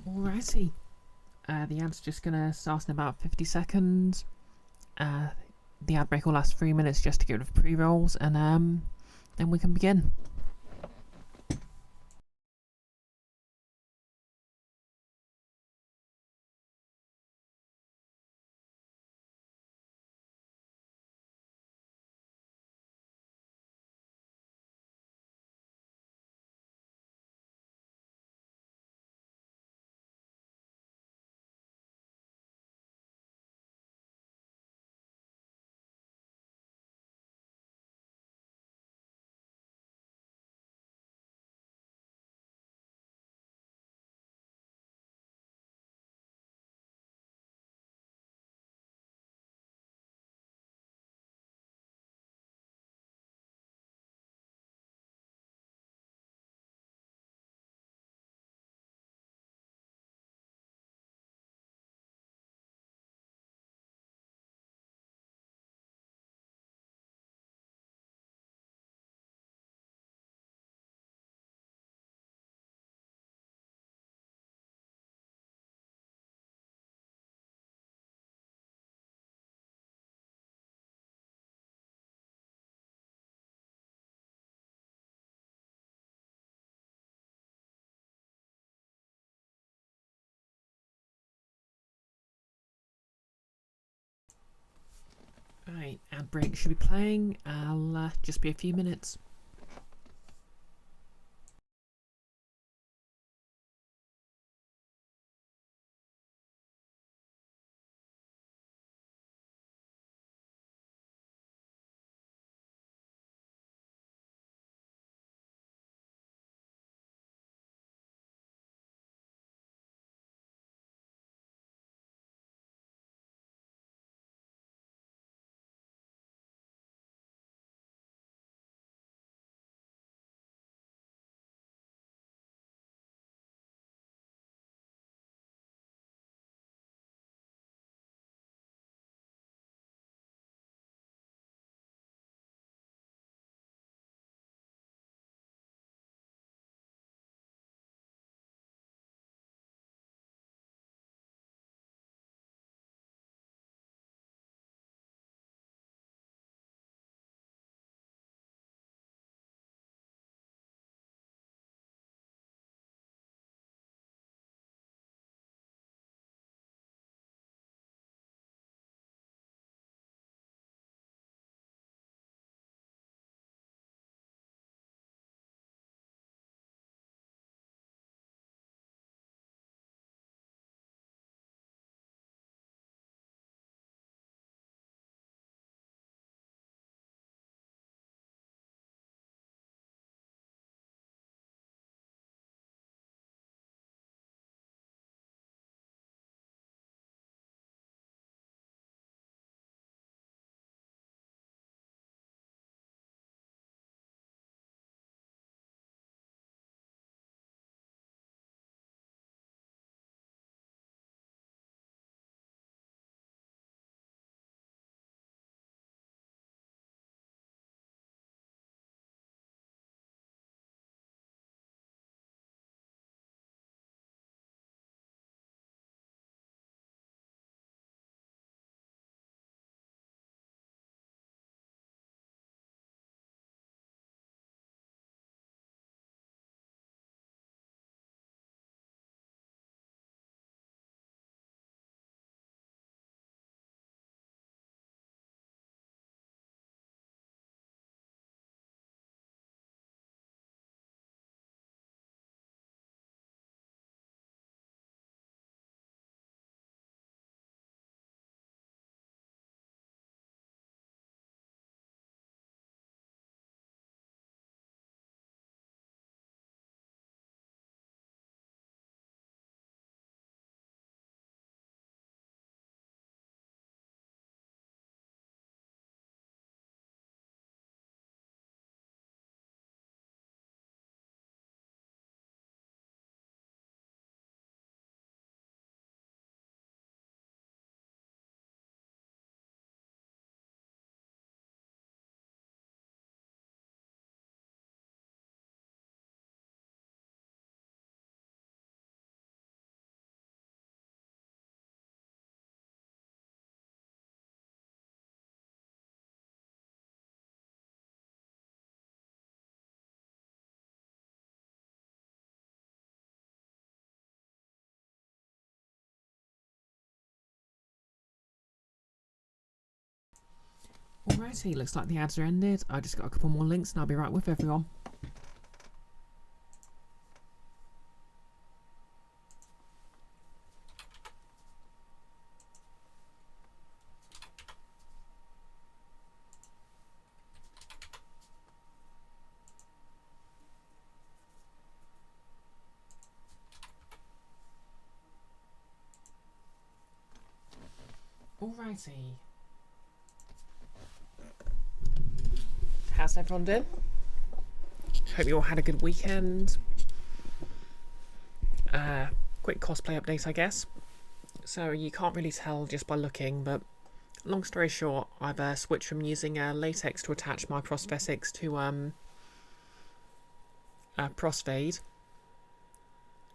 Alrighty. The ad's just gonna start in about 50 seconds. The ad break will last 3 minutes just to get rid of pre-rolls, and then we can begin. Right, ad break should be playing. I'll just be a few minutes. Alrighty, looks like the ads are ended. I just got a couple more links and I'll be right with everyone. Alrighty. How's everyone doing? Hope you all had a good weekend. Quick cosplay update, I guess. So you can't really tell just by looking, but long story short, I've switched from using latex to attach my prosthetics to Prosfade,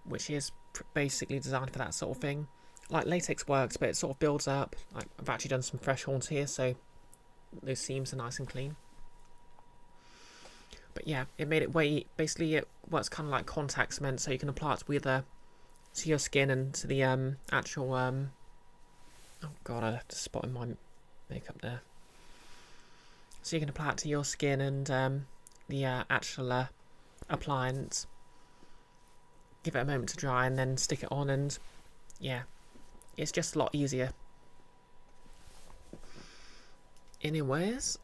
which is basically designed for that sort of thing. Like, latex works, but it sort of builds up. Like, I've actually done some fresh horns here, so those seams are nice and clean. But yeah, it made it basically it works kind of like contact cement, so you can apply it to your skin and to the actual oh god, I just spotted my makeup there. So you can apply it to your skin and the actual appliance. Give it a moment to dry and then stick it on, and yeah, it's just a lot easier. Anyways,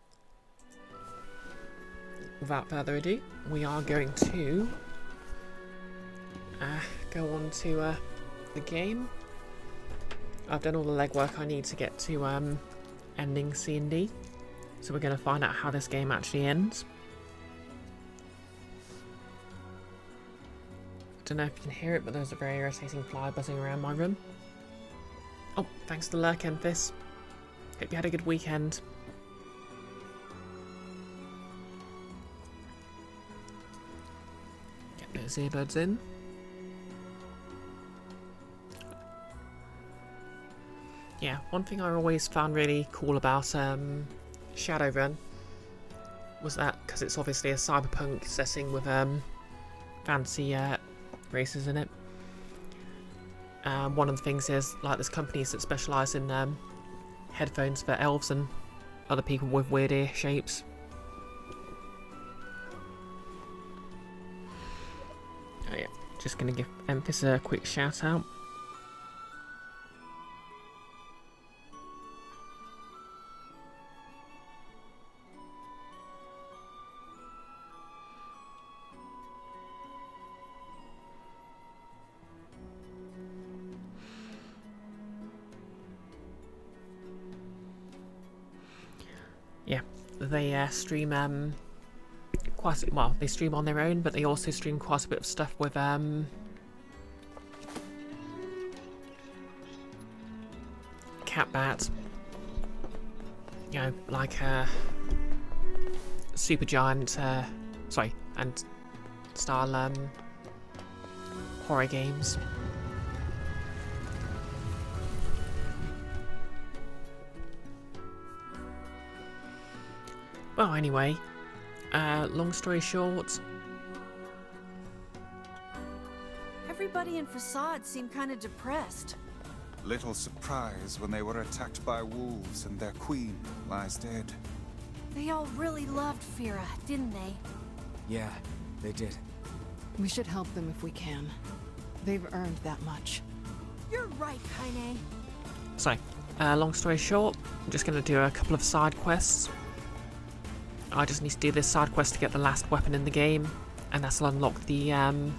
without further ado, we are going to go on to the game. I've done all the legwork I need to get to ending C and D, so we're going to find out how this game actually ends. I don't know if you can hear it, but there's a very irritating fly buzzing around my room. Oh, thanks to Lurk Emphis. Hope you had a good weekend. Get those earbuds in. Yeah, one thing I always found really cool about Shadowrun was that, because it's obviously a cyberpunk setting with fancy races in it. One of the things is, like, there's companies that specialise in headphones for elves and other people with weird ear shapes. Oh yeah, just going to give Emphis a quick shout out. Yeah, they stream they stream on their own, but they also stream quite a bit of stuff with Catbat. You know, like Supergiant, and style horror games. Well, anyway, long story short, everybody in Facade seemed kind of depressed. Little surprise when they were attacked by wolves and their queen lies dead. They all really loved Fira, didn't they? Yeah, they did. We should help them if we can. They've earned that much. You're right, Kaine. So, long story short, I'm just going to do a couple of side quests. I just need to do this side quest to get the last weapon in the game, and that'll unlock the, well,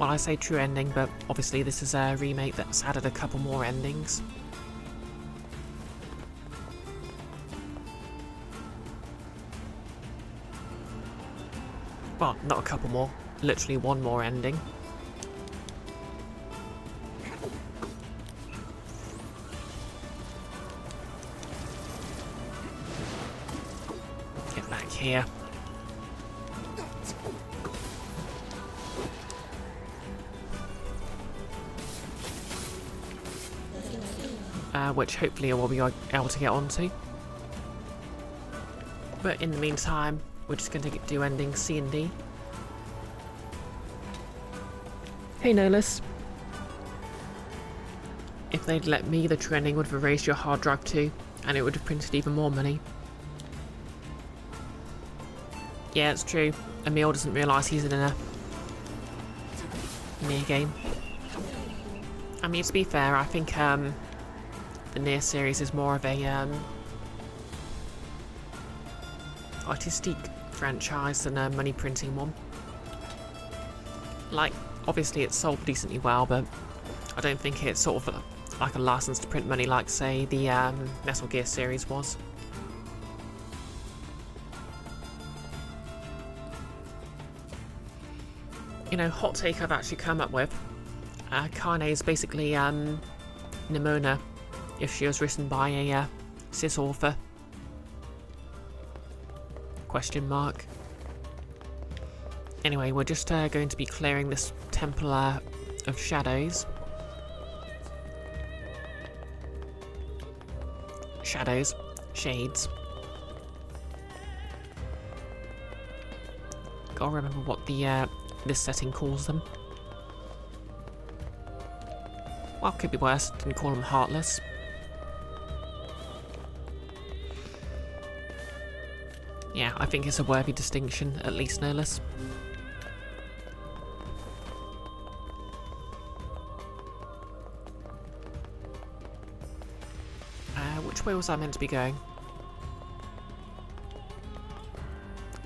I say true ending, but obviously this is a remake that's added a couple more endings. Well, not a couple more, literally one more ending. Get back here. Which hopefully I will be able to get onto. But in the meantime, we're just going to do ending C and D. Hey Nolus. If they'd let me, the true ending would have erased your hard drive too. and it would have printed even more money. Yeah, it's true. Emil doesn't realise he's in a Nier game. I mean, to be fair, I think the Nier series is more of a artistic franchise than a money printing one. Like, obviously it's sold decently well, but I don't think it's sort of like a license to print money like, say, the Metal Gear series was. You know, hot take I've actually come up with. Kane is basically Nimona if she was written by a cis author. Question mark. Anyway, we're just going to be clearing this temple of shadows. Shadows. Shades. Gotta remember what the this setting calls them. Well, could be worse. Didn't call them Heartless. Yeah, I think it's a worthy distinction, at least no less. Which way was I meant to be going?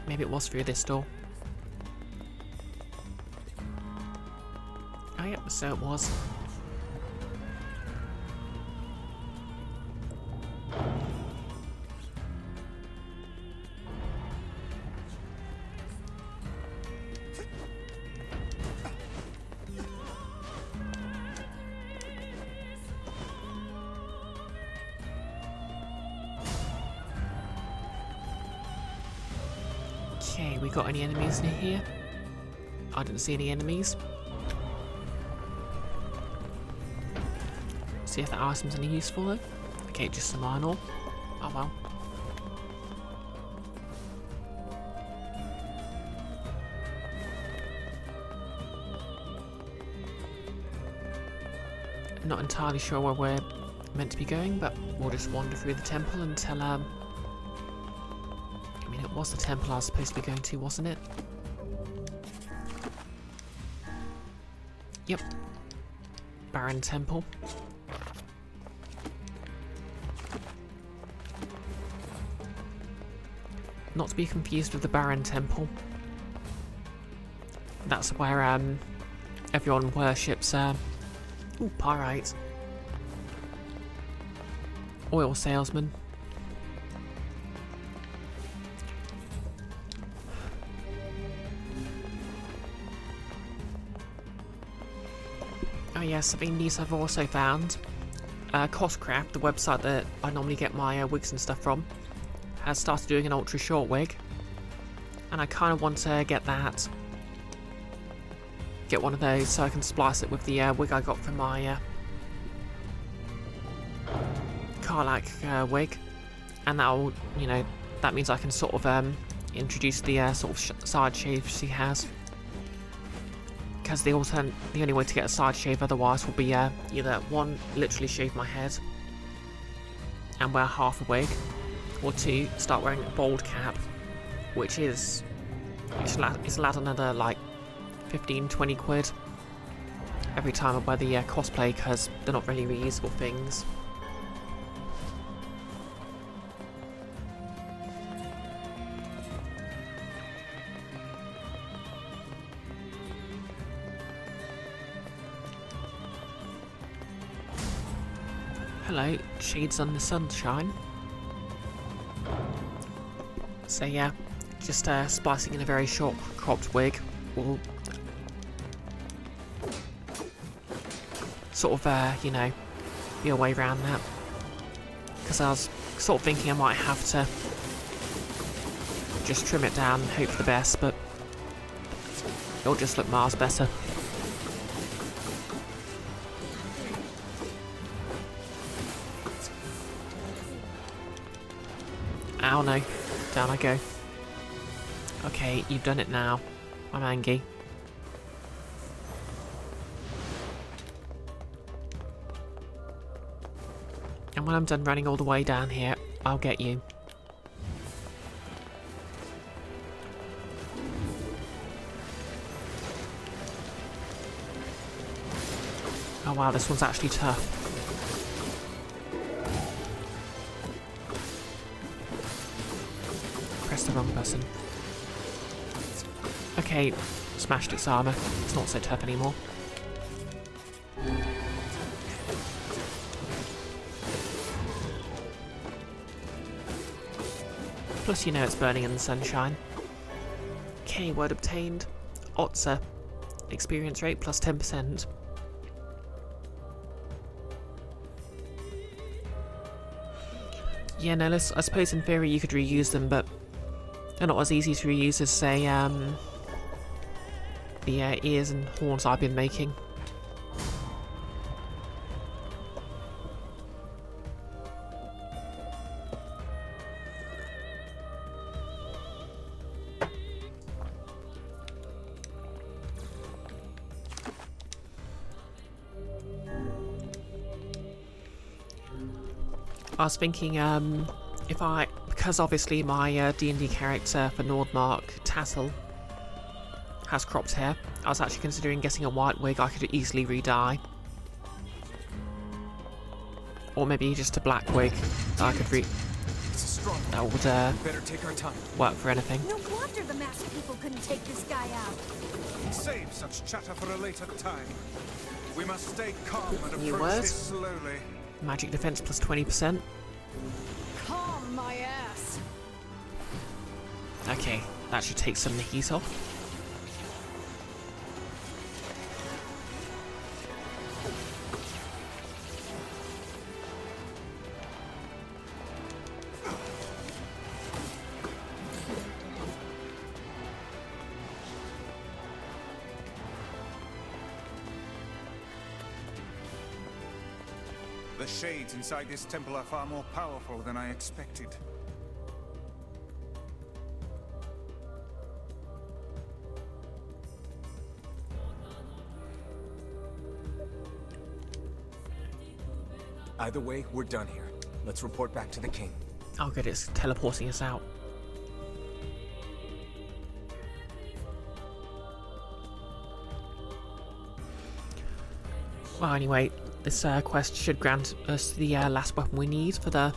Maybe it was through this door. Oh yep, so it was. Okay, we got any enemies near here? I didn't see any enemies. See if that item's any useful though. Okay, just some iron ore. Oh well. Not entirely sure where we're meant to be going, but we'll just wander through the temple until I mean, it was the temple I was supposed to be going to, wasn't it? Yep. Baron Temple. Not to be confused with the Baron Temple. That's where everyone worships ooh, pyrite. Oil salesman. Oh yes, something neat I've also found. Costcraft, the website that I normally get my wigs and stuff from, has started doing an ultra short wig. And I kind of want to get that. Get one of those so I can splice it with the wig I got from my Karlak wig. And that'll, you know, that means I can sort of introduce the sort of side shave she has. Because the only way to get a side shave otherwise will be either one, literally shave my head and wear half a wig, or two, start wearing a bald cap, which is it's allowed another like 15-20 quid every time I wear the cosplay, because they're not really reusable things. Hello, shades on the sunshine. So yeah, just splicing in a very short cropped wig will sort of, you know, be a way around that. Because I was sort of thinking I might have to just trim it down and hope for the best, but it'll just look miles better. Ow no, down I go. Okay, you've done it now. I'm angry. And And when I'm done running all the way down here, I'll get you. Oh wow, this one's actually tough. Press the wrong button. Okay, smashed its armour. It's not so tough anymore. Plus, you know it's burning in the sunshine. Okay, word obtained. Otsa. Experience rate plus 10%. Yeah, no, I suppose in theory you could reuse them, but they're not as easy to reuse as, say, the ears and horns I've been making. I was thinking, because obviously my D&D character for Nordmark, Tassel, has cropped hair, I was actually considering getting a white wig I could easily re-dye. Or maybe just a black wig that I could that would Better take our time. work for anything. No wonder the masked people couldn't take this guy out. Save such chatter for a later time. We must stay calm and New approach word. this slowly. Magic defense plus 20%. Calm my ass. Okay, that should take some of the heat off. The shades inside this temple are far more powerful than I expected. Either way, we're done here. Let's report back to the king. Oh good, it's teleporting us out. Well, anyway, this quest should grant us the last weapon we need for the...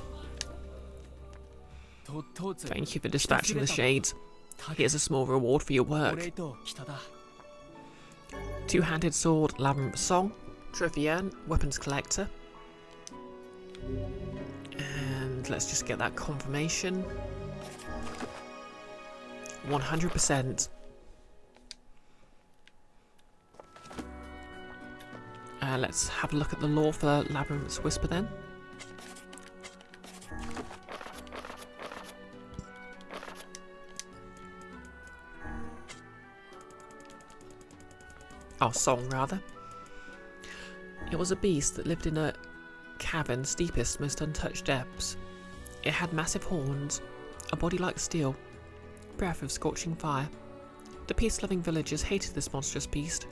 Thank you for dispatching the shades. Here's a small reward for your work. Two-handed sword, labyrinth song, trophy urn, weapons collector. And let's just get that confirmation. 100%. Let's have a look at the lore for Labyrinth's Whisper then. Oh, song rather. It was a beast that lived in a cavern's deepest, most untouched depths. It had massive horns, a body like steel, breath of scorching fire. The peace-loving villagers hated this monstrous beast,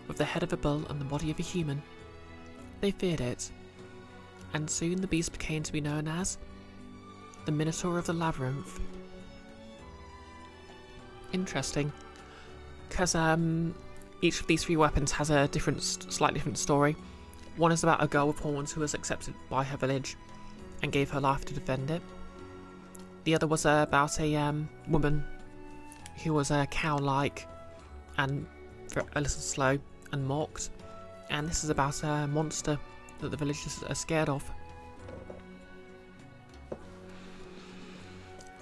with the head of a bull and the body of a human. They feared it, and soon the beast became to be known as the Minotaur of the Labyrinth. Interesting, because each of these three weapons has a different, slightly different story. One is about a girl with horns who was accepted by her village and gave her life to defend it. The other was about a woman who was cow-like and a little slow and mocked. And this is about a monster that the villagers are scared of.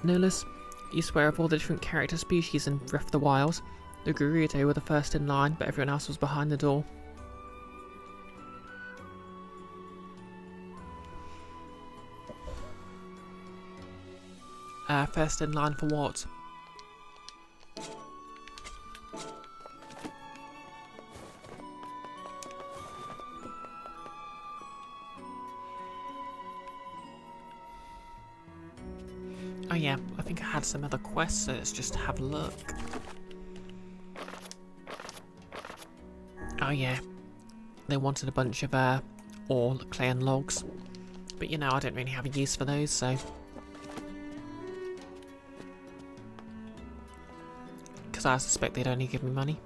Nolus, you swear of all the different character species in Breath of the Wild, the Gerudo were the first in line, but everyone else was behind the door. First in line for what? Oh yeah, I think I had some other quests, so let's just have a look. Oh yeah, they wanted a bunch of ore, clay and logs. But you know, I don't really have a use for those, so... Because I suspect they'd only give me money.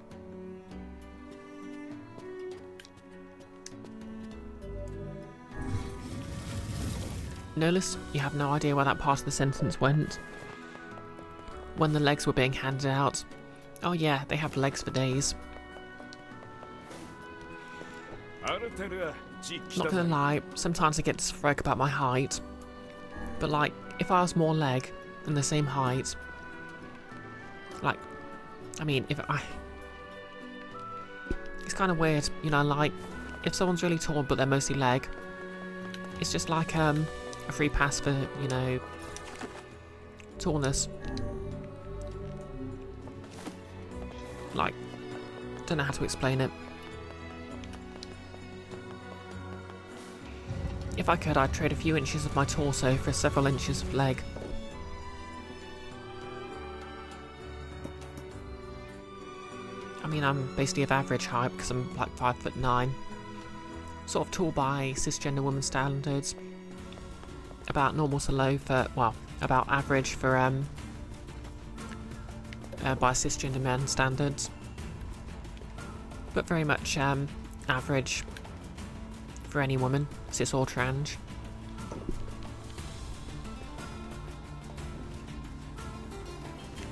Notice you have no idea where that part of the sentence went. When the legs were being handed out. Oh yeah, they have legs for days. Not gonna lie, sometimes I get dysphoric about my height. But like, if I was more leg than the same height... Like, I mean, if I... It's kind of weird, you know, like, if someone's really tall but they're mostly leg, it's just like, a free pass for, you know, tallness. Like, don't know how to explain it. If I could, I'd trade a few inches of my torso for several inches of leg. I mean, I'm basically of average height because I'm like 5'9". Sort of tall by cisgender woman standards. About normal to low for, well, about average for by cisgender men standards. But very much average for any woman, cis or trans.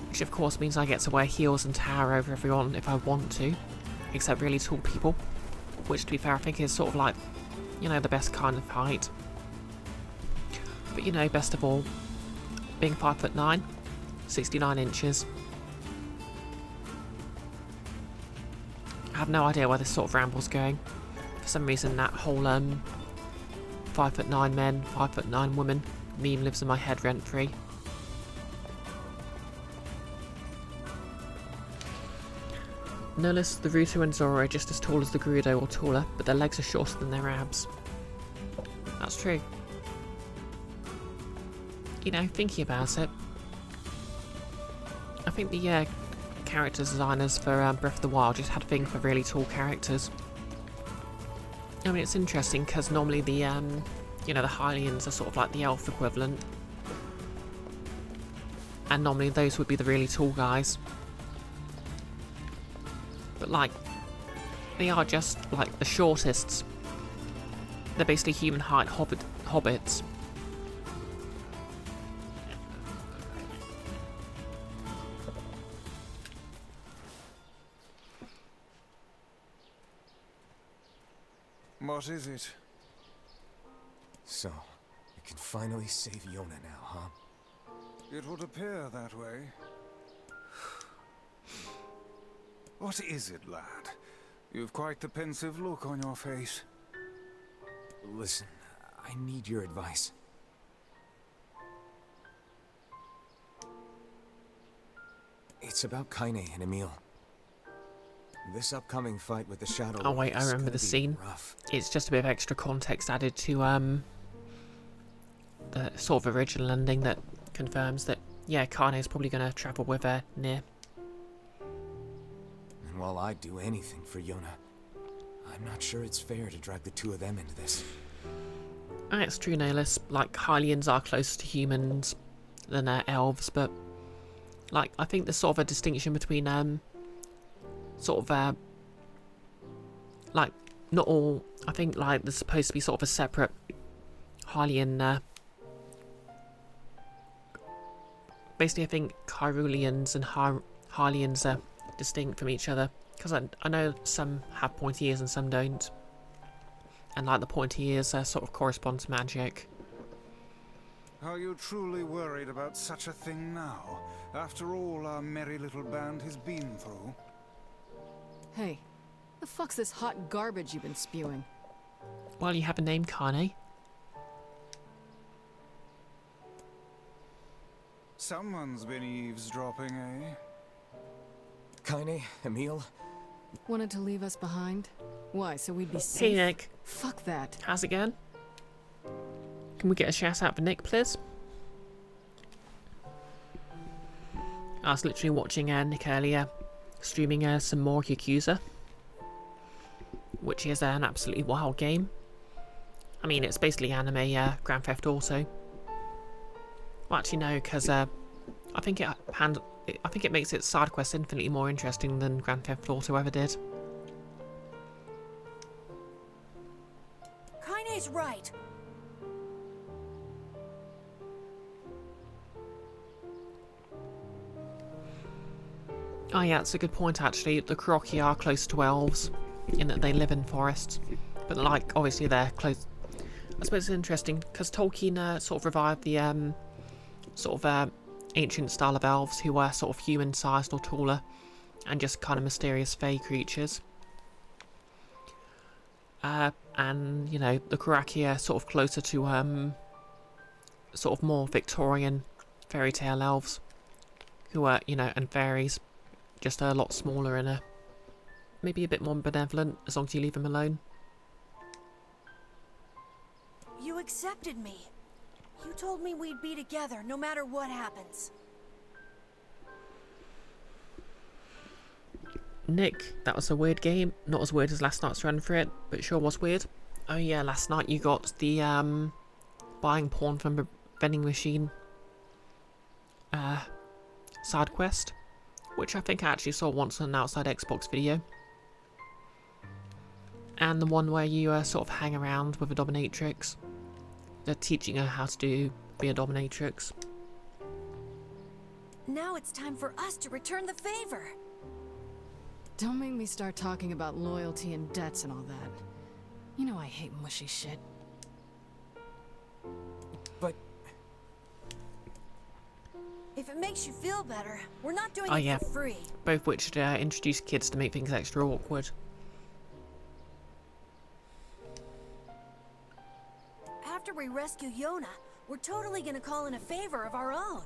Which of course means I get to wear heels and tower over everyone if I want to, except really tall people, which to be fair I think is sort of like, you know, the best kind of height. But you know, best of all, being 5'9", 69 inches. I have no idea where this sort of ramble's going. For some reason that whole 5'9" men, 5'9" women meme lives in my head rent-free. Notice the Ruto and Zoro are just as tall as the Gerudo or taller, but their legs are shorter than their abs. That's true. You know, thinking about it, I think the character designers for Breath of the Wild just had a thing for really tall characters. I mean, it's interesting because normally the, you know, the Hylians are sort of like the elf equivalent. And normally those would be the really tall guys. But like, they are just like the shortest. They're basically human height hobbits. What is it? So, we can finally save Yona now, huh? It would appear that way. What is it, lad? You've quite the pensive look on your face. Listen, I need your advice. It's about Kaine and Emil. This upcoming fight with the Shadow Oh wait, I is remember gonna the be scene. rough. It's just a bit of extra context added to the sort of original ending that confirms that, yeah, Kaine is probably going to travel with Nier. And while I'd do anything for Yona, I'm not sure it's fair to drag the two of them into this. It's true, Nihilus. Like, Hylians are closer to humans than elves, but like, I think there's sort of a distinction between sort of like, not all. I think like there's supposed to be sort of a separate Hylian. Basically, I think Hyruleans and Hylians are distinct from each other, because I know some have pointy ears and some don't, and like the pointy ears sort of correspond to magic. Are you truly worried about such a thing now, after all our merry little band has been through? Hey, the fuck's this hot garbage you've been spewing? Well, you have a name, Kaine. Someone's been eavesdropping, eh? Kaine, Emil, Wanted to leave us behind? Why, so we'd be Hey, safe? Nick. Fuck that. How's it going? Can we get a shout out for Nick, please? I was literally watching Nick earlier, streaming some more Yakuza, which is an absolutely wild game. I mean, it's basically anime Grand Theft Auto. Well, actually no, because I think it makes its side quests infinitely more interesting than Grand Theft Auto ever did. Kaine's right. Oh yeah, that's a good point actually. The Kuroki are close to elves, in that they live in forests. But like, obviously they're close. I suppose it's interesting, because Tolkien sort of revived the ancient style of elves who were sort of human-sized or taller, and just kind of mysterious fey creatures. And, you know, the Kuraki are sort of closer to, sort of more Victorian fairy tale elves, who are, you know, and fairies, just a lot smaller and maybe a bit more benevolent, as long as you leave them alone. You accepted me. You told me we'd be together no matter what happens. Nick, that was a weird game. Not as weird as last night's run for it, but it sure was weird. Oh yeah, last night you got the buying porn from a vending machine side quest, which I think I actually saw once on an Outside Xbox video. And the one where you sort of hang around with a dominatrix. They're teaching her how to be a dominatrix. Now it's time for us to return the favor. Don't make me start talking about loyalty and debts and all that. You know I hate mushy shit. But If it makes you feel better, we're not doing Oh, it yeah. for free. Both which introduce kids to make things extra awkward. After we rescue Yona, we're totally gonna call in a favor of our own.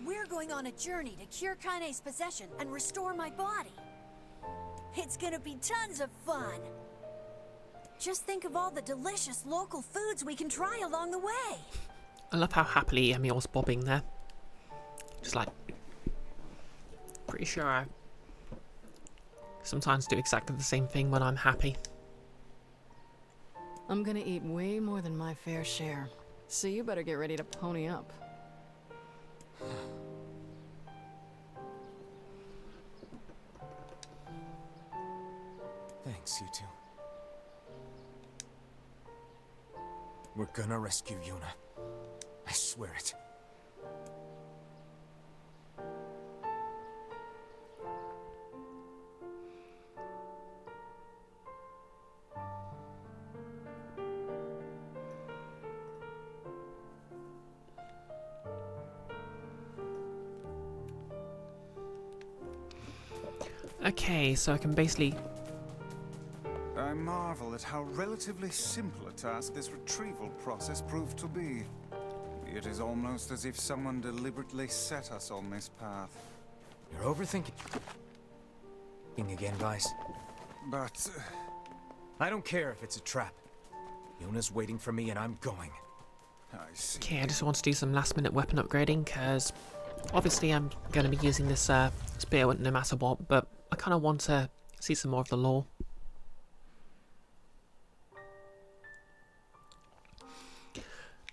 We're going on a journey to cure Kaine's possession and restore my body. It's gonna be tons of fun. Just think of all the delicious local foods we can try along the way. I love how happily Emil's bobbing there. Just like... Pretty sure I sometimes do exactly the same thing when I'm happy. I'm gonna eat way more than my fair share, so you better get ready to pony up. thanks, you two. We're gonna rescue Yuna. I swear it. Okay, so I can basically... I marvel at how relatively simple a task this retrieval process proved to be. It is almost as if someone deliberately set us on this path. You're overthinking again, Vice. But... I don't care if it's a trap. Yuna's waiting for me and I'm going. I see. Okay, I just want to do some last minute weapon upgrading, because obviously I'm going to be using this spear no matter what, but I kind of want to see some more of the lore.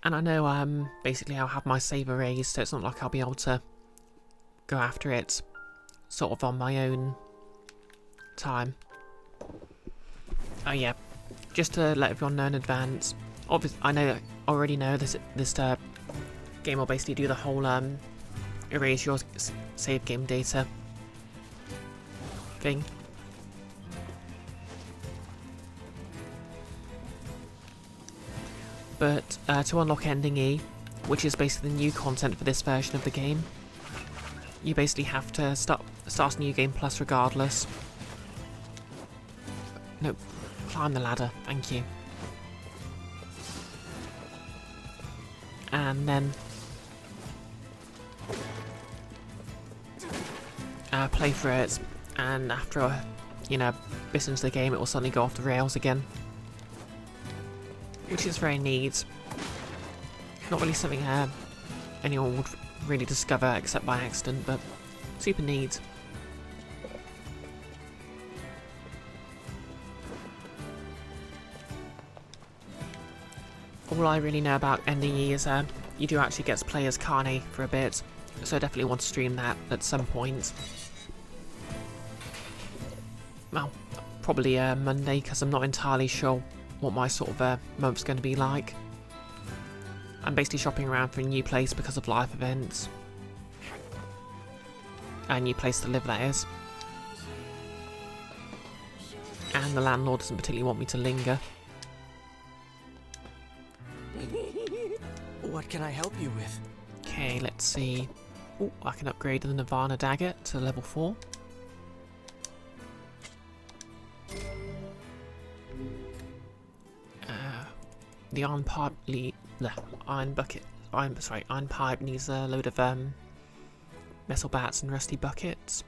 And I know basically I'll have my saver raised, so it's not like I'll be able to go after it sort of on my own time. Oh yeah, just to let everyone know in advance, obviously I already know this game will basically do the whole erase your save game data thing. But to unlock Ending E, which is basically the new content for this version of the game, you basically have to start a new game plus regardless. No, climb the ladder, thank you. And then play through it, and after you know, bit into the game, it will suddenly go off the rails again. Which is very neat. Not really something anyone would really discover except by accident, but super neat. all I really know about NDE is you do actually get to play as Carney for a bit, so I definitely want to stream that at some point. Well, probably Monday, because I'm not entirely sure what my sort of month's going to be like. I'm basically shopping around for a new place because of life events. A new place to live, that is. And the landlord doesn't particularly want me to linger. What can I help you with? Okay, let's see. Oh, I can upgrade the Nirvana dagger to level 4. The iron pipe iron pipe needs a load of metal bats and rusty buckets.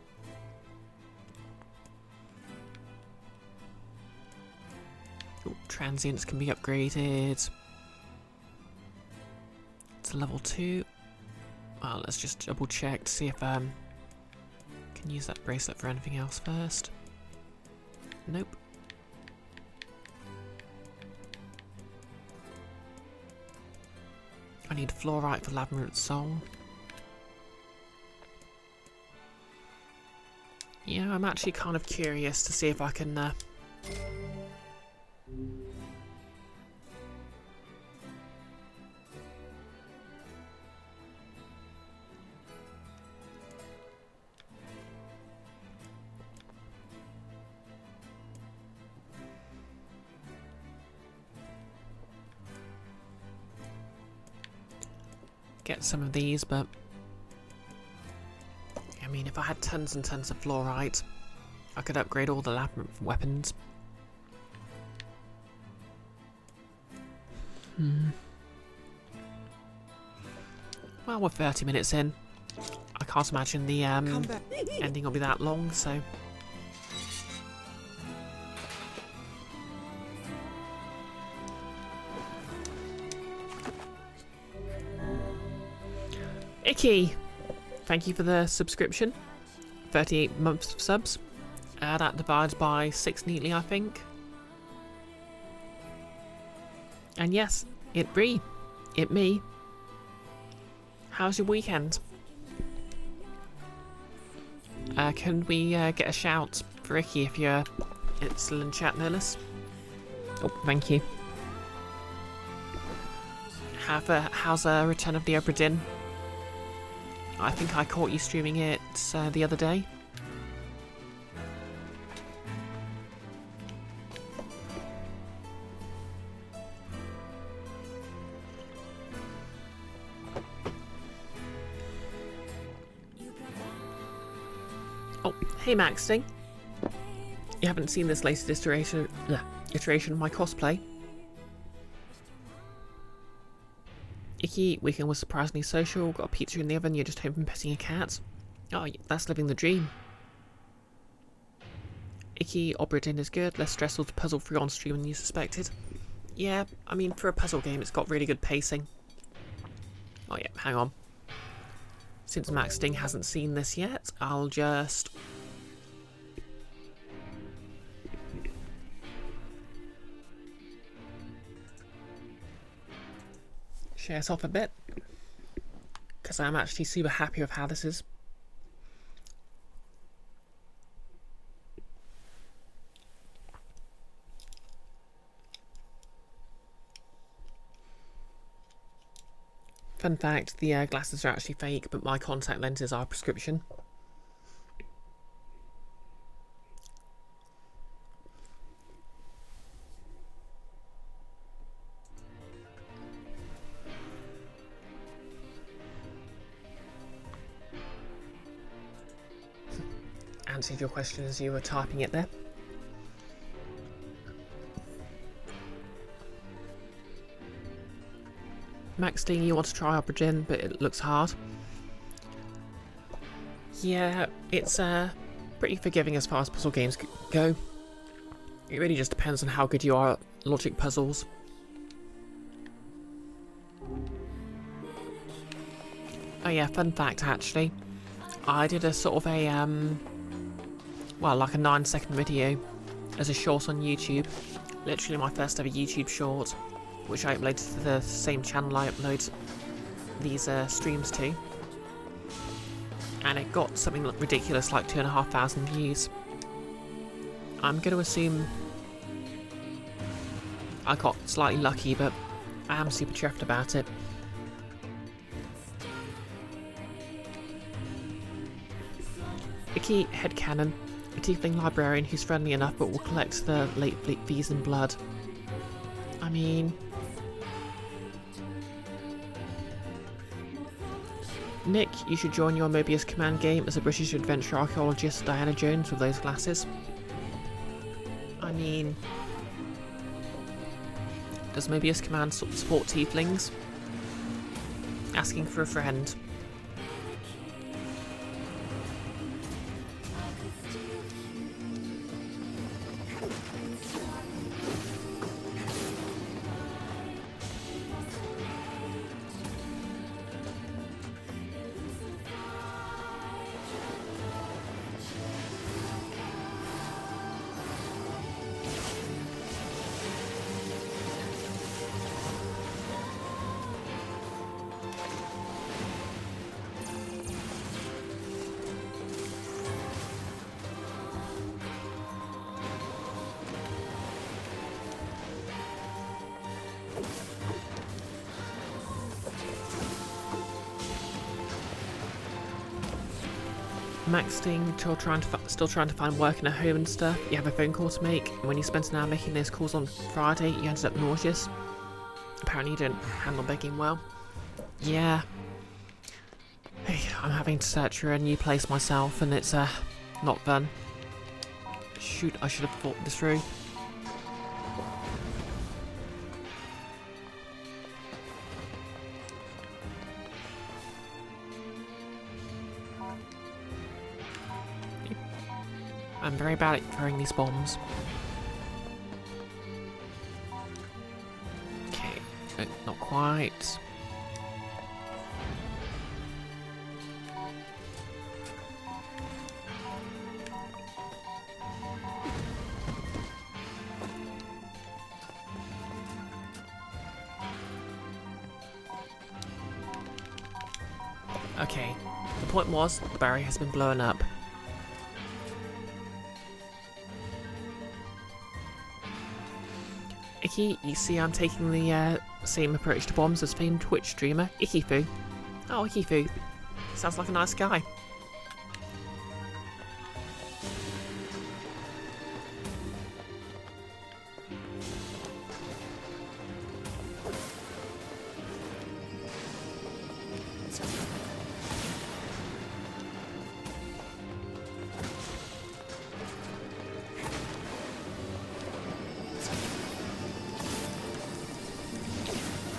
Ooh, transients can be upgraded to level 2. Well, let's just double check to see if can use that bracelet for anything else first. Nope. I need fluorite for Labyrinth Soul. Yeah, I'm actually kind of curious to see if I can get some of these, but I mean, if I had tons and tons of fluorite, I could upgrade all the labyrinth weapons. Well, we're 30 minutes in. I can't imagine the ending will be that long, so. Icky! Thank you for the subscription. 38 months of subs. That divides by 6 neatly, I think. And yes, it Bree. It me. How's your weekend? Can we get a shout for Icky if you're still in chat, Nillis? Oh, thank you. How's Return of the Obra Dinn? I think I caught you streaming it the other day. Oh, hey Maxting. You haven't seen this latest iteration of my cosplay? Icky, weekend was surprisingly social, got a pizza in the oven, you're just home from petting a cat. Oh, that's living the dream. Icky, Obra Dinn is good, less stressful to puzzle through on stream than you suspected. Yeah, I mean, for a puzzle game, it's got really good pacing. Oh yeah, hang on. Since Max Sting hasn't seen this yet, I'll just... share it off a bit, because I'm actually super happy with how this is. Fun fact, the glasses are actually fake, but my contact lenses are prescription. Answered your question as you were typing it there. Max Dean, you want to try Obra Dinn, but it looks hard. Yeah, it's pretty forgiving as far as puzzle games go. It really just depends on how good you are at logic puzzles. Oh yeah, fun fact actually. I did a sort of a, well, like a 9-second video as a short on YouTube. Literally my first ever YouTube short. which I upload to the same channel I upload these streams to. And it got something ridiculous like 2,500 views. I'm going to assume I got slightly lucky, but I am super chuffed about it. Icky headcanon, a tiefling librarian who's friendly enough but will collect the late fees in blood. I mean... Nick, you should join your Mobius Command game as a British adventure archaeologist Diana Jones with those glasses. I mean... Does Mobius Command support tieflings? Asking for a friend. Max Sting, still trying to find work in a home and stuff. You have a phone call to make, and when you spent an hour making those calls on Friday, you ended up nauseous. Apparently you don't handle begging well. Yeah. Hey, I'm having to search for a new place myself, and it's not fun. Shoot, I should have thought this through. I'm very bad at throwing these bombs. Okay, not quite. Okay, the point was, the barrier has been blown up. Icky, you see I'm taking the same approach to bombs as famed Twitch streamer Ikifu. Oh, Ikifu. Sounds like a nice guy.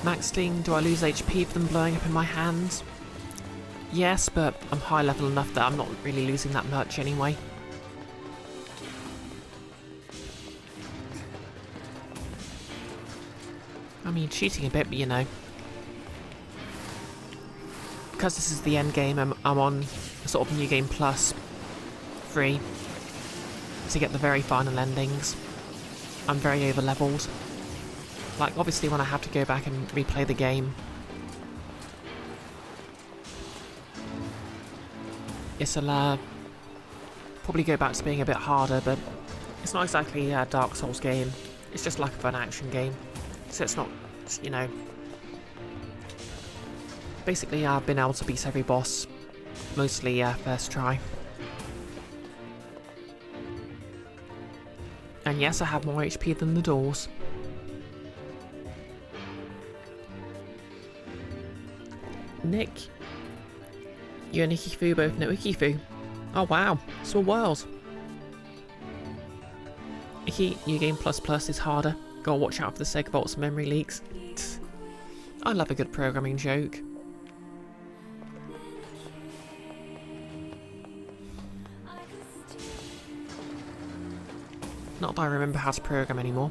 Max Sting, do I lose HP for them blowing up in my hands? Yes, but I'm high level enough that I'm not really losing that much anyway. I mean, cheating a bit, but you know. Because this is the end game, I'm on a sort of New Game Plus free to get the very final endings. I'm very over leveled. Like, obviously when I have to go back and replay the game, it'll probably go back to being a bit harder, but it's not exactly a Dark Souls game. It's just like a fun action game. So it's not, you know... Basically, I've been able to beat every boss, mostly first try. And yes, I have more HP than the doors. Nick, you and Ikifu both know Ikifu. Oh wow, small world. Iki, New Game Plus Plus is harder. Gotta watch out for the Sega Vault's memory leaks. I love a good programming joke. Not that I remember how to program anymore.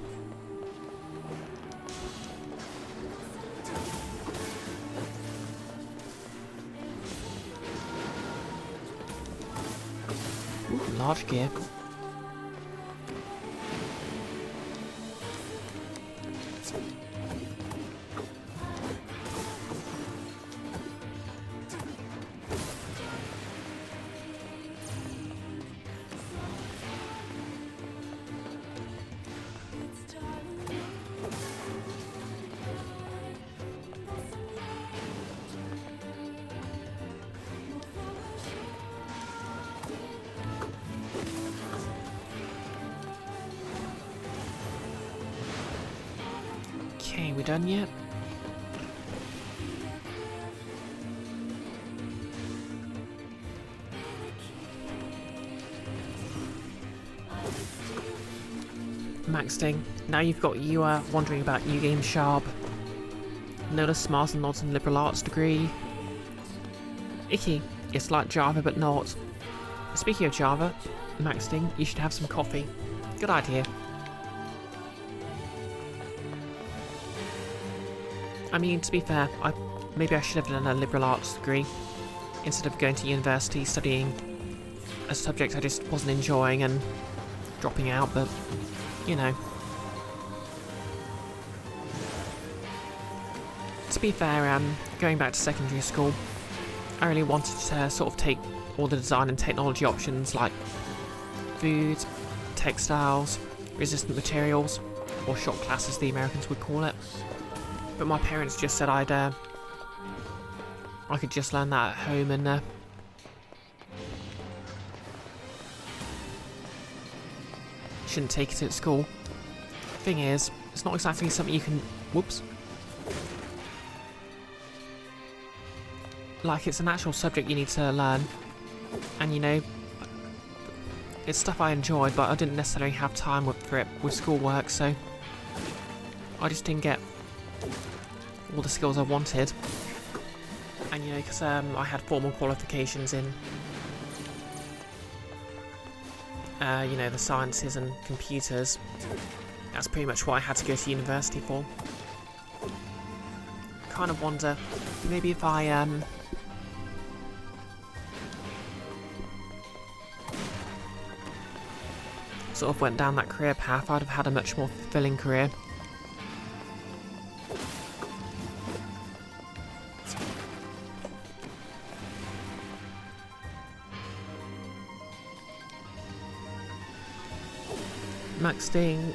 Ooh, large gear. Okay, we done yet? Maxting. Now you've got you wondering about New Game Sharp. Notice smiles and nods in liberal arts degree. Icky. It's like Java but not. Speaking of Java, Maxting, you should have some coffee. Good idea. I mean, to be fair, maybe I should have done a liberal arts degree instead of going to university studying a subject I just wasn't enjoying and dropping out, but, you know. To be fair, going back to secondary school, I really wanted to sort of take all the design and technology options like food, textiles, resistant materials, or shop class as the Americans would call it. But my parents just said I could just learn that at home and shouldn't take it at school. Thing is, it's not exactly something you can... Whoops. Like, it's an actual subject you need to learn. And, you know, it's stuff I enjoyed, but I didn't necessarily have time for it with schoolwork, so I just didn't get all the skills I wanted. And, you know, because I had formal qualifications in, you know, the sciences and computers. That's pretty much what I had to go to university for. Kind of wonder, maybe if I, sort of went down that career path, I'd have had a much more fulfilling career. Maxting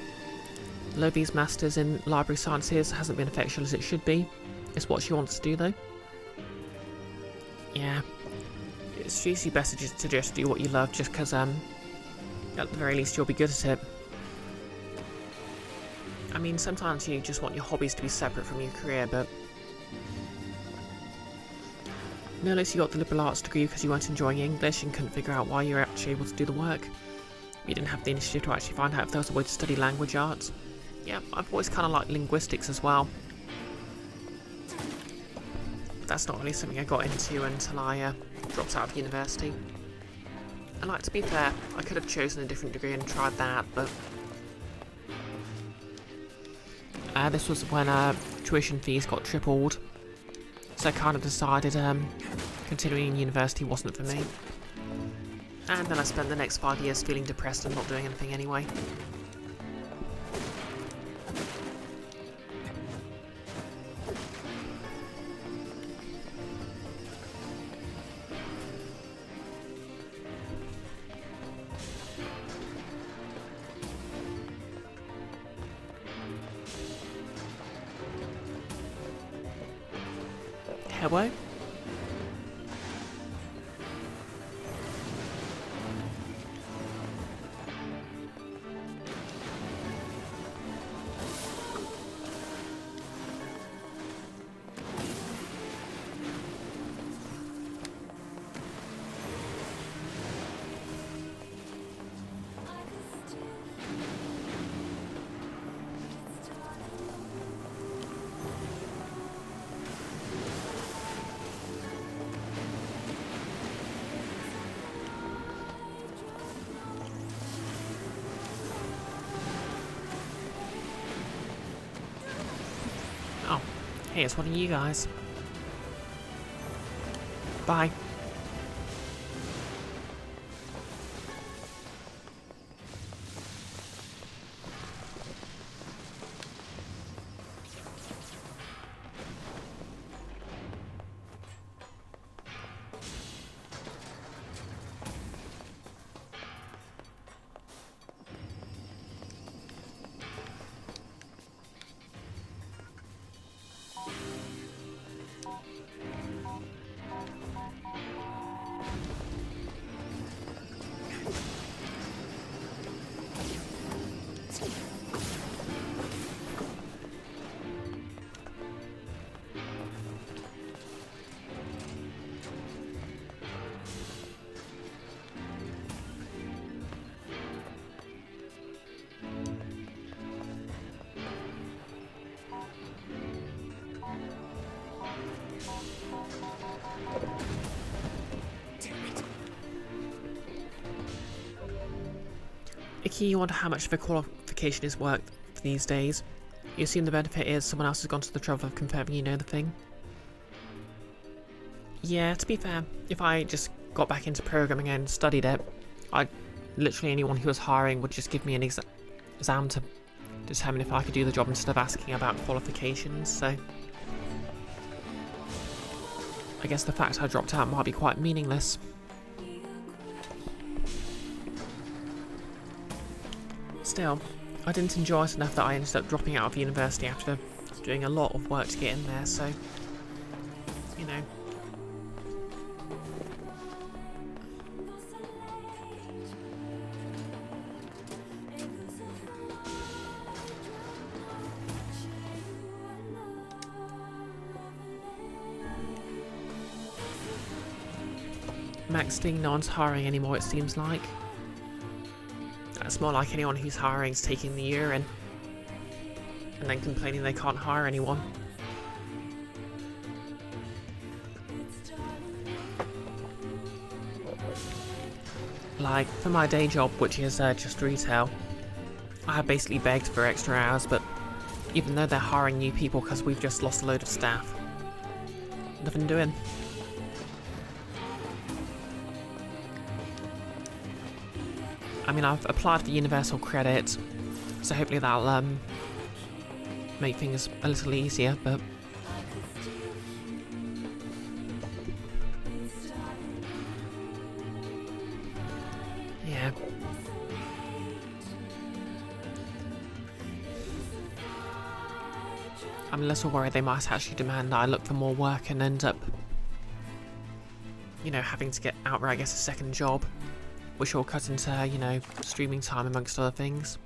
Lovey's Masters in Library Sciences hasn't been effectual as it should be. It's what she wants to do though. Yeah. It's usually better just to just do what you love just because at the very least you'll be good at it. I mean, sometimes you just want your hobbies to be separate from your career, but no less you got the liberal arts degree because you weren't enjoying English and couldn't figure out why you were actually able to do the work. You didn't have the initiative to actually find out if there was a way to study language arts. Yeah, I've always kind of liked linguistics as well. But that's not really something I got into until I dropped out of university. And like, to be fair, I could have chosen a different degree and tried that, but this was when tuition fees got tripled, so I kind of decided continuing in university wasn't for me. And then I spent the next 5 years feeling depressed and not doing anything anyway. Hello? Oh, hey, it's one of you guys. Bye. Icky, you wonder how much of a qualification is worth these days. You assume the benefit is someone else has gone to the trouble of confirming you know the thing. Yeah, to be fair, if I just got back into programming and studied it, literally anyone who was hiring would just give me an exam to determine if I could do the job instead of asking about qualifications, so I guess the fact I dropped out might be quite meaningless. Still, I didn't enjoy it enough that I ended up dropping out of university after doing a lot of work to get in there, so, you know. Max Ding, no one's hiring anymore, it seems like. That's more like anyone who's hiring is taking the year in and then complaining they can't hire anyone. Like, for my day job, which is just retail, I have basically begged for extra hours, but even though they're hiring new people because we've just lost a load of staff, nothing doing. I mean, I've applied for universal credit, so hopefully that'll make things a little easier, but yeah. I'm a little worried they might actually demand that I look for more work and end up, you know, having to get outright, I guess, a second job, which will cut into, you know, streaming time amongst other things.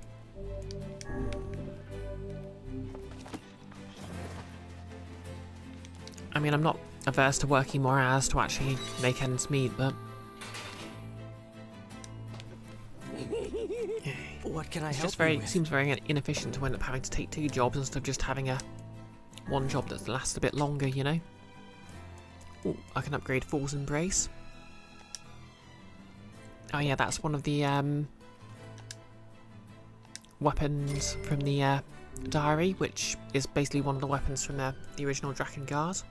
I mean, I'm not averse to working more hours to actually make ends meet, but What can I it's help just you with? seems very inefficient to end up having to take 2 jobs instead of just having one job that lasts a bit longer, you know? Ooh, I can upgrade Fool's Embrace. Oh yeah, that's one of the weapons from the diary, which is basically one of the weapons from the original Drakengard.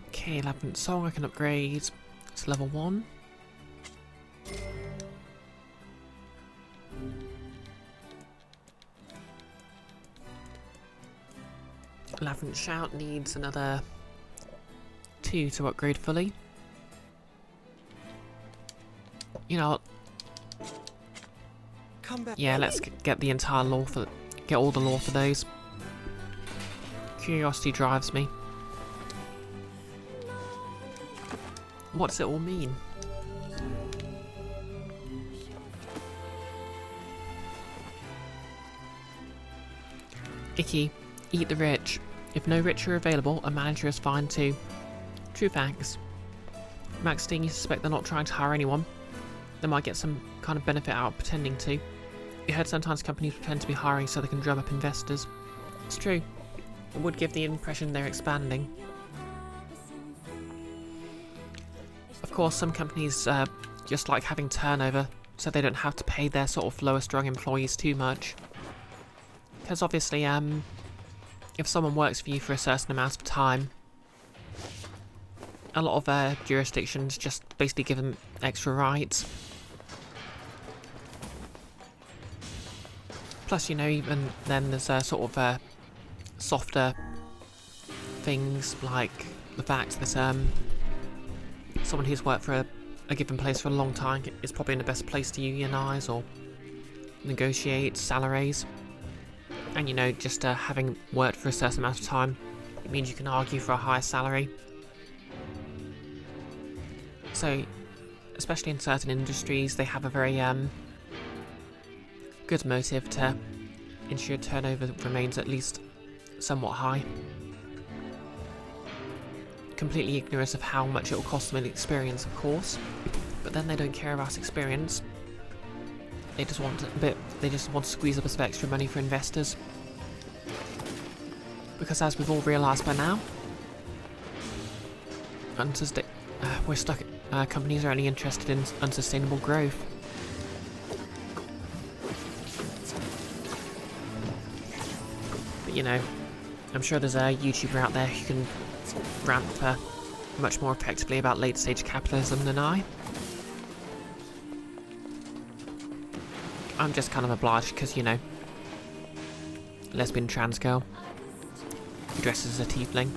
Okay, 11th song I can upgrade to level 1. Lavent Shout needs another 2 to upgrade fully. You know, Come back. yeah, let's get the entire lore get all the lore for those. Curiosity drives me. What does it all mean? Icky, eat the rich. If no rich are available, a manager is fine too. True thanks. Max Sting, you suspect they're not trying to hire anyone? They might get some kind of benefit out of pretending to. You heard sometimes companies pretend to be hiring so they can drum up investors. It's true. It would give the impression they're expanding. Of course, some companies just like having turnover, so they don't have to pay their sort of lower strung employees too much. Because obviously, if someone works for you for a certain amount of time, a lot of jurisdictions just basically give them extra rights. Plus, you know, even then there's sort of softer things, like the fact that someone who's worked for a given place for a long time is probably in the best place to unionise or negotiate salaries. And, you know, just having worked for a certain amount of time, it means you can argue for a higher salary. So, especially in certain industries, they have a very good motive to ensure turnover remains at least somewhat high. Completely ignorant of how much it will cost them in experience, of course, but then they don't care about experience. They just want they just want to squeeze up a bit of extra money for investors. Because as we've all realised by now, we're stuck. Companies are only interested in unsustainable growth. But you know, I'm sure there's a YouTuber out there who can rant much more effectively about late-stage capitalism than I. I'm just kind of obliged because, you know, lesbian trans girl who dresses as a tiefling.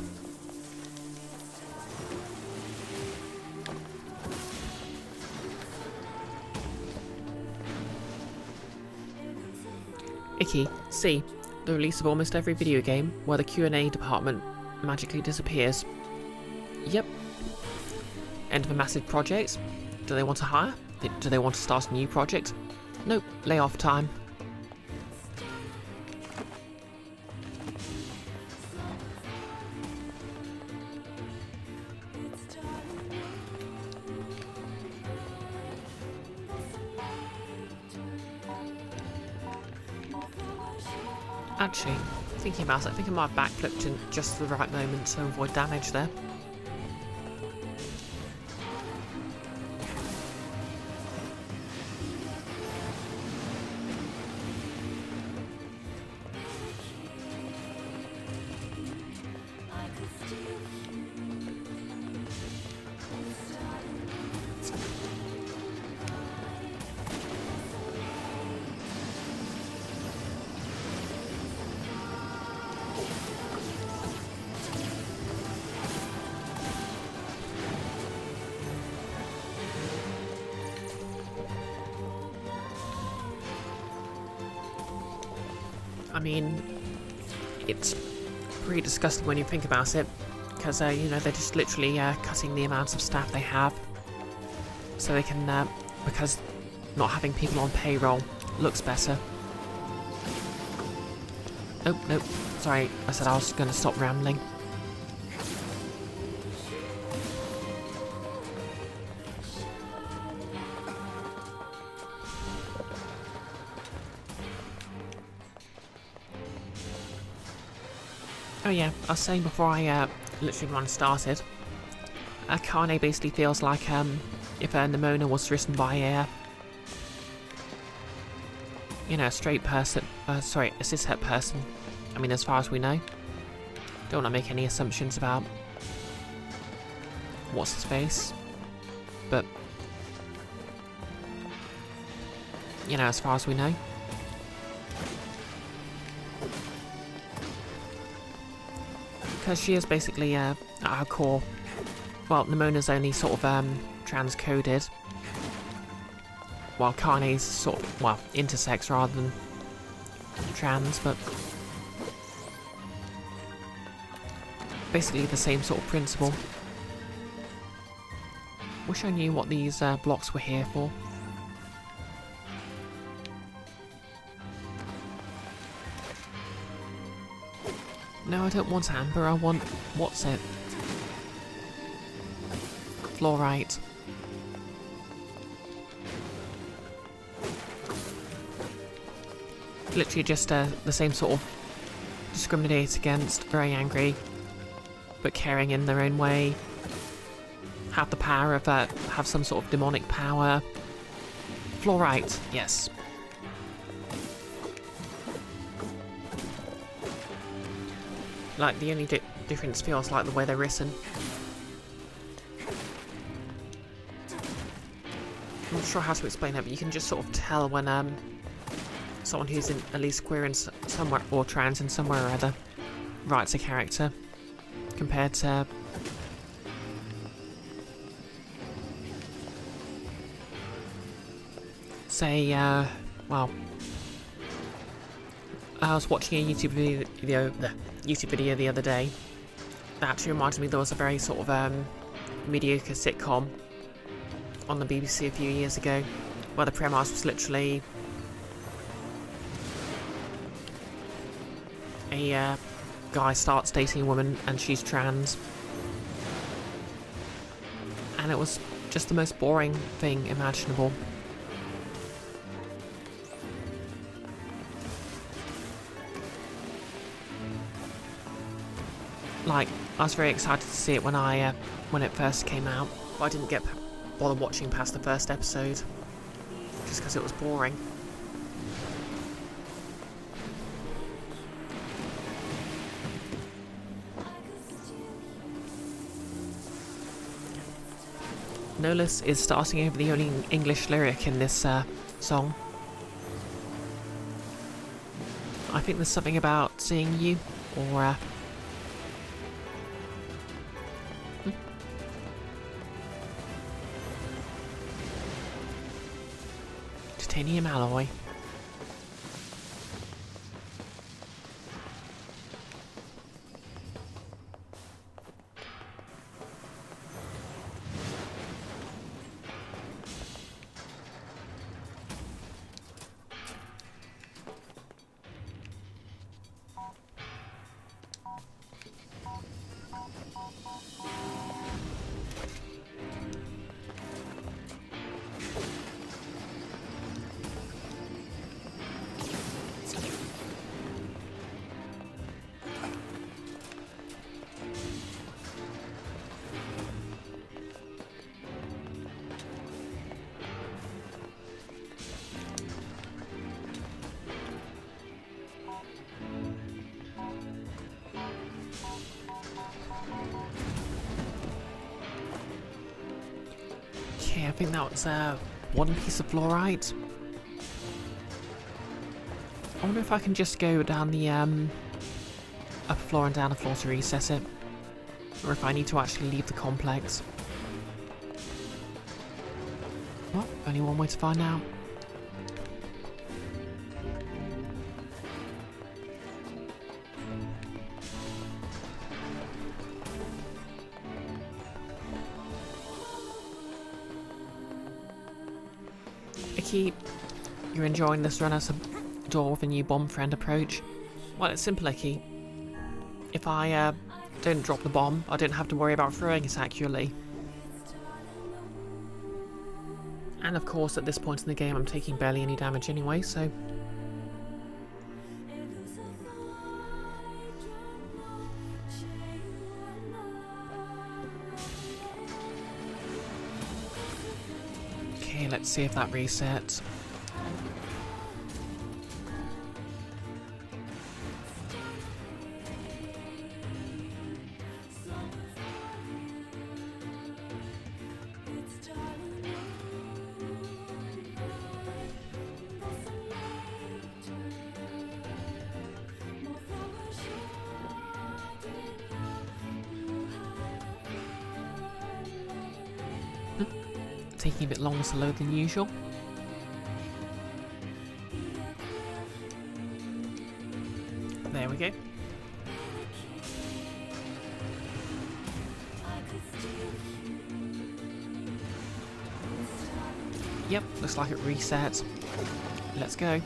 Icky. C. The release of almost every video game where the Q&A department magically disappears. Yep. End of a massive project. Do they want to hire? Do they want to start a new project? Nope. Layoff time. Actually, thinking about it, I think I might have backflipped in just the right moment to avoid damage there. I mean, it's pretty disgusting when you think about it, because, you know, they're just literally cutting the amounts of staff they have, so they can, because not having people on payroll looks better. Oh, nope, sorry, I said I was going to stop rambling. Oh yeah, I was saying before I literally run started, Kane basically feels like if Nimona was written by a, you know, a straight person, sorry, a cishet person. I mean, as far as we know. Don't want to make any assumptions about what's his face, but, you know, as far as we know. Because she is basically, at her core, well, Nimona's only sort of, transcoded, while Kane's sort of, well, intersex rather than trans, but basically the same sort of principle. Wish I knew what these blocks were here for. No, I don't want amber, I want... what's it? Fluorite. Literally just the same sort of discriminate against, very angry, but caring in their own way. Have the power of, have some sort of demonic power. Fluorite, yes. Like, the only difference feels like the way they're written. I'm not sure how to explain it, but you can just sort of tell when, someone who's at least queer in somewhere, or trans in somewhere or other, writes a character, compared to... say, well... I was watching a YouTube video the other day that actually reminded me there was a very sort of mediocre sitcom on the BBC a few years ago where the premise was literally a guy starts dating a woman and she's trans, and it was just the most boring thing imaginable. Like, I was very excited to see it when it first came out, but I didn't bother watching past the first episode just because it was boring. Nolus is starting over the only English lyric in this song. I think there's something about seeing you, or titanium alloy. Okay, I think that was one piece of fluorite. I wonder if I can just go down the upper floor and down the floor to reset it, or if I need to actually leave the complex. Well, only one way to find out. Aki, you're enjoying this run as a door with a new bomb friend approach? Well, it's simple, Aki. If I don't drop the bomb, I don't have to worry about throwing it accurately. And of course, at this point in the game, I'm taking barely any damage anyway, so... Okay, let's see if that resets. Taking a bit longer to load than usual. There we go. Yep, looks like it resets. Let's go.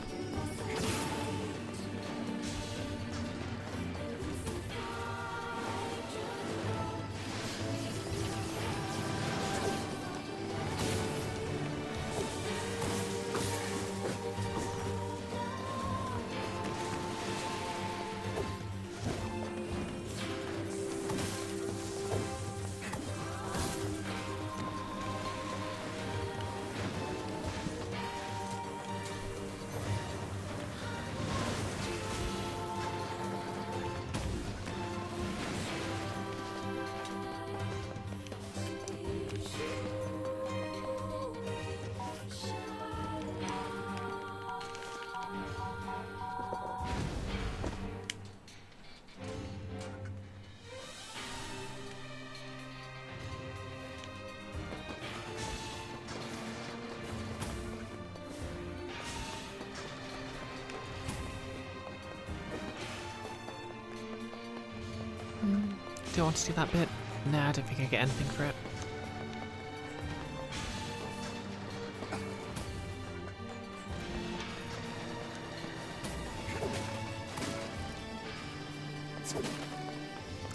Do I want to do that bit? Nah, I don't think I get anything for it.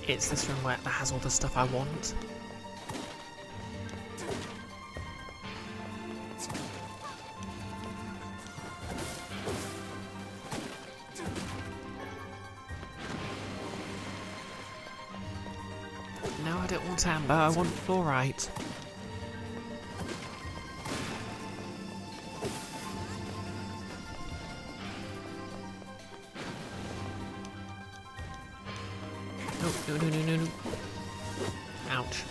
It's this room where that has all the stuff I want. No, I don't want amber, I want fluorite. No, no, no, no, no. Ouch.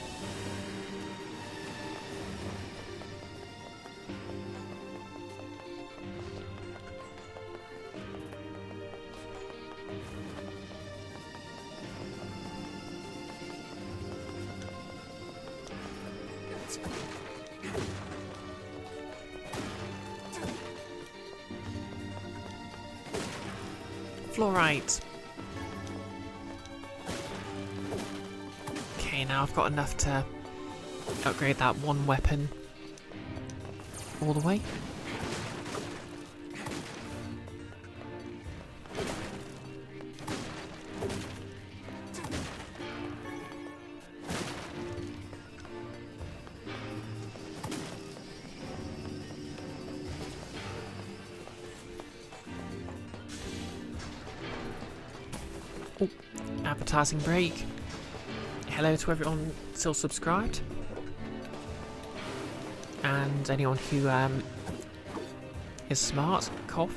Fluorite. Okay, now I've got enough to upgrade that one weapon all the way. Oh, advertising break. Hello to everyone still subscribed. And anyone who is smart, cough.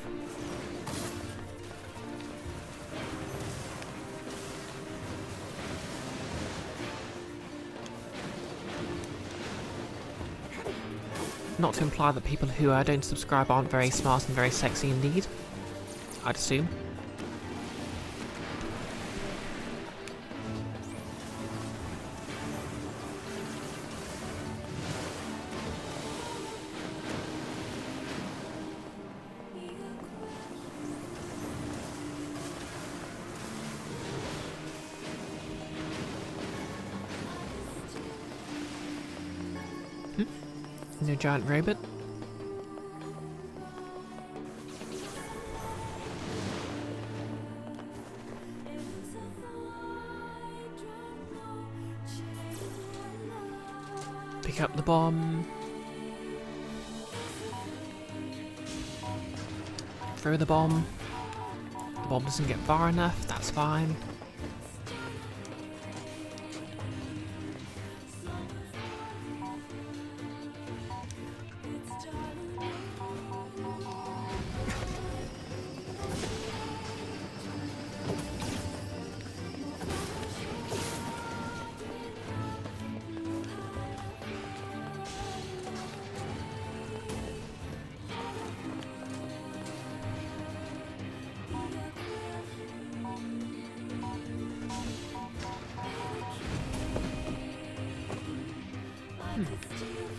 Not to imply that people who don't subscribe aren't very smart and very sexy indeed, I'd assume. No giant robot. Pick up the bomb. Throw the bomb. The bomb doesn't get far enough, that's fine.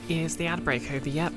Is the ad break over yet?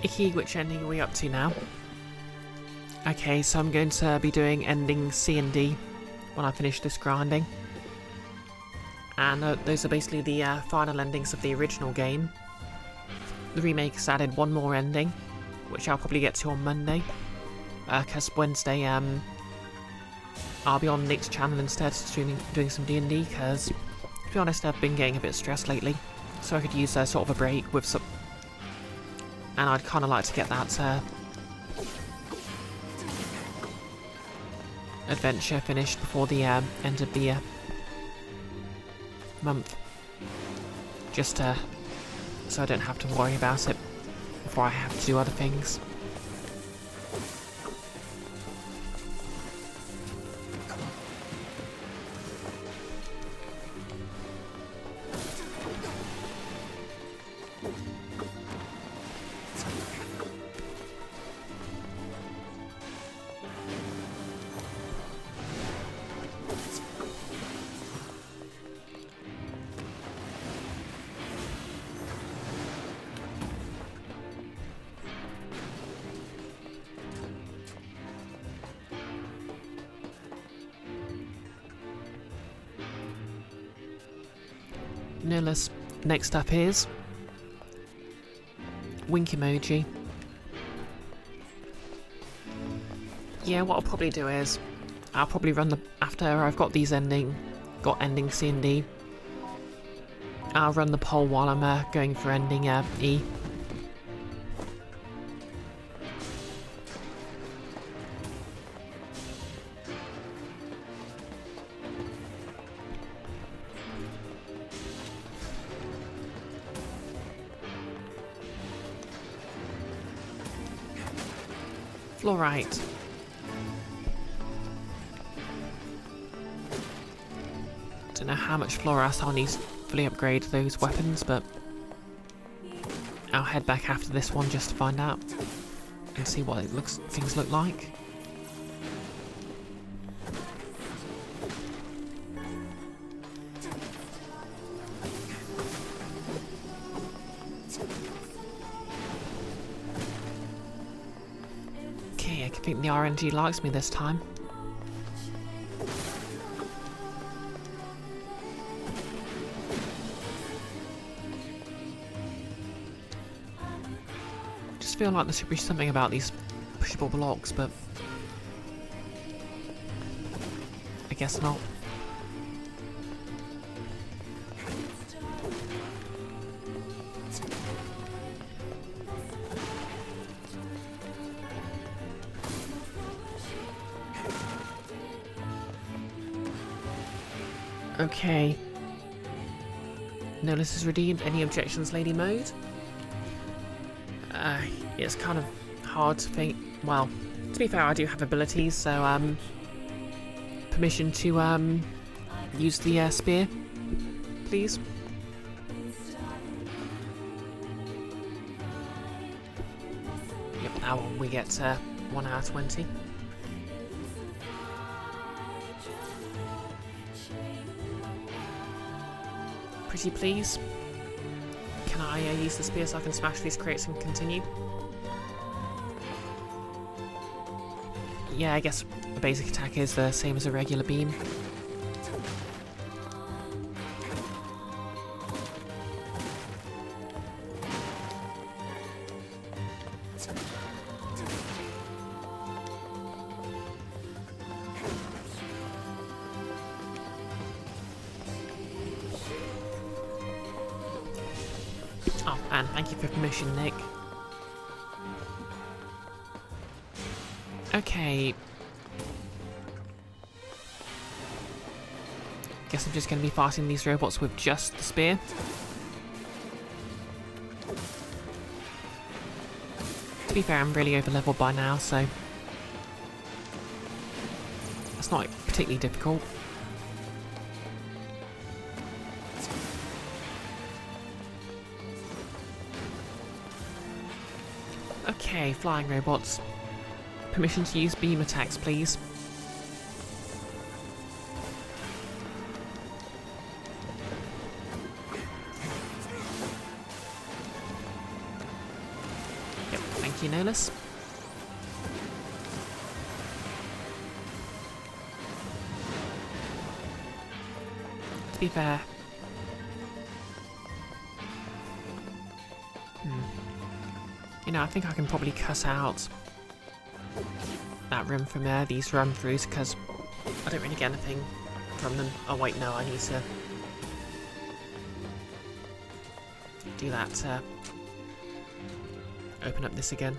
Icky, which ending are we up to now? Okay, so I'm going to be doing ending C and D when I finish this grinding. And those are basically the final endings of the original game. The remake has added one more ending, which I'll probably get to on Monday. Because Wednesday, I'll be on Nick's channel instead, doing some D&D, because, to be honest, I've been getting a bit stressed lately. So I could use sort of a break with some... And I'd kind of like to get that adventure finished before the end of the month. Just so I don't have to worry about it before I have to do other things. Nilus. Next up is wink emoji. Yeah, what I'll probably do is I'll probably run after I've got these ending C and D. I'll run the poll while I'm going for ending E. Fluorite. Don't know how much fluorite I'll need to fully upgrade those weapons, but I'll head back after this one just to find out and see what things look like. Okay, I think the RNG likes me this time. Just feel like there should be something about these pushable blocks, but I guess not. Okay. Nilus is redeemed. Any objections, Lady Mode? It's kind of hard to think. Well, to be fair, I do have abilities, so permission to use the spear, please. Yep, now we get 1 hour 20. Pretty please. Can I use the spear so I can smash these crates and continue? Yeah, I guess the basic attack is the same as a regular beam. Oh, and thank you for permission, Nick. Okay. Guess I'm just going to be fighting these robots with just the spear. To be fair, I'm really over leveled by now, so that's not particularly difficult. Okay, flying robots. Permission to use beam attacks, please. Yep, thank you, Nolus. To be fair, you know, I think I can probably cut out that room from there, these run-throughs, because I don't really get anything from them. Oh wait, no, I need to do that, open up this again.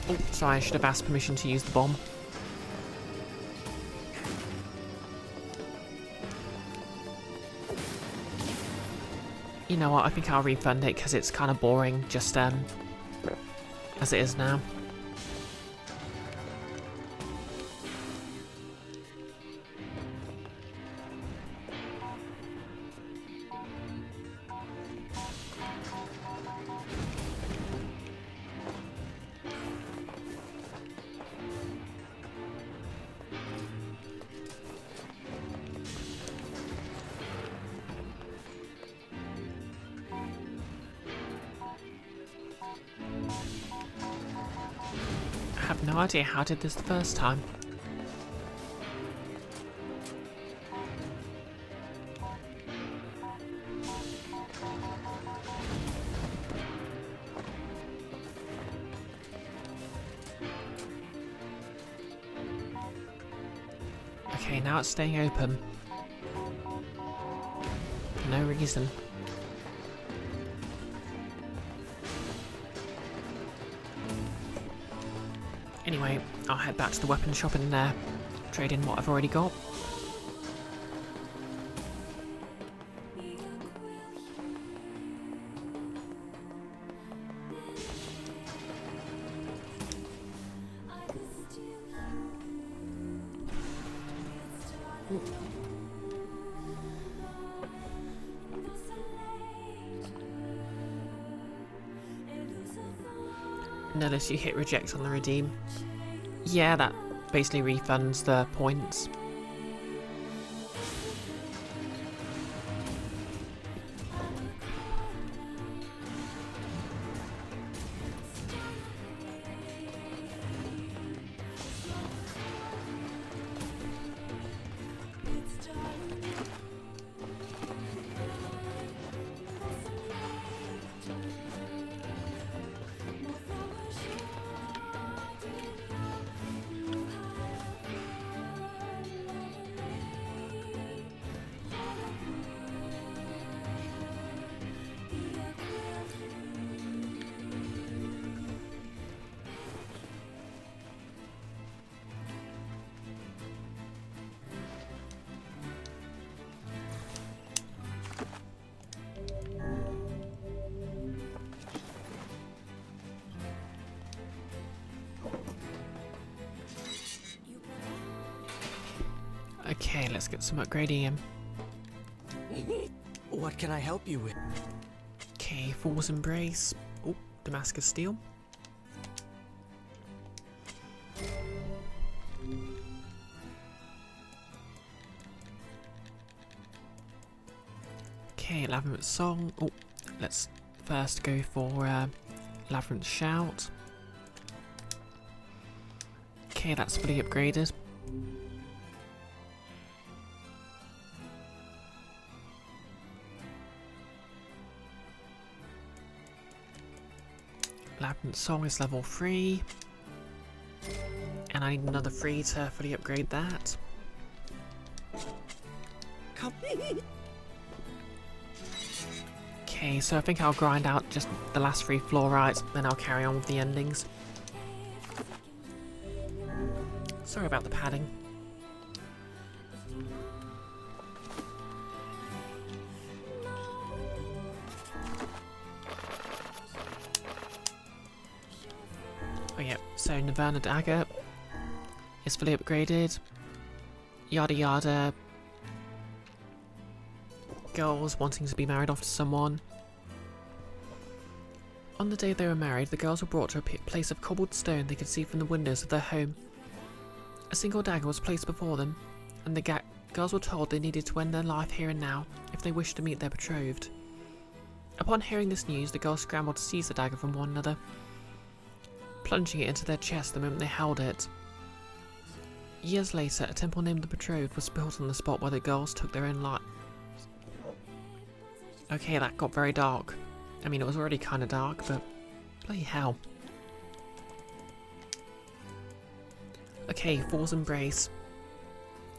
Oh, sorry, I should have asked permission to use the bomb. You know what, I think I'll refund it because it's kind of boring, just as it is now. I have no idea how I did this the first time. Okay, now it's staying open. For no reason. Anyway, I'll head back to the weapon shop and trade in what I've already got. Notice you hit reject on the redeem. Yeah, that basically refunds the points. Okay, let's get some upgrading in. What can I help you with? Okay, Fool's Embrace. Oh, Damascus Steel. Okay, Labyrinth Song. Oh, let's first go for Labyrinth Shout. Okay, that's fully upgraded. Labyrinth Song is level 3. And I need another 3 to fully upgrade that. Okay, so I think I'll grind out just the last 3 fluorides, then I'll carry on with the endings. Sorry about the padding. Oh yeah, so Nirvana Dagger is fully upgraded. Yada yada. Girls wanting to be married off to someone. On the day they were married, the girls were brought to a place of cobbled stone they could see from the windows of their home. A single dagger was placed before them, and the girls were told they needed to end their life here and now if they wished to meet their betrothed. Upon hearing this news, the girls scrambled to seize the dagger from one another, plunging it into their chest the moment they held it. Years later, a temple named the Betrothed was built on the spot where the girls took their own lives. Okay, that got very dark. I mean, it was already kind of dark, but bloody hell. Okay, Fool's Embrace.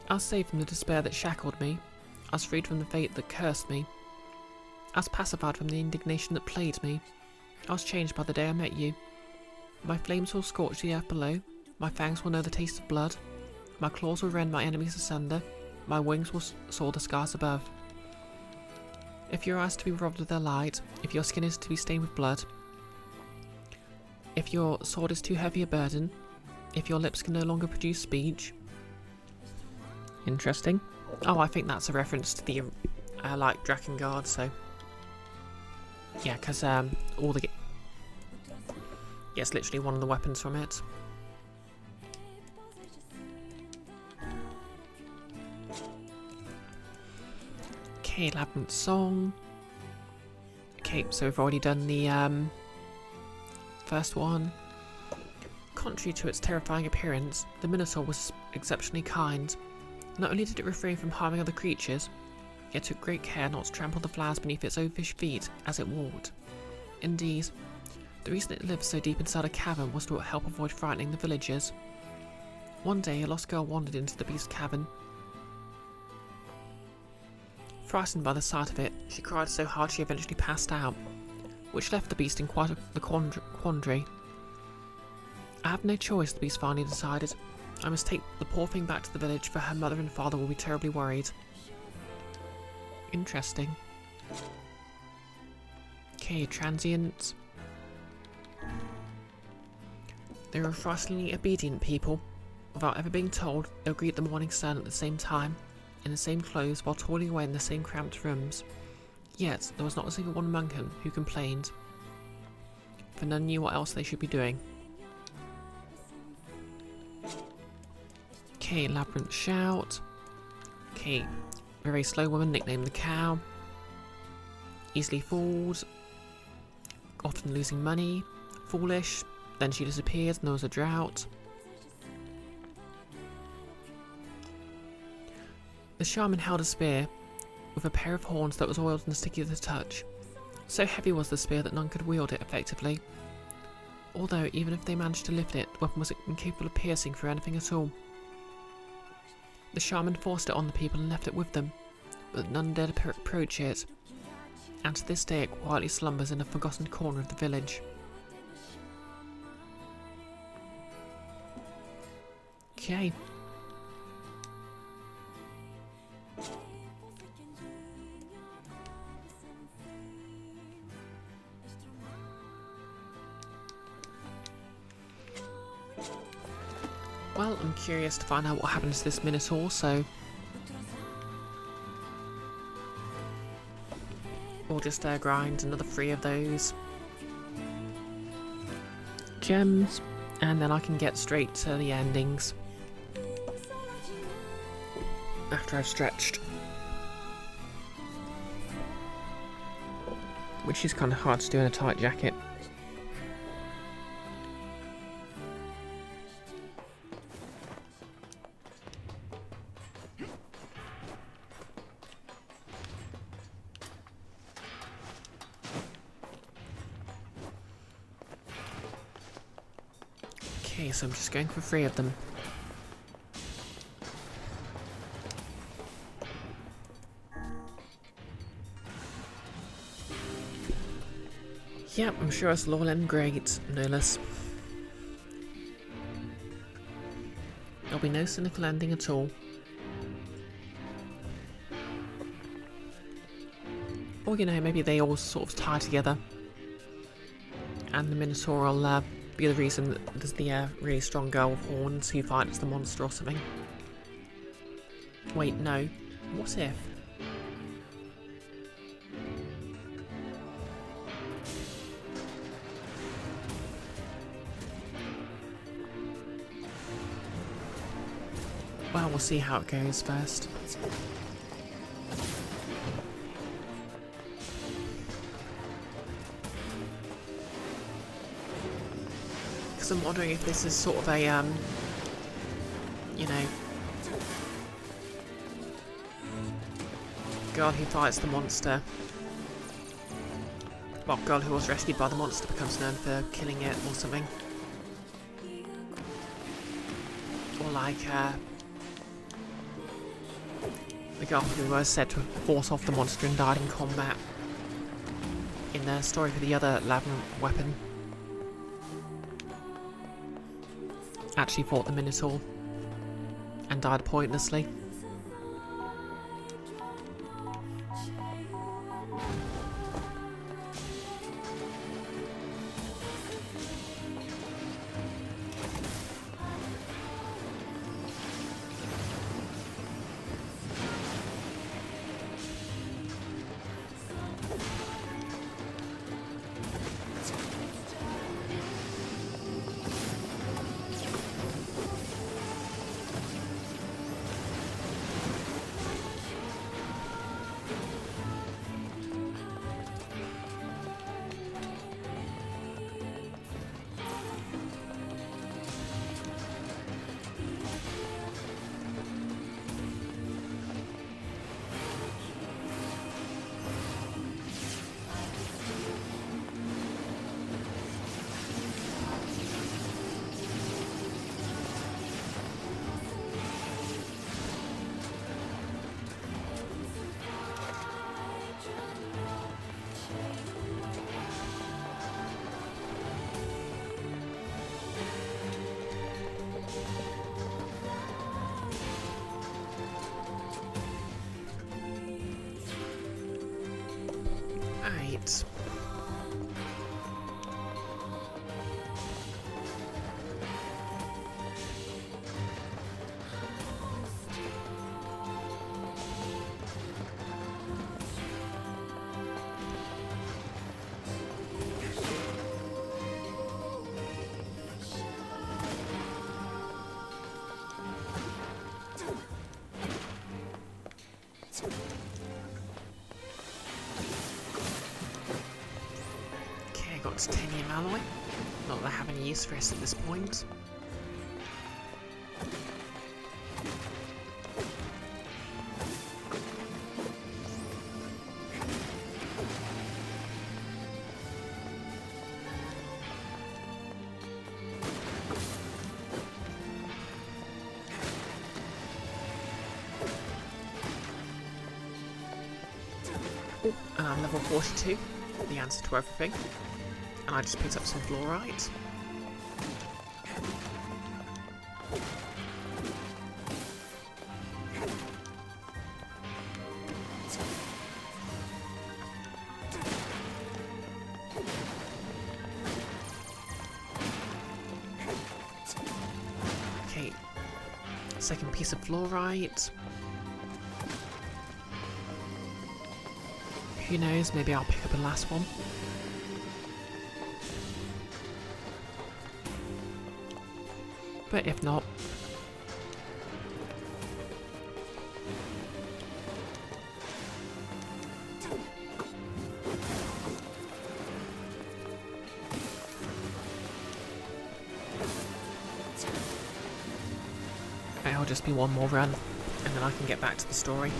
I was saved from the despair that shackled me. I was freed from the fate that cursed me. I was pacified from the indignation that plagued me. I was changed by the day I met you. My flames will scorch the earth below, my fangs will know the taste of blood, my claws will rend my enemies asunder, my wings will soar the skies above. If your eyes are to be robbed of their light, if your skin is to be stained with blood, if your sword is too heavy a burden, if your lips can no longer produce speech. Interesting. Oh, I think that's a reference to the, like, Drakengard, so... Yeah, because, all the... Yeah, it's literally one of the weapons from it. Okay, Labyrinth Song. Okay, so we've already done the, first one. Contrary to its terrifying appearance, the Minotaur was exceptionally kind. Not only did it refrain from harming other creatures, yet took great care not to trample the flowers beneath its oafish feet as it walked. Indeed, the reason it lived so deep inside a cavern was to help avoid frightening the villagers. One day, a lost girl wandered into the beast's cavern. Frightened by the sight of it, she cried so hard she eventually passed out, which left the beast in quite the quandary. I have no choice, the beast finally decided. I must take the poor thing back to the village, for her mother and father will be terribly worried. Interesting. Okay, Transient. They were frighteningly obedient people. Without ever being told, they'll greet the morning sun at the same time, in the same clothes, while toiling away in the same cramped rooms. Yet, there was not a single one among them who complained, for none knew what else they should be doing. Okay, Labyrinth Shout. Okay, very slow woman nicknamed the Cow. Easily fooled. Often losing money. Foolish. Then she disappeared and there was a drought. The shaman held a spear with a pair of horns that was oiled and sticky to the touch. So heavy was the spear that none could wield it effectively. Although, even if they managed to lift it, the weapon was incapable of piercing through anything at all. The shaman forced it on the people and left it with them, but none dared approach it, and to this day it quietly slumbers in a forgotten corner of the village. Okay. Well, I'm curious to find out what happens to this Minotaur, so... We'll just grind another 3 of those gems, and then I can get straight to the endings after I've stretched. Which is kind of hard to do in a tight jacket. Okay, so I'm just going for 3 of them. Yep, I'm sure it's all end great, no less. There'll be no cynical ending at all. Or, you know, maybe they all sort of tie together. And the Minotaur will be the reason that there's the really strong girl with horns who fights the monster or something. Wait, no. What if? Well, we'll see how it goes first. Because I'm wondering if this is sort of a, you know, girl who fights the monster. Well, girl who was rescued by the monster becomes known for killing it or something. Or like, the girl who was said to have fought off the monster and died in combat in the story for the other labyrinth weapon. actually fought the Minotaur and died pointlessly. Right. Okay, got titanium alloy. Not that I have any use for it at this point. Oh, and I'm level 42, the answer to everything. And I just picked up some fluorite. Okay, second piece of fluorite. Who knows, maybe I'll pick up a last one. But if not... it'll just be one more run, and then I can get back to the story.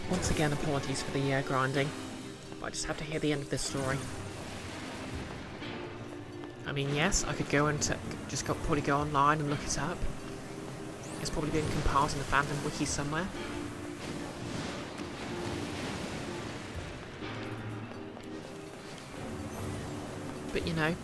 Once again, apologies for the grinding, but I just have to hear the end of this story. I mean, yes, I could go and probably go online and look it up. It's probably been compiled in the fandom wiki somewhere. But you know.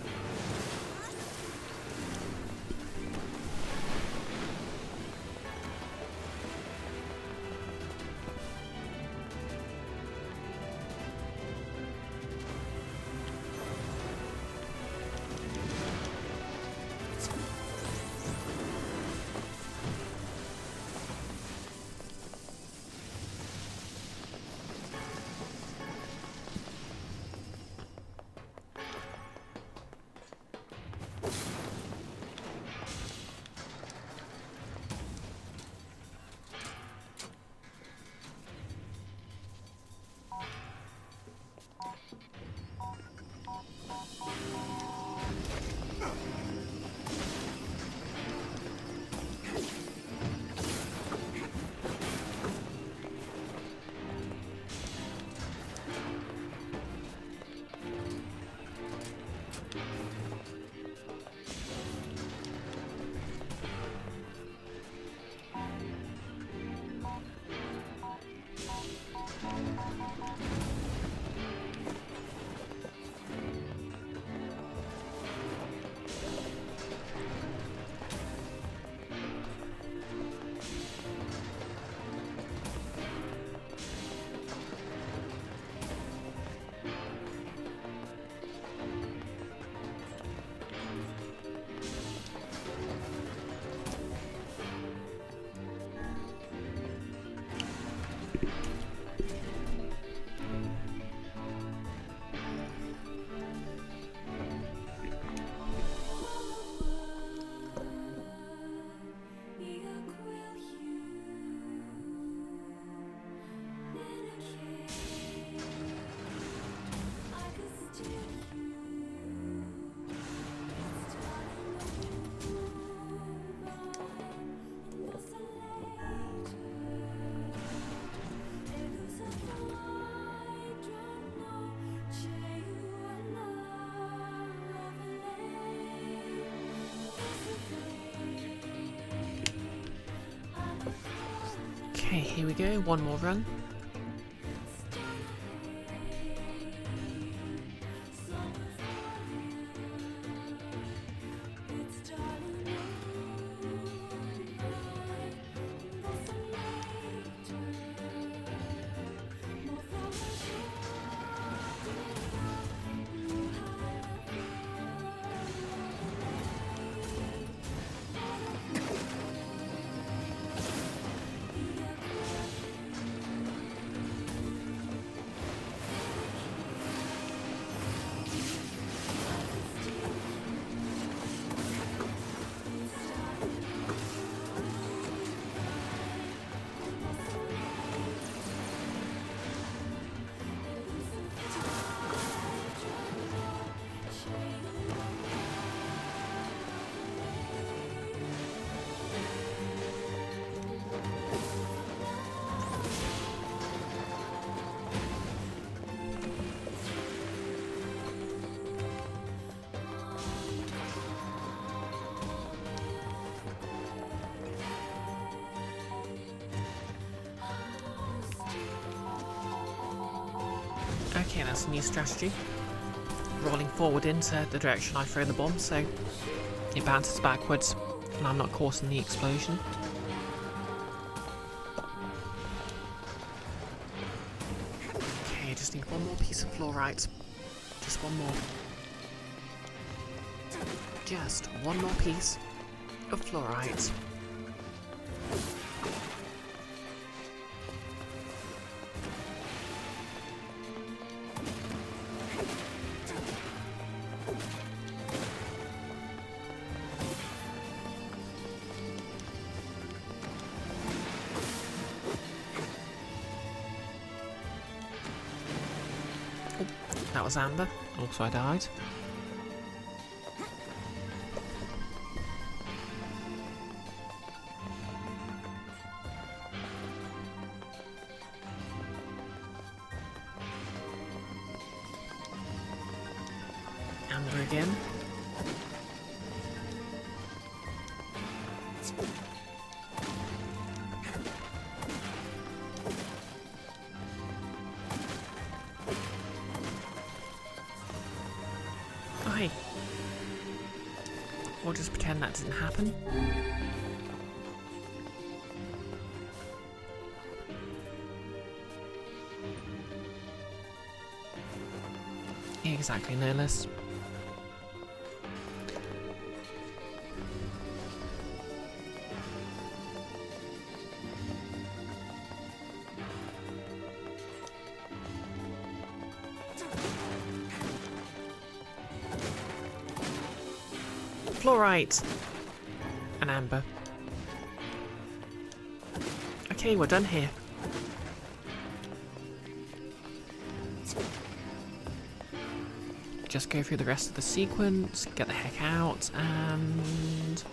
Okay, here we go. One more run. Okay, that's a new strategy. Rolling forward into the direction I throw the bomb, so it bounces backwards and I'm not causing the explosion. Okay, just need one more piece of fluorite. Just one more. Just one more piece of fluorite. That was Amber. Also I died. Amber again. Hi. We'll just pretend that didn't happen. Exactly, no less. Fluorite and Amber. Okay, we're done here. Just go through the rest of the sequence, get the heck out, and...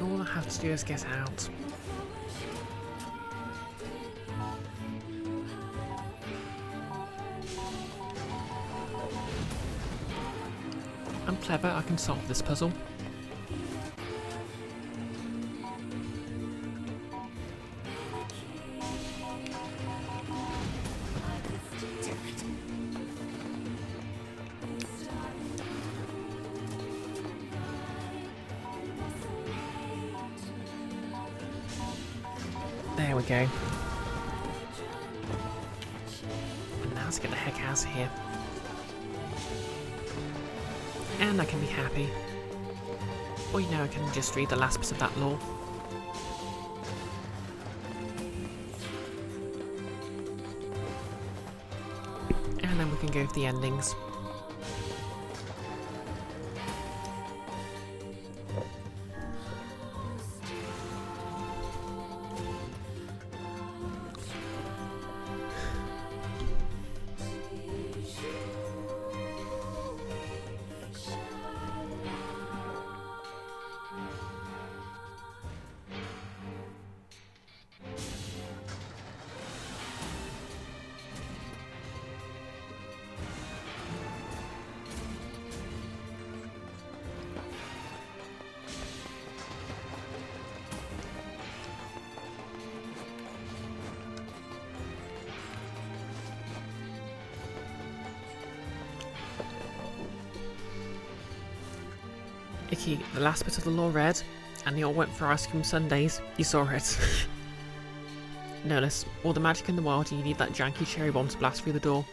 All I have to do is get out. I'm clever, I can solve this puzzle. There we go. And now let's get the heck out of here. And I can be happy. Or you know, I can just read the last bit of that lore. And then we can go for the endings. Icky, the last bit of the lore read, and they all went for ice cream sundaes. You saw it. Notice, all the magic in the world, you need that janky cherry bomb to blast through the door.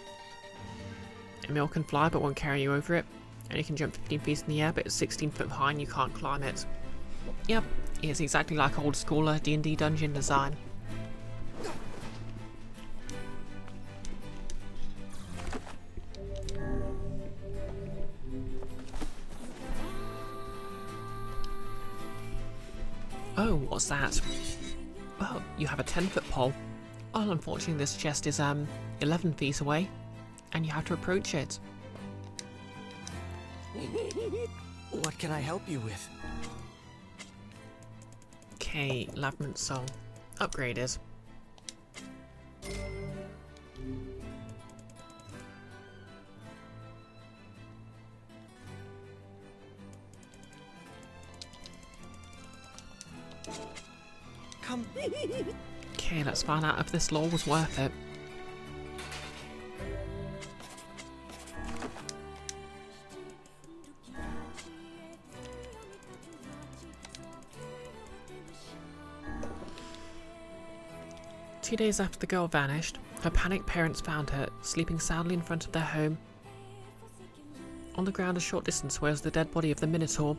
Emil can fly but won't carry you over it, and you can jump 15 feet in the air but it's 16 foot high and you can't climb it. Yep, it's exactly like old school D&D dungeon design. Oh, what's that? Oh, you have a 10-foot pole. Well, unfortunately this chest is 11 feet away, and you have to approach it. What can I help you with? Okay, Lavement Soul. Upgraded. Come. Okay, let's find out if this lore was worth it. Two days after the girl vanished, her panicked parents found her, sleeping soundly in front of their home. On the ground a short distance was the dead body of the Minotaur.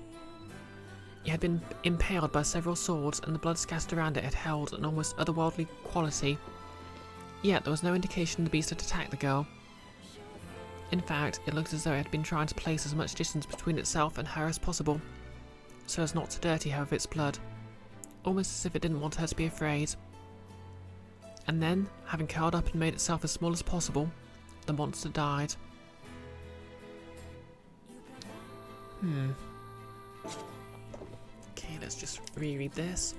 It had been impaled by several swords, and the blood scattered around it had held an almost otherworldly quality. Yet there was no indication the beast had attacked the girl. In fact, it looked as though it had been trying to place as much distance between itself and her as possible, so as not to dirty her of its blood, almost as if it didn't want her to be afraid. And then, having curled up and made itself as small as possible, the monster died. Okay, let's just reread this.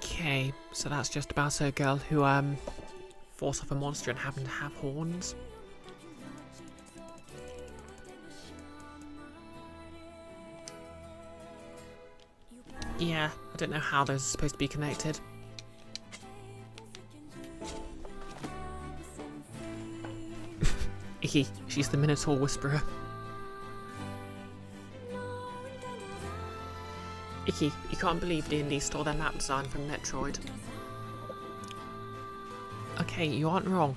Okay, so that's just about a girl who fought off a monster and happened to have horns. Yeah, I don't know how those are supposed to be connected. Icky, she's the Minotaur Whisperer. Icky, you can't believe D&D stole their map design from Metroid. Okay, you aren't wrong.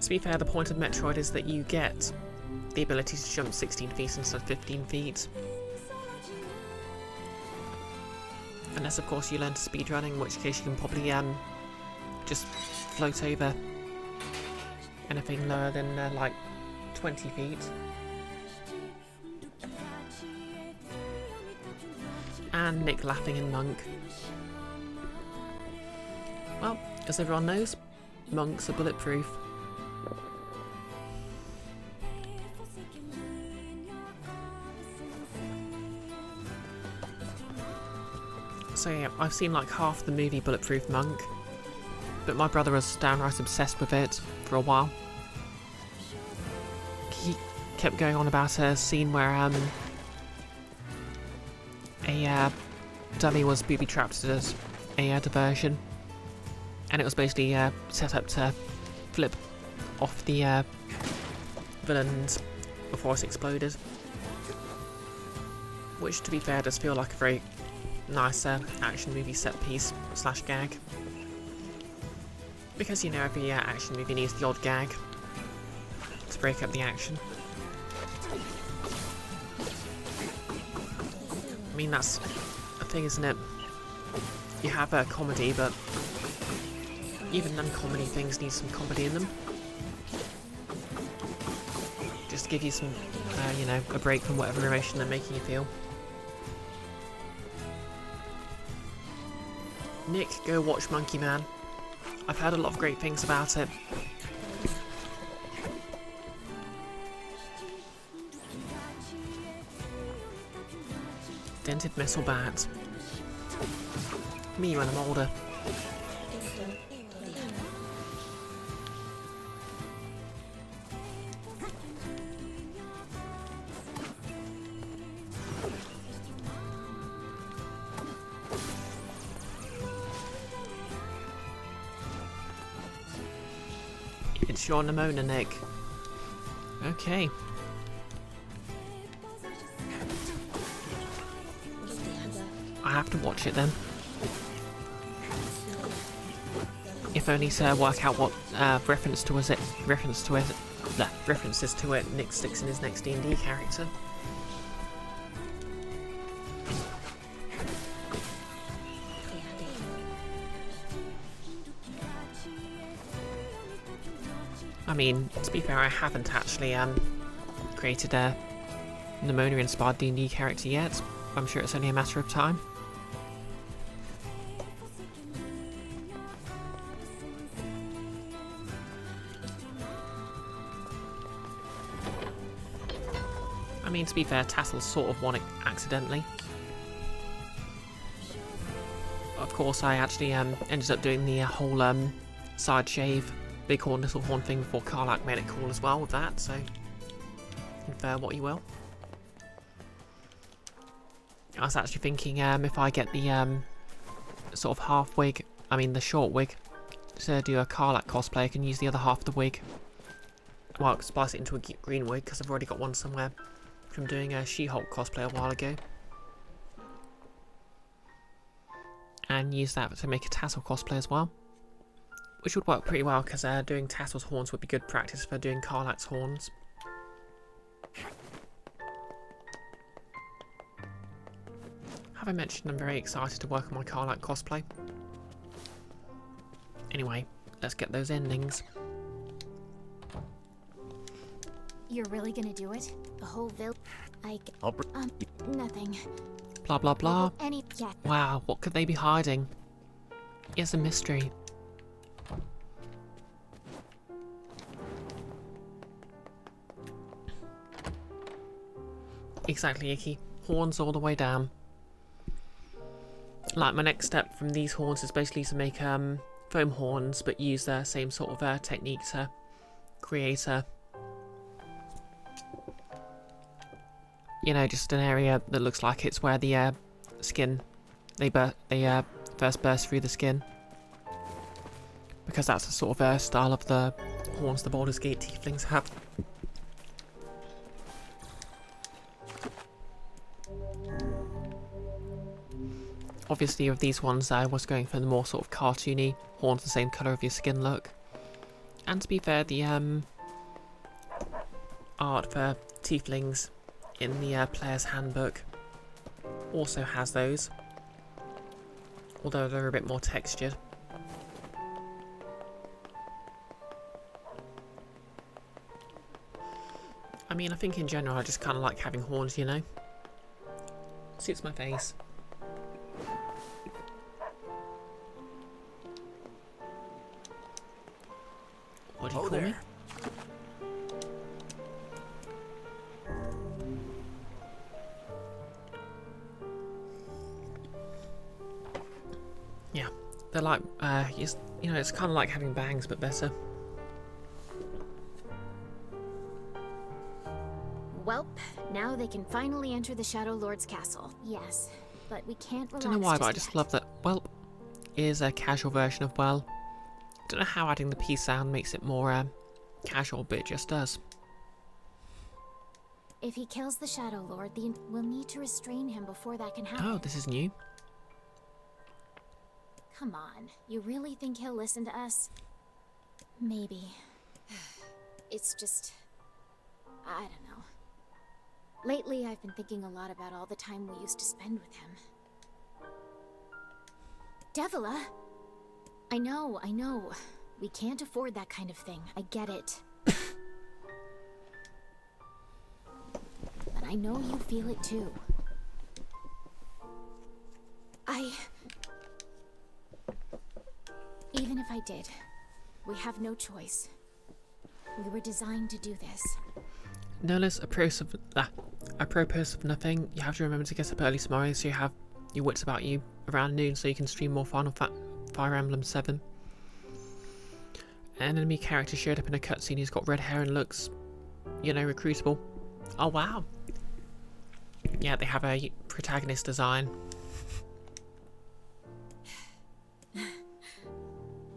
To be fair, the point of Metroid is that you get the ability to jump 16 feet instead of 15 feet. Unless, of course, you learn to speedrun, in which case you can probably just float over anything lower than like 20 feet. And Nick laughing in Monk. Well, as everyone knows, monks are bulletproof. So yeah, I've seen like half the movie Bulletproof Monk, but my brother was downright obsessed with it for a while. He kept going on about a scene where a dummy was booby-trapped as a diversion, and it was basically set up to flip off the villains before it exploded. Which, to be fair, does feel like a very nice action movie set piece / gag. Because, you know, every action movie needs the odd gag to break up the action. I mean, that's a thing, isn't it? You have a comedy, but even non-comedy things need some comedy in them. Just to give you some, you know, a break from whatever emotion they're making you feel. Nick, go watch Monkey Man. I've heard a lot of great things about it. Dented metal bat. Me when I'm older. It's your Nimona, Nick. Okay. I have to watch it then. If only to work out what references to it Nick sticks in his next D&D character. I mean, to be fair, I haven't actually created a Nimona-inspired D&D character yet. I'm sure it's only a matter of time. I mean, to be fair, Tassel sort of won it accidentally. Of course, I actually ended up doing the whole side shave, big horn, little horn thing before Karlach made it cool as well with that, so infer what you will. I was actually thinking if I get the sort of half wig, I mean the short wig, to do a Karlach cosplay, I can use the other half of the wig. Well, splice it into a green wig, because I've already got one somewhere from doing a She-Hulk cosplay a while ago. And use that to make a Tassel cosplay as well. Which would work pretty well, because doing Tassel's horns would be good practice for doing Karlach's horns. Have I mentioned I'm very excited to work on my Karlach cosplay? Anyway, let's get those endings. You're really gonna do it? The whole village? Nothing. Blah blah blah. Yeah. Wow, what could they be hiding? It's a mystery. Exactly, Icky. Horns all the way down. Like, my next step from these horns is basically to make foam horns, but use the same sort of technique to create a, you know, just an area that looks like it's where the skin, they first burst through the skin. Because that's the sort of style of the horns the Baldur's Gate tieflings have. Obviously with these ones I was going for the more sort of cartoony horns, the same colour of your skin look. And to be fair, the art for tieflings in the player's handbook also has those, although they're a bit more textured. I mean, I think in general I just kind of like having horns, you know? Suits my face. What do you call me? Yeah, they're like, you know, it's kind of like having bangs, but better. Welp, now they can finally enter the Shadow Lord's castle. Yes, but we can't relax. Don't know why, but I just love that Welp is a casual version of well. Don't know how adding the P sound makes it more casual, but it just does. If he kills the Shadow Lord, we'll need to restrain him before that can happen. Oh, this is new. Come on, you really think he'll listen to us? Maybe. It's just... I don't know. Lately, I've been thinking a lot about all the time we used to spend with him. Devila! I know. We can't afford that kind of thing. I get it. But I know you feel it too. Even if I did, we have no choice. We were designed to do this. No less apropos of nothing, you have to remember to get up early tomorrow so you have your wits about you around noon so you can stream more Fire Emblem 7. An enemy character showed up in a cutscene who's got red hair and looks, you know, recruitable. Oh wow. Yeah, they have a protagonist design.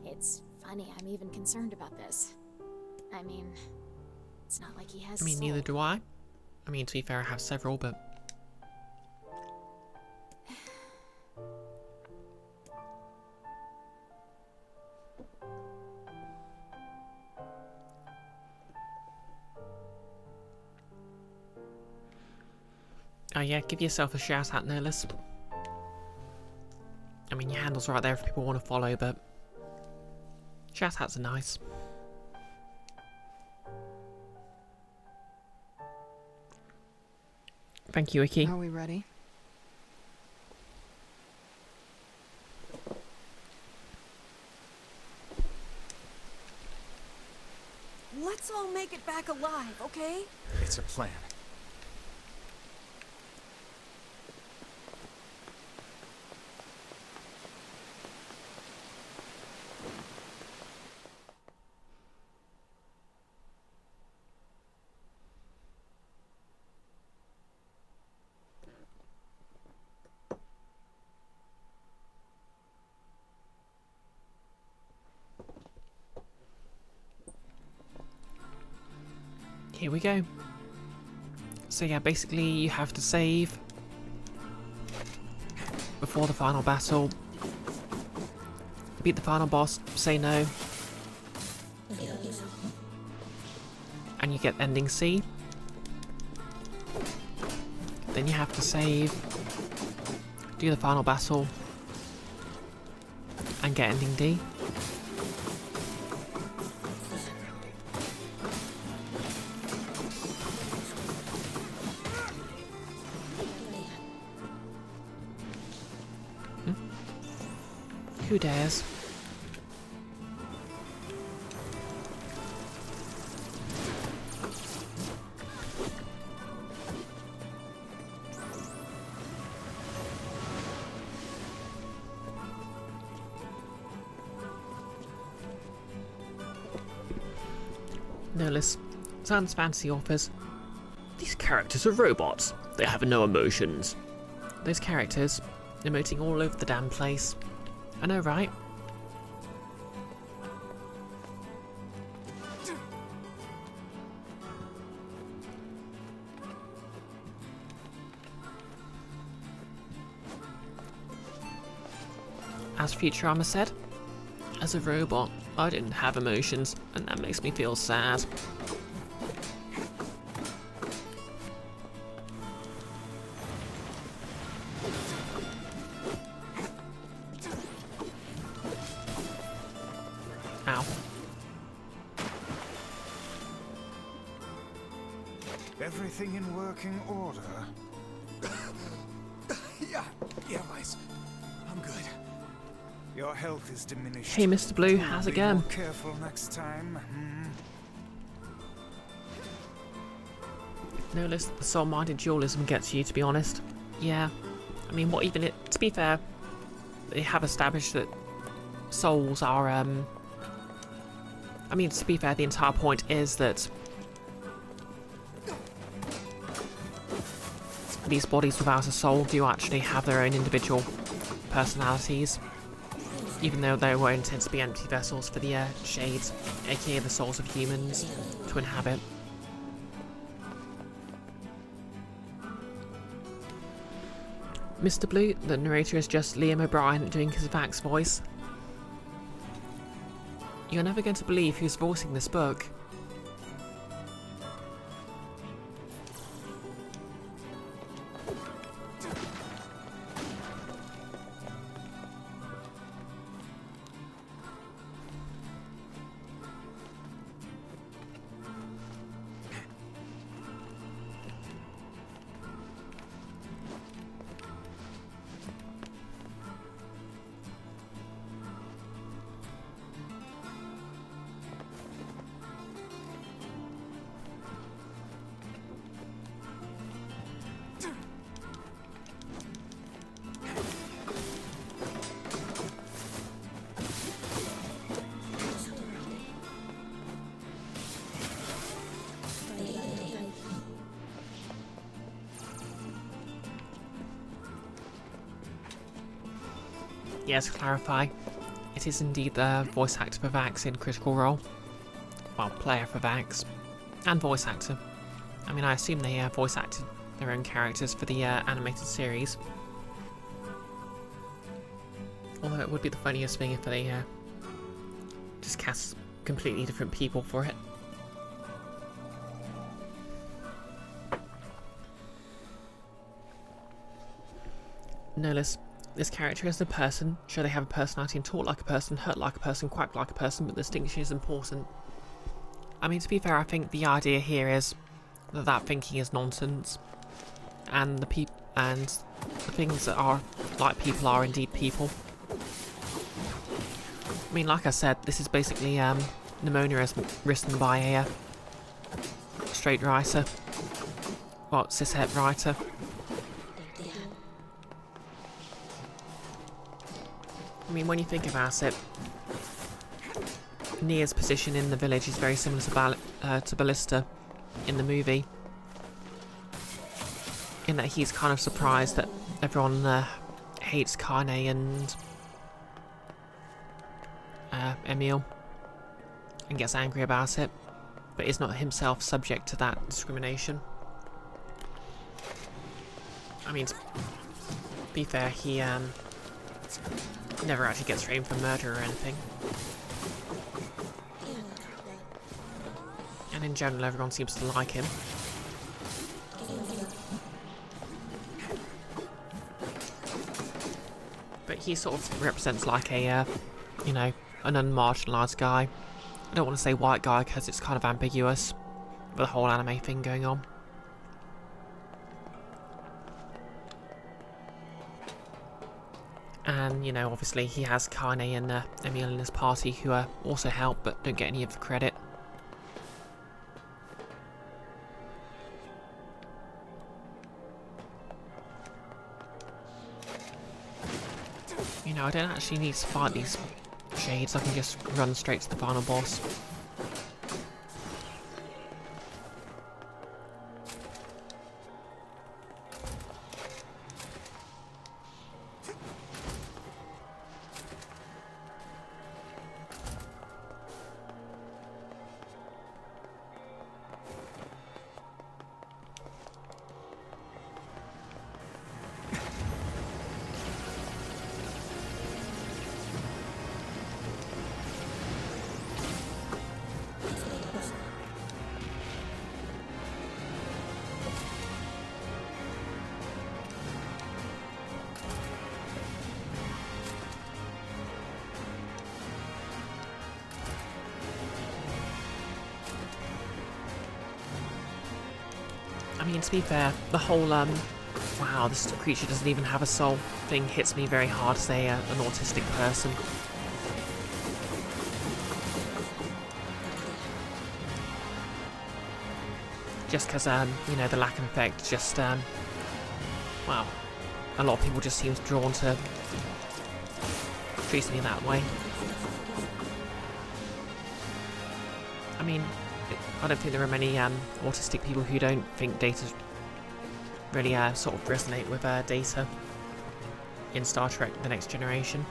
It's funny, I'm even concerned about this. I mean, it's not like he has I mean, soul. neither do I. I mean, to be fair, I have several, but... Oh yeah, give yourself a shout out, Nerlus. I mean, your handle's right there if people want to follow, but... shout outs are nice. Thank you, Iki. Are we ready? Let's all make it back alive, okay? It's a plan. Here we go. So yeah, basically you have to save before the final battle, beat the final boss, say no, and you get ending C. Then you have to save, do the final battle, and get ending D. Who dares? Nerlus, sans fancy offers. These characters are robots. They have no emotions. Those characters, emoting all over the damn place. I know, right? As Futurama said, as a robot, I didn't have emotions, and that makes me feel sad. Ow. Everything in working order? Yeah, Vice. I'm good. Your health is diminished. Hey, Mr. Blue, how's it Be going? more careful next time. No less the soul-minded dualism gets you, to be honest. Yeah. I mean, what even it... To be fair, they have established that souls are, I mean, to be fair, the entire point is that these bodies without a soul do actually have their own individual personalities, even though they were intended to be empty vessels for the shades, aka the souls of humans, to inhabit. Mr. Blue, the narrator is just Liam O'Brien doing his Vax voice. You're never going to believe who's voicing this book. Yes, to clarify, it is indeed the voice actor for Vax in Critical Role. Well, player for Vax. And voice actor. I mean, I assume they voice acted their own characters for the animated series. Although it would be the funniest thing if they just cast completely different people for it. No less. This character is a person, sure they have a personality and talk like a person, hurt like a person, quack like a person, but the distinction is important. I mean, to be fair, I think the idea here is that thinking is nonsense, and the things that are like people are indeed people. I mean, like I said, this is basically Pneumonia as written by a straight writer, well, cishet writer. I mean, when you think about it, Nier's position in the village is very similar to Ballista in the movie, in that he's kind of surprised that everyone hates Kaine and Emil and gets angry about it, but is not himself subject to that discrimination. I mean, to be fair, he never actually gets framed for murder or anything. And in general, everyone seems to like him. But he sort of represents like a, you know, an unmarginalised guy. I don't want to say white guy because it's kind of ambiguous with the whole anime thing going on. And, you know, obviously he has Kaine and Emil in his party who also help but don't get any of the credit. You know, I don't actually need to fight these shades, I can just run straight to the final boss. mean, to be fair, the whole, wow, this creature doesn't even have a soul thing hits me very hard as an autistic person. Just because, you know, the lack of effect just, wow, a lot of people just seem drawn to treat me that way. I mean, I don't think there are many autistic people who don't think data really sort of resonate with data in Star Trek The Next Generation.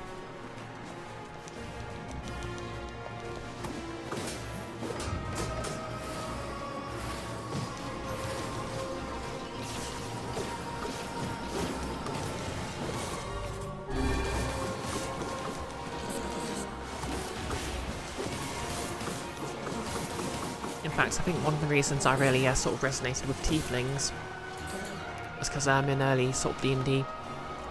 In fact, I think one of the reasons I really sort of resonated with tieflings was because in early sort of D&D,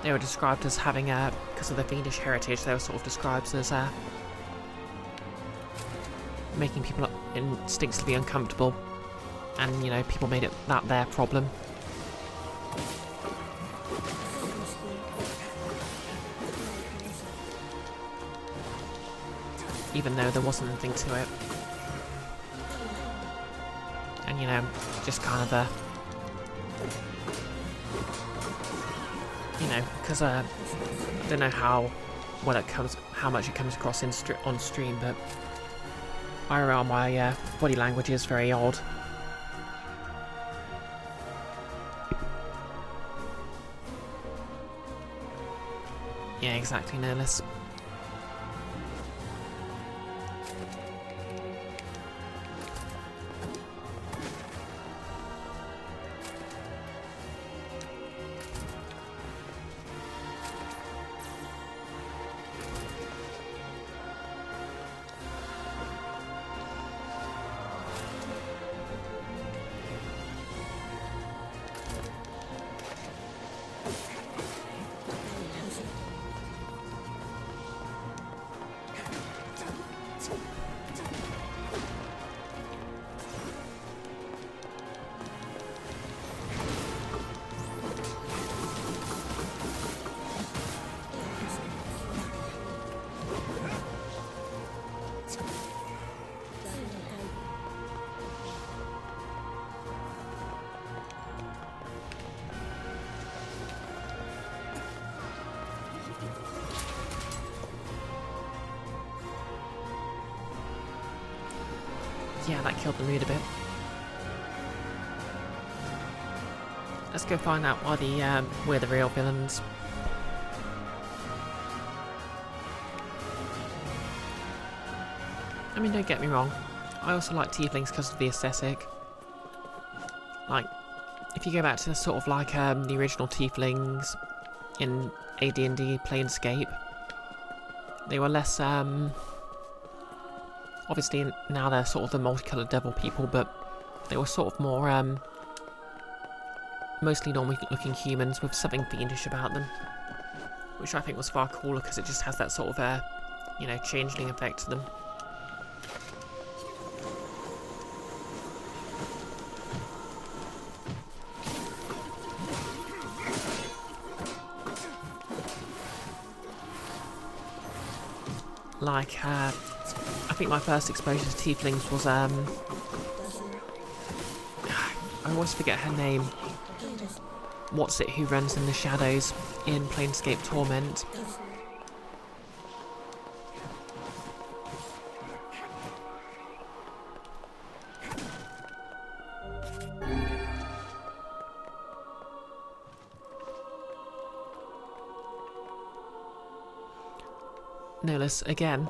they were described as having, because of their fiendish heritage, they were sort of described as making people instinctively uncomfortable, and, you know, people made it that their problem. Even though there wasn't anything to it. And, you know, just kind of you know, because I don't know how much it comes across on stream, but IRL my body language is very odd. Yeah, exactly, Nerlus. Yeah, that killed the mood a bit. Let's go find out why we're the real villains. I mean, don't get me wrong. I also like tieflings because of the aesthetic. Like, if you go back to the sort of like the original tieflings in AD&D Planescape, they were less obviously now they're sort of the multicoloured devil people, but they were sort of more mostly normal looking humans with something fiendish about them, which I think was far cooler because it just has that sort of you know, changeling effect to them. Like, I think my first exposure to tieflings was, I always forget her name. What's it who runs in the shadows in Planescape Torment? Nolus, again.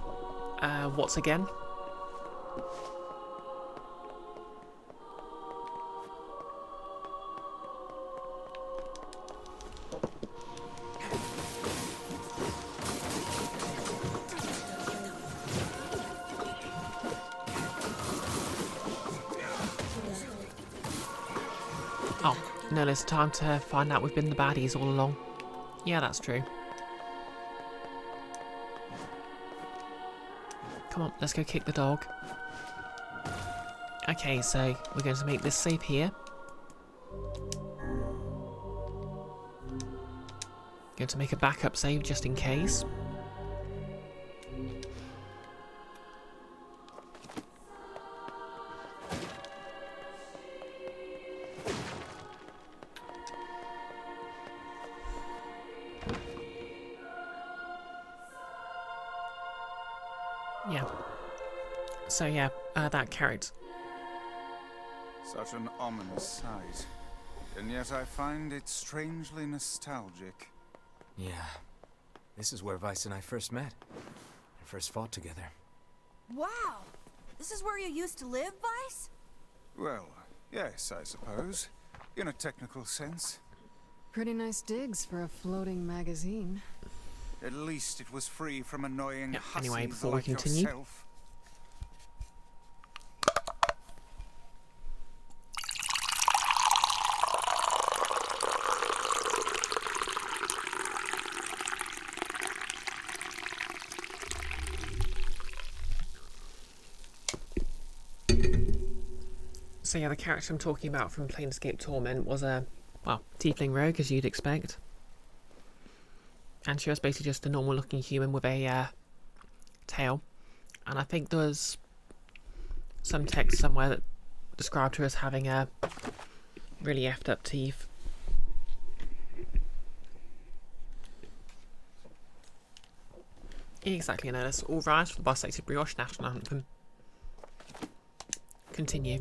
What's again? Oh, Nolus, time to find out we've been the baddies all along. Yeah, that's true. Come on, let's go kick the dog. Okay, so we're going to make this safe here. Going to make a backup save just in case. Yeah. So yeah, that carried. Such an ominous sight. And yet I find it strangely nostalgic. Yeah. This is where Vice and I first met. And first fought together. Wow! This is where you used to live, Vice? Well, yes, I suppose. In a technical sense. Pretty nice digs for a floating magazine. At least it was free from annoying hussies Anyway, before we like continue. yourself. So yeah, the character I'm talking about from Planescape Torment was a, well, tiefling rogue, as you'd expect. And she was basically just a normal looking human with a tail. And I think there was some text somewhere that described her as having a really effed up teeth. Exactly, no, that's all right for the BisectedBrioche national anthem. Continue.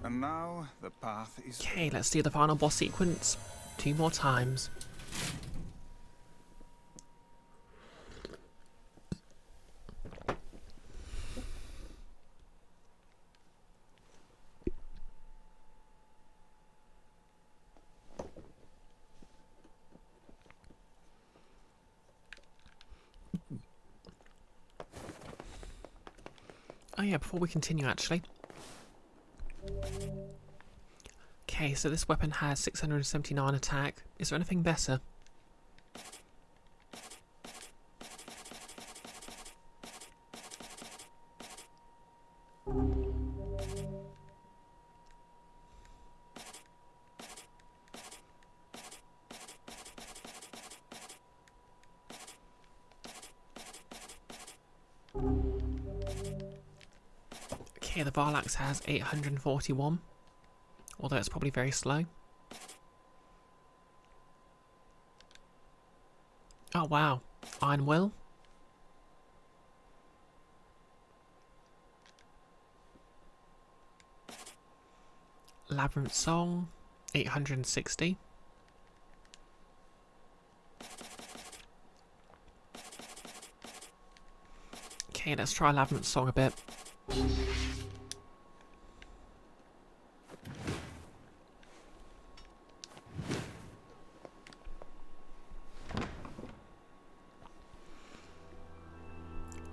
And now the path is... Okay, let's do the final boss sequence 2 more times. Oh yeah, before we continue actually. Okay, so this weapon has 679 attack. Is there anything better? Okay, the Varlax has 841, although it's probably very slow. Oh wow, Iron Will. Labyrinth Song, 860. Okay, let's try Labyrinth Song a bit.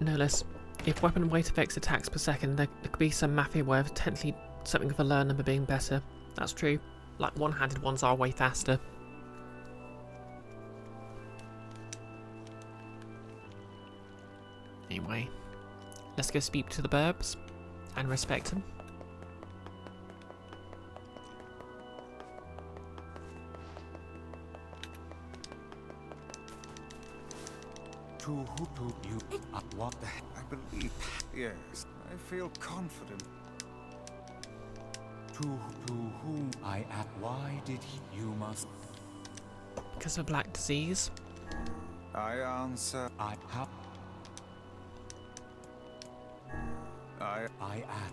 No less. If weapon weight affects attacks per second, there could be some mathing way of potentially something with a learn number being better. That's true. Like one-handed ones are way faster. Anyway, let's go speak to the burbs and respect them. What the heck? I believe... Yes, I feel confident. To whom I am. Why did you must... Because of black disease. I answer... I have... I am.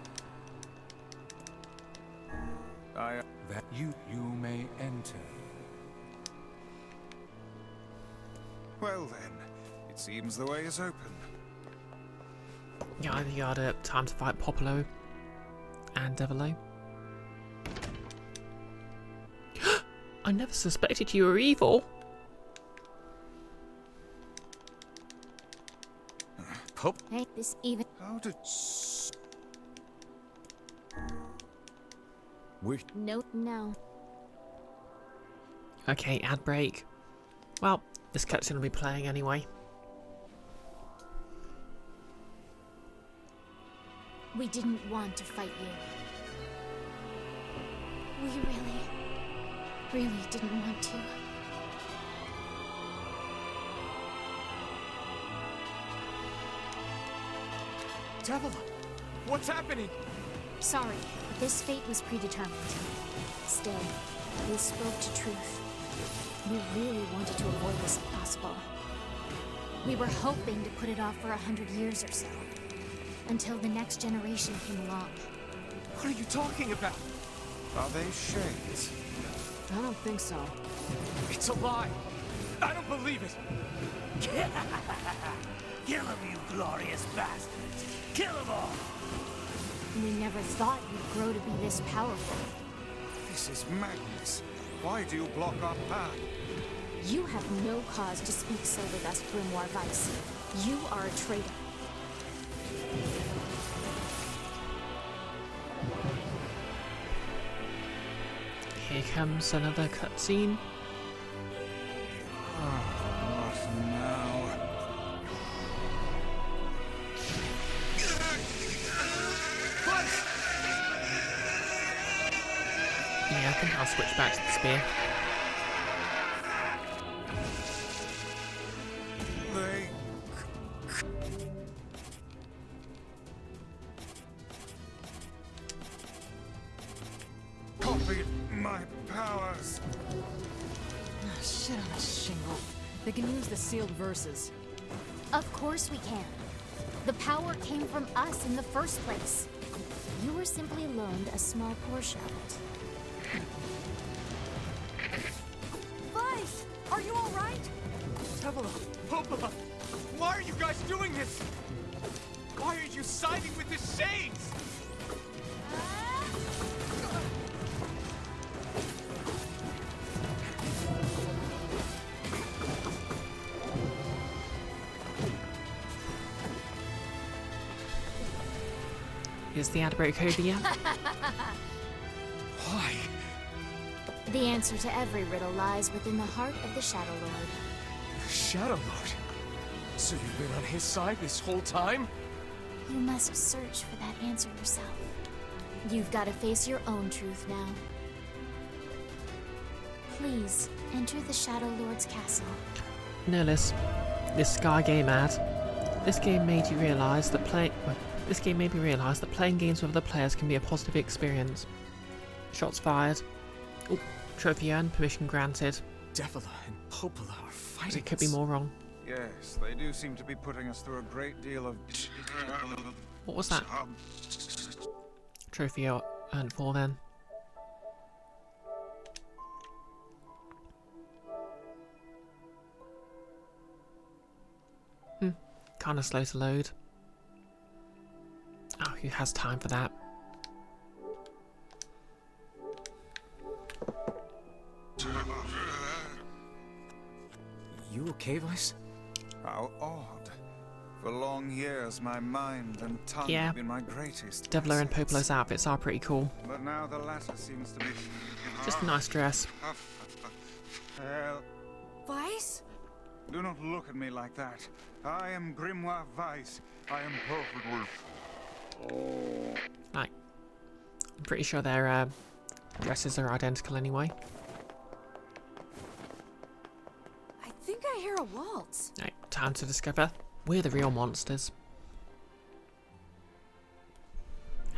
I... That you may enter. Well then, it seems the way is open. Yada yada, time to fight Popolo and Devilo. I never suspected you were evil. Pop? Hey, this even. How did... No. Okay, ad break. Well, this cutscene will be playing anyway. We didn't want to fight you. We really didn't want to. Devil, what's happening? Sorry, but this fate was predetermined. Still, we spoke to truth. We really wanted to avoid this if possible. We were hoping to put it off for 100 years or so, until the next generation came along. What are you talking about? Are they shades? I don't think so. It's a lie. I don't believe it. Kill them, you glorious bastards! Kill them all! We never thought you'd grow to be this powerful. This is madness. Why do you block our path? You have no cause to speak so with us, Grimoire Vice. You are a traitor. Here comes another cutscene. What now? Yeah, I think I'll switch back to the spear. They copied my powers. Ah, shit on a shingle. They can use the sealed verses. Of course we can. The power came from us in the first place. You were simply loaned a small portion of it. Vice, are you all right? Devil, Popola, why are you guys doing this? Why are you siding with the shades? Is the ad break over yet? Why? The answer to every riddle lies within the heart of the Shadow Lord. The Shadow Lord? So you've been on his side this whole time? You must search for that answer yourself. You've got to face your own truth now. Please, enter the Shadow Lord's castle. Nihilus, this Sky game ad. This game made you realise that This game made me realise that playing games with other players can be a positive experience. Shots fired. Oh, trophy earned, permission granted. Devila and Popola are fighting. It could be more wrong. Yes, they do seem to be putting us through a great deal of... What was that? Trophy earned for then. Kinda slow to load. Oh, who has time for that? You okay, Vice? How odd. For long years, my mind and tongue Yeah. have been my greatest Devler and assets. Popolo's outfits are pretty cool. But now the latter seems to be... Just a nice dress. Hell, Vice? do not look at me like that. I am Grimoire Vice. I am perfectly... Like, I'm pretty sure their dresses are identical anyway. I think I hear a waltz. Right, time to discover we're the real monsters.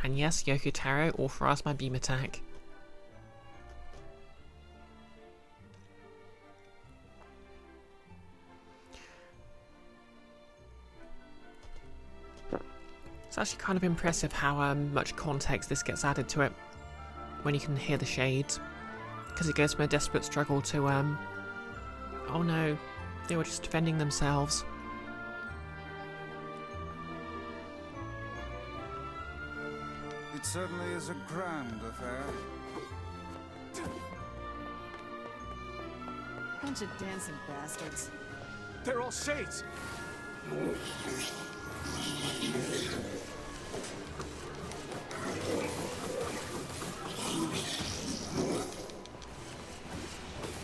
And yes, Yoko Taro authorised my beam attack. It's actually kind of impressive how much context this gets added to it when you can hear the shades, because it goes from a desperate struggle to oh no, they were just defending themselves. It certainly is a grand affair. Bunch of dancing bastards. They're all shades.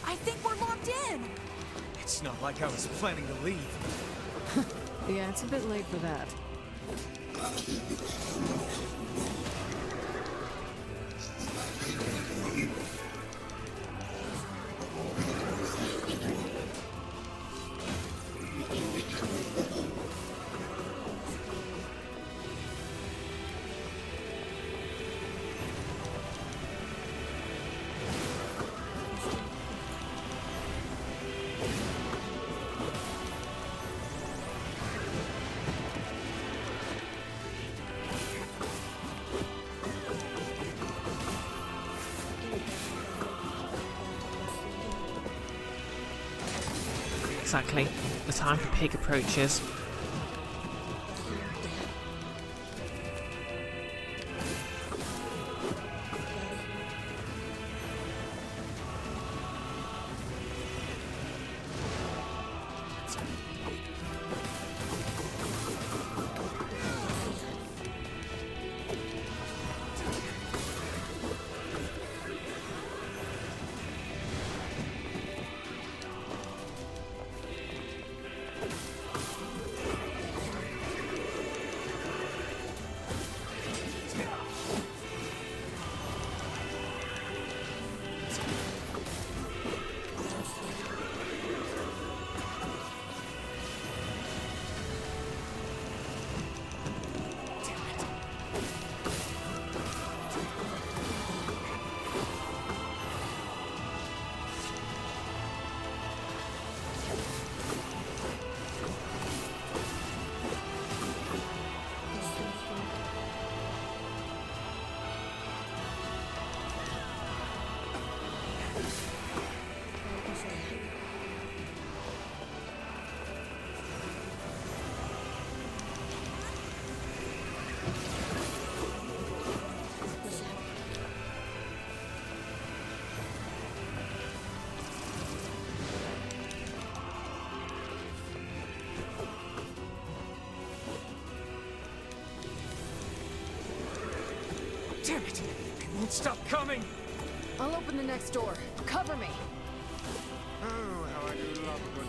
I think we're locked in. It's not like I was planning to leave. Yeah, it's a bit late for that. Exactly. The time for pig approaches. Damn it! It won't stop coming! I'll open the next door. Cover me. Oh, how I do love a good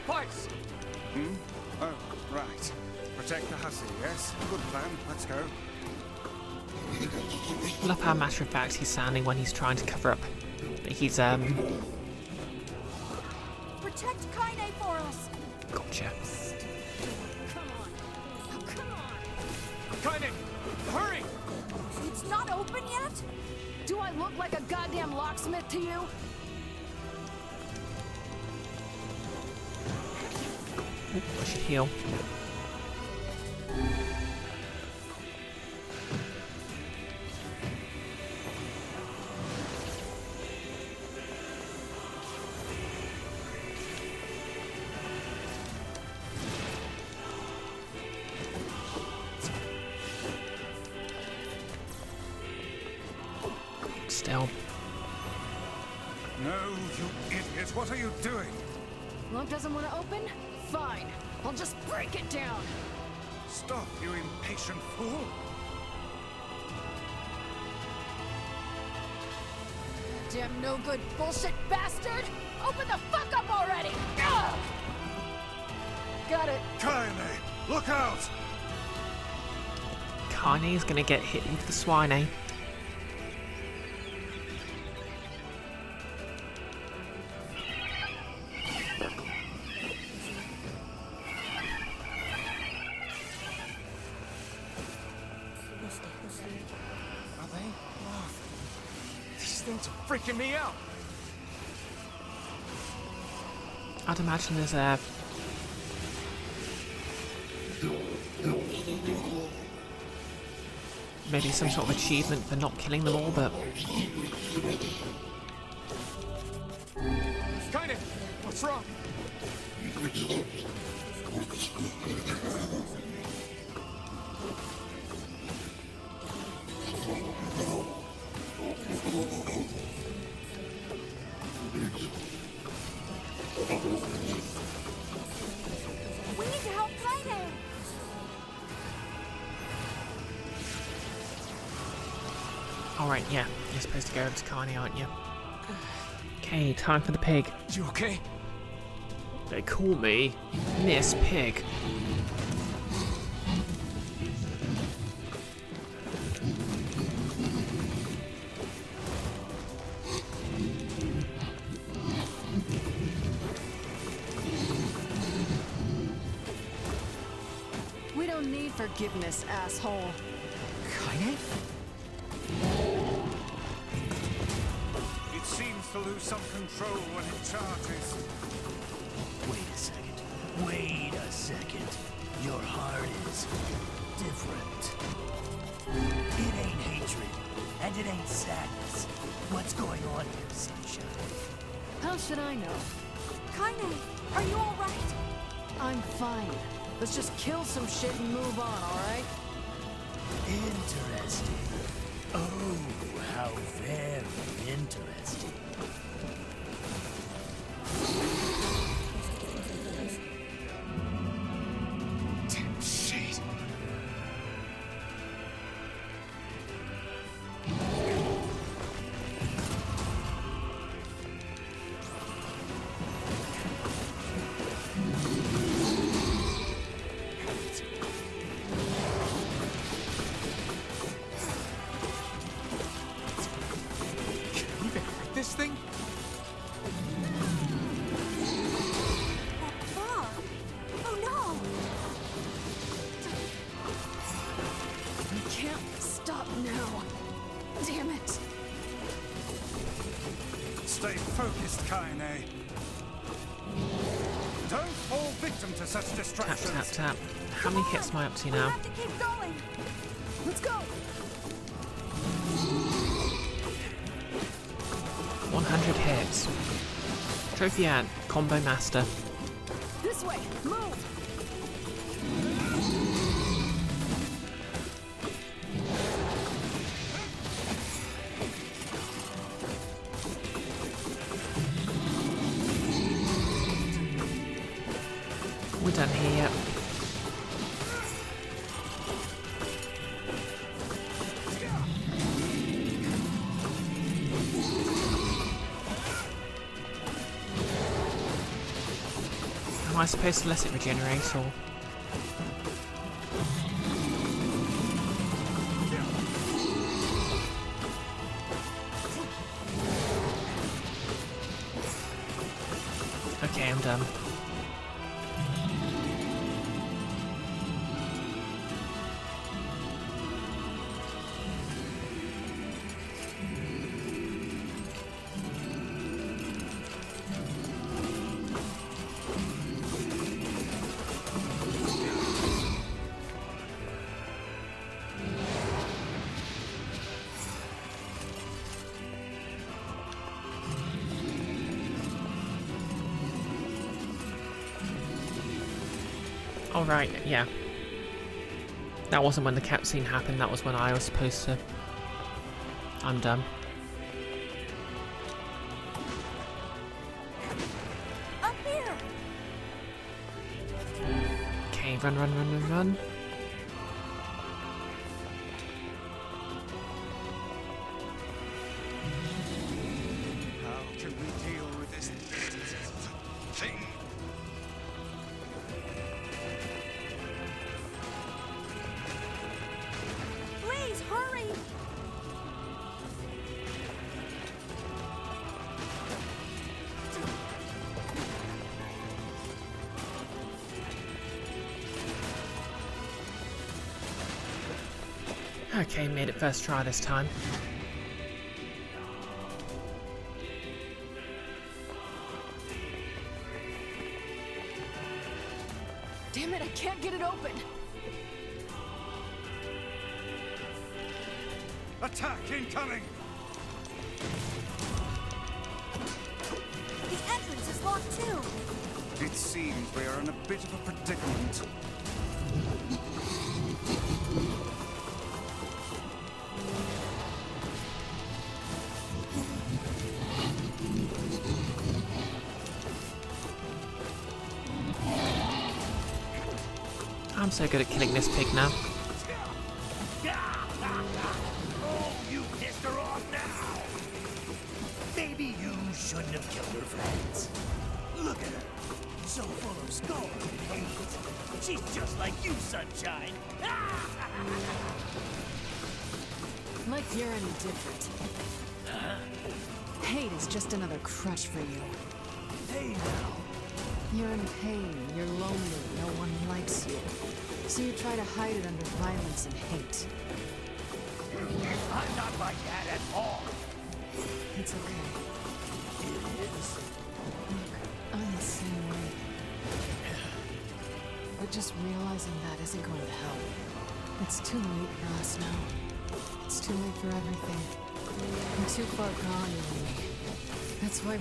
Fights! Hmm? Oh, right. Protect the hussy, yes? Good plan. Let's go. I love how matter of fact he's sounding when he's trying to cover up. He's Protect Kaine for us. Gotcha. Kaine! Hurry! It's not open yet? Do I look like a goddamn locksmith to you? I should heal. Still. No, you idiot. What are you doing? Lock doesn't want to open? Fine. I'll just break it down. Stop, you impatient fool. Damn no good bullshit bastard! Open the fuck up already! Ugh! Got it. Kaine, look out! Kaine's gonna get hit with the swine, eh? Are they? Oh, these things are freaking me out! I'd imagine there's maybe some sort of achievement for not killing them all, but Kaine! What's wrong? We need to help Kaine. alright, yeah. You're supposed to go over to Kaine, aren't you? Okay, time for the pig. You okay? They call me Miss Pig. We don't need forgiveness, asshole. Kaine? It seems to lose some control when it charges. Wait a second. Wait a second. Your heart is different. It ain't hatred, and it ain't sadness. What's going on here, Sunshine? How should I know? Kaine, are you alright? I'm fine. Let's just kill some shit and move on, alright? Interesting. Oh, how very interesting. Damn shit. This thing? That fog! Oh no! I can't stop now. Damn it. Stay focused, Kaine. Don't fall victim to such Tap, distractions. tap, tap. How many hits am I up to We now? have to keep going! Let's go. 100 hits. Trophy Ant, Combo Master. This way. Move. We're done here yet. Am I supposed to let it regenerate or? Okay, I'm done. Oh right, yeah. That wasn't when the cutscene happened, that was when I was supposed to... I'm done. Up here! Okay, run, run, run, run, run. How can we deal with this thing? Please, hurry! Okay, made it first try this time. Damn it, I can't get it open. Attack incoming! The entrance is locked too! It seems we are in a bit of a predicament. I'm so good at killing this pig now. Oh, you pissed her off now. Maybe you shouldn't have killed her friends. Look at her. So full of scorn and hate. She's just like you, Sunshine. Like you're any different. Hate is just another crutch for you. Hey now. You're in pain, you're lonely, no one likes you. So you try to hide it under violence and hate. I'm not like that at all. It's okay. It is. Look, I'm the same way. But just realizing that isn't going to help. It's too late for us now. It's too late for everything. I'm too far gone, anyway. That's why we...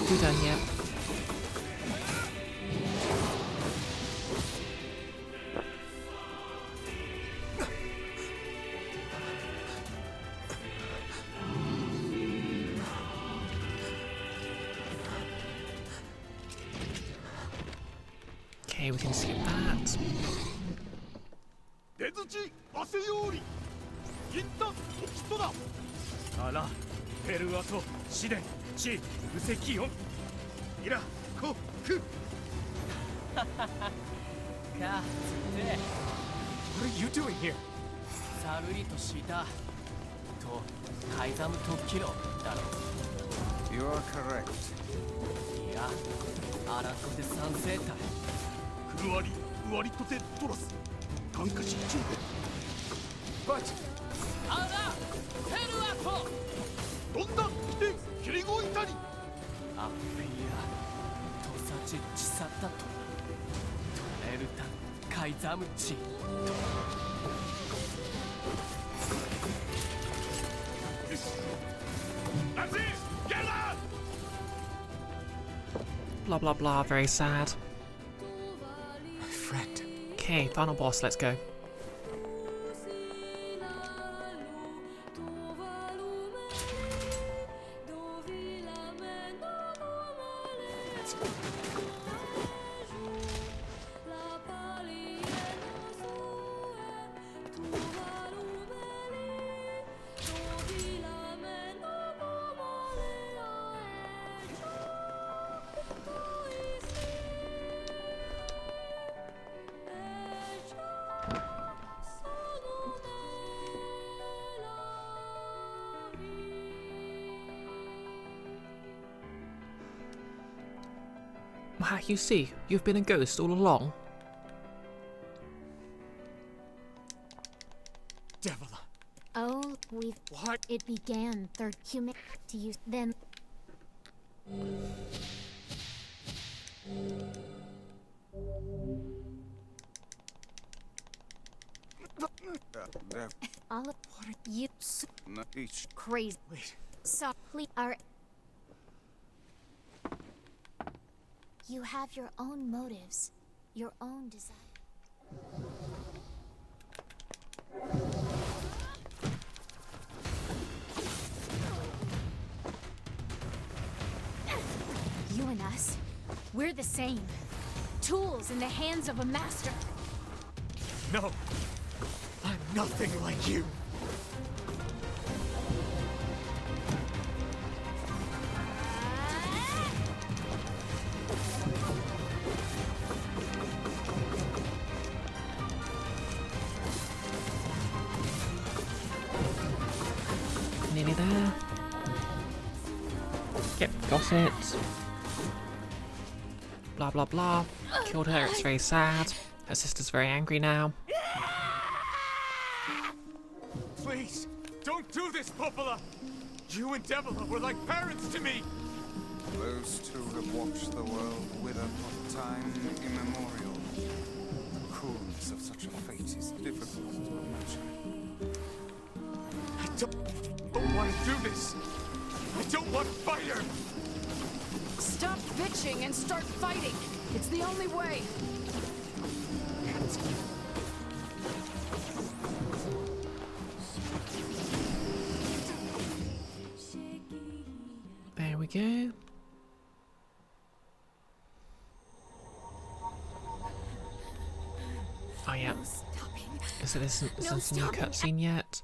You done yet? Okay, we can skip that. 出槌汗より一旦時とだあらペルアソ試練地無石音イラコクかつて What are you doing here? さるりとしたとカイザム特キロだろ You are correct. いやアラコで三世体クルワリウワリとてトラス感化し中バチあらペルアトどんな来てキリゴイタリアッフィアトサチチサタトトレルタカイザムチ Blah blah blah, very sad. My friend. Okay, final boss, let's go. Wow, you see, you've been a ghost all along. Devil. Oh, we've... What? It began third human to use, then... All of... What are you... So Each. crazy. Wait. So, please, are... You have your own motives, your own desire. You and us, we're the same. Tools in the hands of a master. No. I'm nothing like you. Nearly there. Yep, got it. Blah blah blah. Killed her, it's very sad. Her sister's very angry now. Please, don't do this, Popola! You and Devila were like parents to me! Those two have watched the world wither for time immemorial. The cruelness of such a fate is difficult to imagine. I don't want to do this! I don't want to fight her! Stop bitching and start fighting! It's the only way! There we go. Oh yeah. So this isn't a new cutscene yet.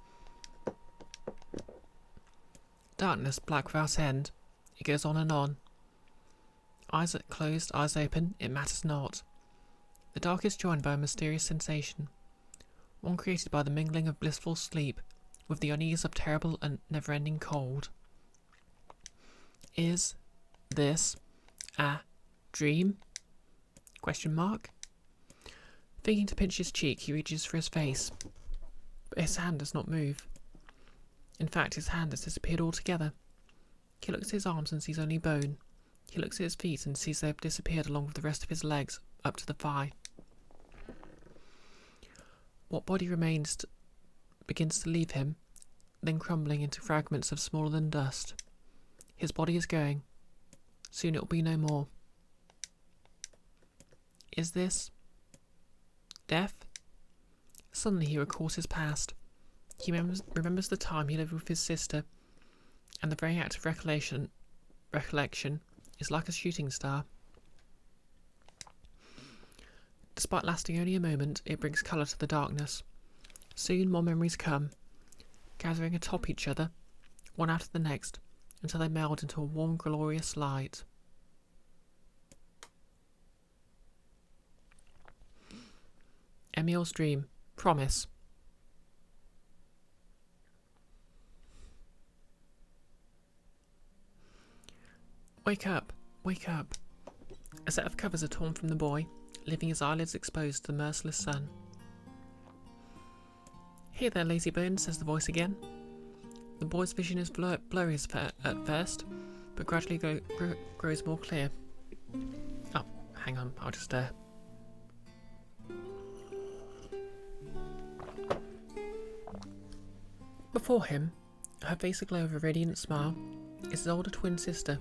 Darkness, black without end. It goes on and on. Eyes closed, eyes open, it matters not. The dark is joined by a mysterious sensation, one created by the mingling of blissful sleep with the unease of terrible and never-ending cold. Is this a dream? Question mark. Thinking to pinch his cheek, he reaches for his face, but his hand does not move. In fact, his hand has disappeared altogether. He looks at his arms and sees only bone. He looks at his feet and sees they have disappeared along with the rest of his legs, up to the thigh. What body remains begins to leave him, then crumbling into fragments of smaller than dust. His body is going. Soon it will be no more. Is this death? Suddenly he recalls his past. He remembers the time he lived with his sister, and the very act of recollection is like a shooting star. Despite lasting only a moment, it brings colour to the darkness. Soon more memories come, gathering atop each other, one after the next, until they meld into a warm, glorious light. Emil's dream. Promise. Wake up, wake up. A set of covers are torn from the boy, leaving his eyelids exposed to the merciless sun. Here there, lazy bones, says the voice again. The boy's vision is blurry at first, but gradually grows more clear. Oh, hang on, I'll just Before him, her face aglow with a radiant smile, is his older twin sister,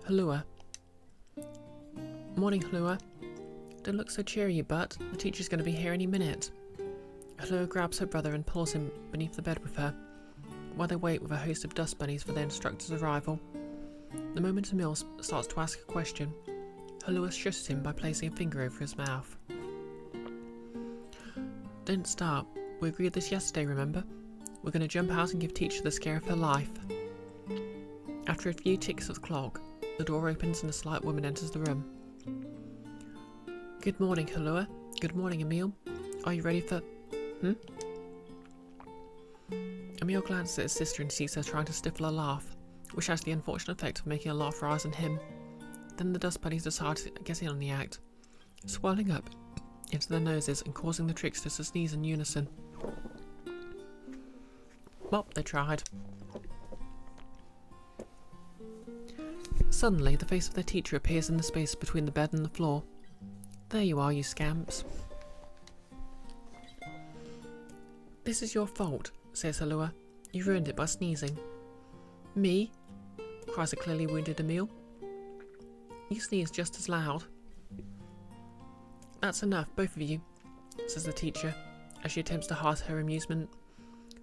Halua. Morning, Halua. Don't look so cheery, you butt. The teacher's going to be here any minute. Halua grabs her brother and pulls him beneath the bed with her, while they wait with a host of dust bunnies for their instructor's arrival. The moment Emil starts to ask a question, Halua shushes him by placing a finger over his mouth. Don't start. We agreed this yesterday, remember? We're going to jump out and give teacher the scare of her life. After a few ticks of the clock, the door opens and a slight woman enters the room. Good morning, Halua. Good morning, Emil. Are you ready for... Emil glances at his sister and sees her trying to stifle a laugh, which has the unfortunate effect of making her laugh rise on him. Then the dust bunnies decide to get in on the act, swirling up into their noses and causing the tricksters to sneeze in unison. Well, they tried. Suddenly, the face of their teacher appears in the space between the bed and the floor. There you are, you scamps. This is your fault, says Halua. You ruined it by sneezing. Me? Cries a clearly wounded Emil. You sneeze just as loud. That's enough, both of you, says the teacher, as she attempts to hide her amusement.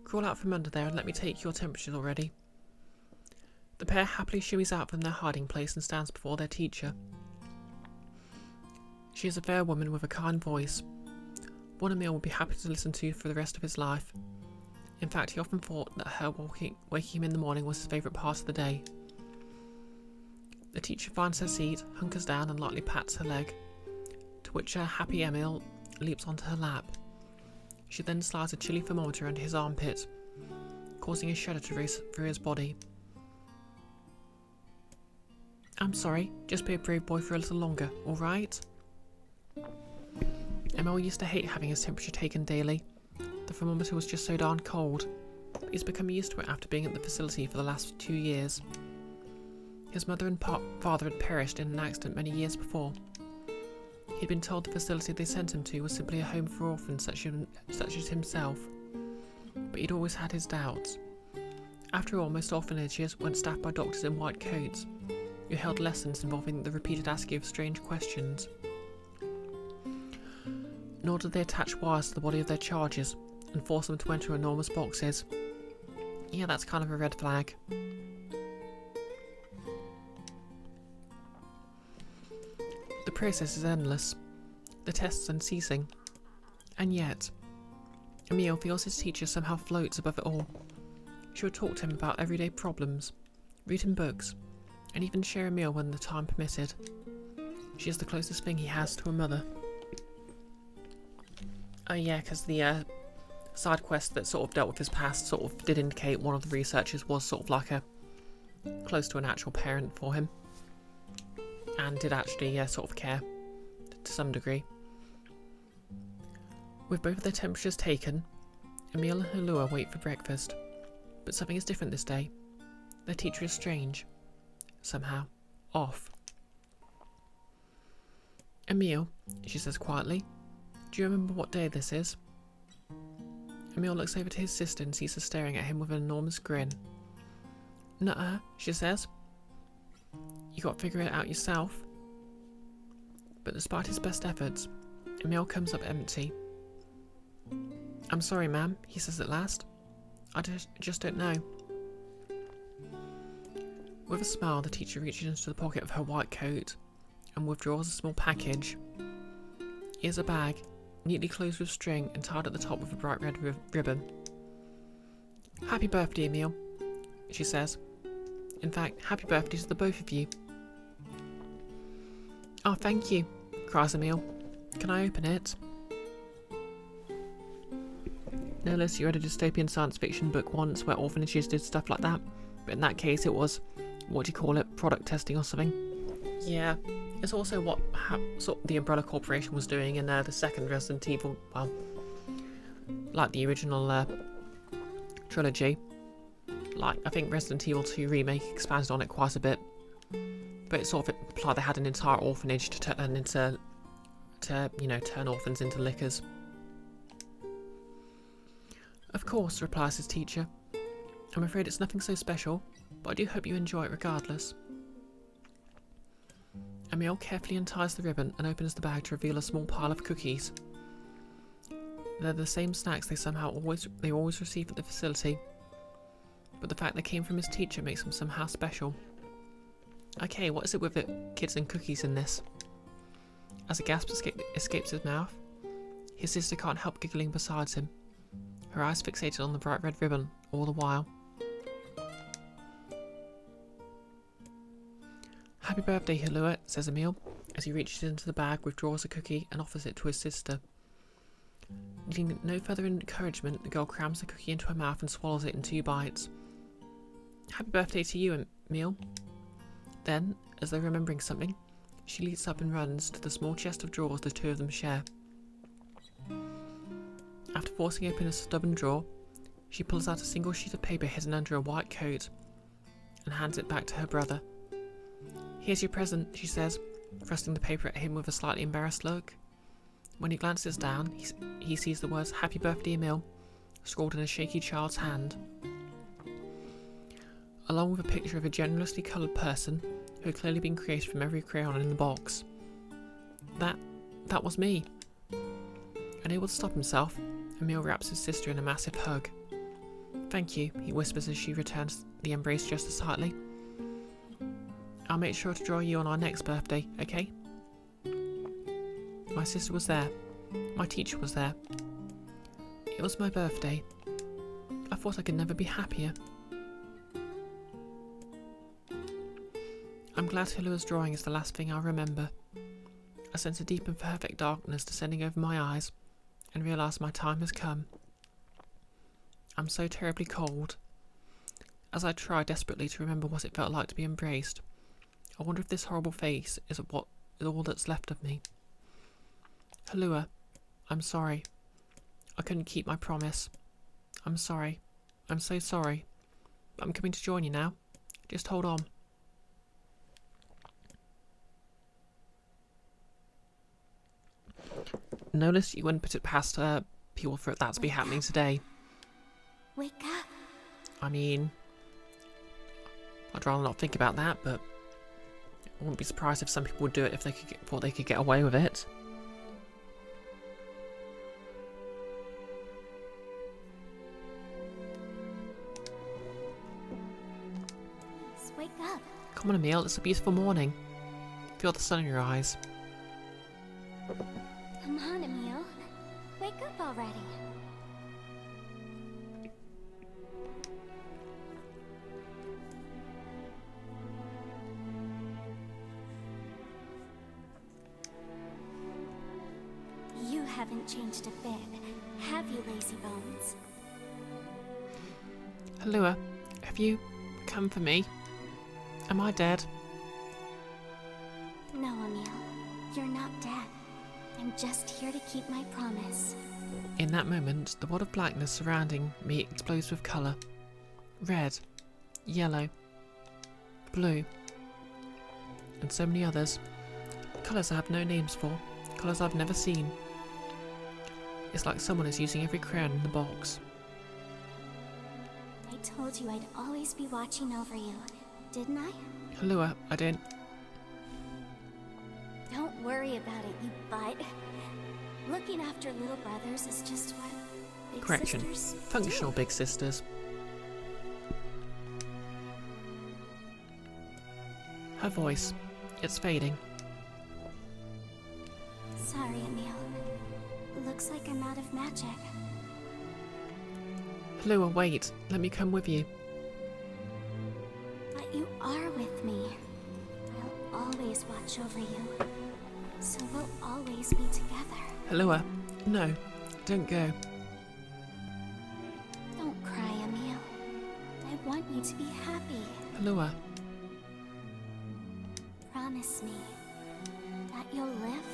Crawl out from under there and let me take your temperatures already. The pair happily shimmies out from their hiding place and stands before their teacher. She is a fair woman with a kind voice, one Emil would be happy to listen to for the rest of his life. In fact, he often thought that her waking him in the morning was his favourite part of the day. The teacher finds her seat, hunkers down and lightly pats her leg, to which her happy Emil leaps onto her lap. She then slides a chilly thermometer under his armpit, causing a shudder to race through his body. I'm sorry, just be a brave boy for a little longer, alright? Emil used to hate having his temperature taken daily. The thermometer was just so darn cold, but he's become used to it after being at the facility for the last 2 years. His mother and father had perished in an accident many years before. He'd been told the facility they sent him to was simply a home for orphans such as himself, but he'd always had his doubts. After all, most orphanages weren't staffed by doctors in white coats, who held lessons involving the repeated asking of strange questions. Nor did they attach wires to the body of their charges and force them to enter enormous boxes. Yeah, that's kind of a red flag. The process is endless, the tests unceasing, and yet, Emil feels his teacher somehow floats above it all. She would talk to him about everyday problems, read him books, and even share a meal when the time permitted. She is the closest thing he has to a mother. Oh yeah, because the side quest that sort of dealt with his past sort of did indicate one of the researchers was sort of like a close to an actual parent for him, and did actually sort of care to some degree. With both of their temperatures taken, Emil and Halua wait for breakfast. But something is different this day. Their teacher is strange. Somehow. Off. Emil, she says quietly, do you remember what day this is? Emil looks over to his sister and sees her staring at him with an enormous grin. Nuh-uh, she says. You got to figure it out yourself. But despite his best efforts, Emil comes up empty. I'm sorry, ma'am, he says at last. I just don't know. With a smile, the teacher reaches into the pocket of her white coat and withdraws a small package. Here's a bag, neatly closed with string and tied at the top with a bright red ribbon. Happy birthday, Emil, she says. In fact, happy birthday to the both of you. Oh, thank you, cries Emil. Can I open it? No less, you read a dystopian science fiction book once where orphanages did stuff like that, but in that case it was, what do you call it, product testing or something? Yeah, it's also what sort of the Umbrella Corporation was doing in the second Resident Evil, well, like the original trilogy. Like, I think Resident Evil 2 Remake expanded on it quite a bit, but it sort of implied they had an entire orphanage to turn orphans into lickers. Of course, replies his teacher. I'm afraid it's nothing so special, but I do hope you enjoy it regardless. Emil carefully unties the ribbon and opens the bag to reveal a small pile of cookies. They're the same snacks they always receive at the facility, but the fact they came from his teacher makes them somehow special. Okay, what is it with it, kids and cookies in this? As a gasp escapes his mouth, his sister can't help giggling beside him, her eyes fixated on the bright red ribbon all the while. Happy birthday, Halua, says Emil, as he reaches into the bag, withdraws a cookie and offers it to his sister. Needing no further encouragement, the girl crams the cookie into her mouth and swallows it in 2 bites. Happy birthday to you, Emil. Then, as though remembering something, she leaps up and runs to the small chest of drawers the two of them share. After forcing open a stubborn drawer, she pulls out a single sheet of paper hidden under a white coat and hands it back to her brother. Here's your present, she says, thrusting the paper at him with a slightly embarrassed look. When he glances down, he sees the words Happy Birthday, Emil, scrawled in a shaky child's hand, along with a picture of a generously coloured person who had clearly been created from every crayon in the box. That was me. Unable to stop himself, Emil wraps his sister in a massive hug. Thank you, he whispers as she returns the embrace just as tightly. I'll make sure to draw you on our next birthday, okay? My sister was there. My teacher was there. It was my birthday. I thought I could never be happier. I'm glad Halua's drawing is the last thing I'll remember. I sense a deep and perfect darkness descending over my eyes and realise my time has come. I'm so terribly cold. As I try desperately to remember what it felt like to be embraced, I wonder if this horrible face is all that's left of me. Halua, I'm sorry. I couldn't keep my promise. I'm sorry. I'm so sorry. But I'm coming to join you now. Just hold on. Notice you wouldn't put it past people for that to be happening today. Wake up. I mean, I'd rather not think about that, but I wouldn't be surprised if some people would do it if they thought they could get away with it. Please wake up. Come on, Emil, it's a beautiful morning. Feel the sun in your eyes. Come on, Emil. Wake up already. You haven't changed a bit, have you, lazy bones? Halua, have you come for me? Am I dead? No, Emil. You're not dead. I'm just here to keep my promise. In that moment, the world of blackness surrounding me explodes with colour. Red, yellow, blue, and so many others. Colours I have no names for, colours I've never seen. It's like someone is using every crayon in the box. I told you I'd always be watching over you, didn't I? Halua, I didn't. Don't worry about it, you butt. Looking after little brothers is just what big Correction. sisters Functional do. big sisters. Her voice. It's fading. Sorry, Emil. Looks like I'm out of magic. Halua, wait. Let me come with you. But you are with me. I'll always watch over you. So we'll always be together. Halua, no. Don't go. Don't cry, Emil. I want you to be happy. Halua. Promise me that you'll live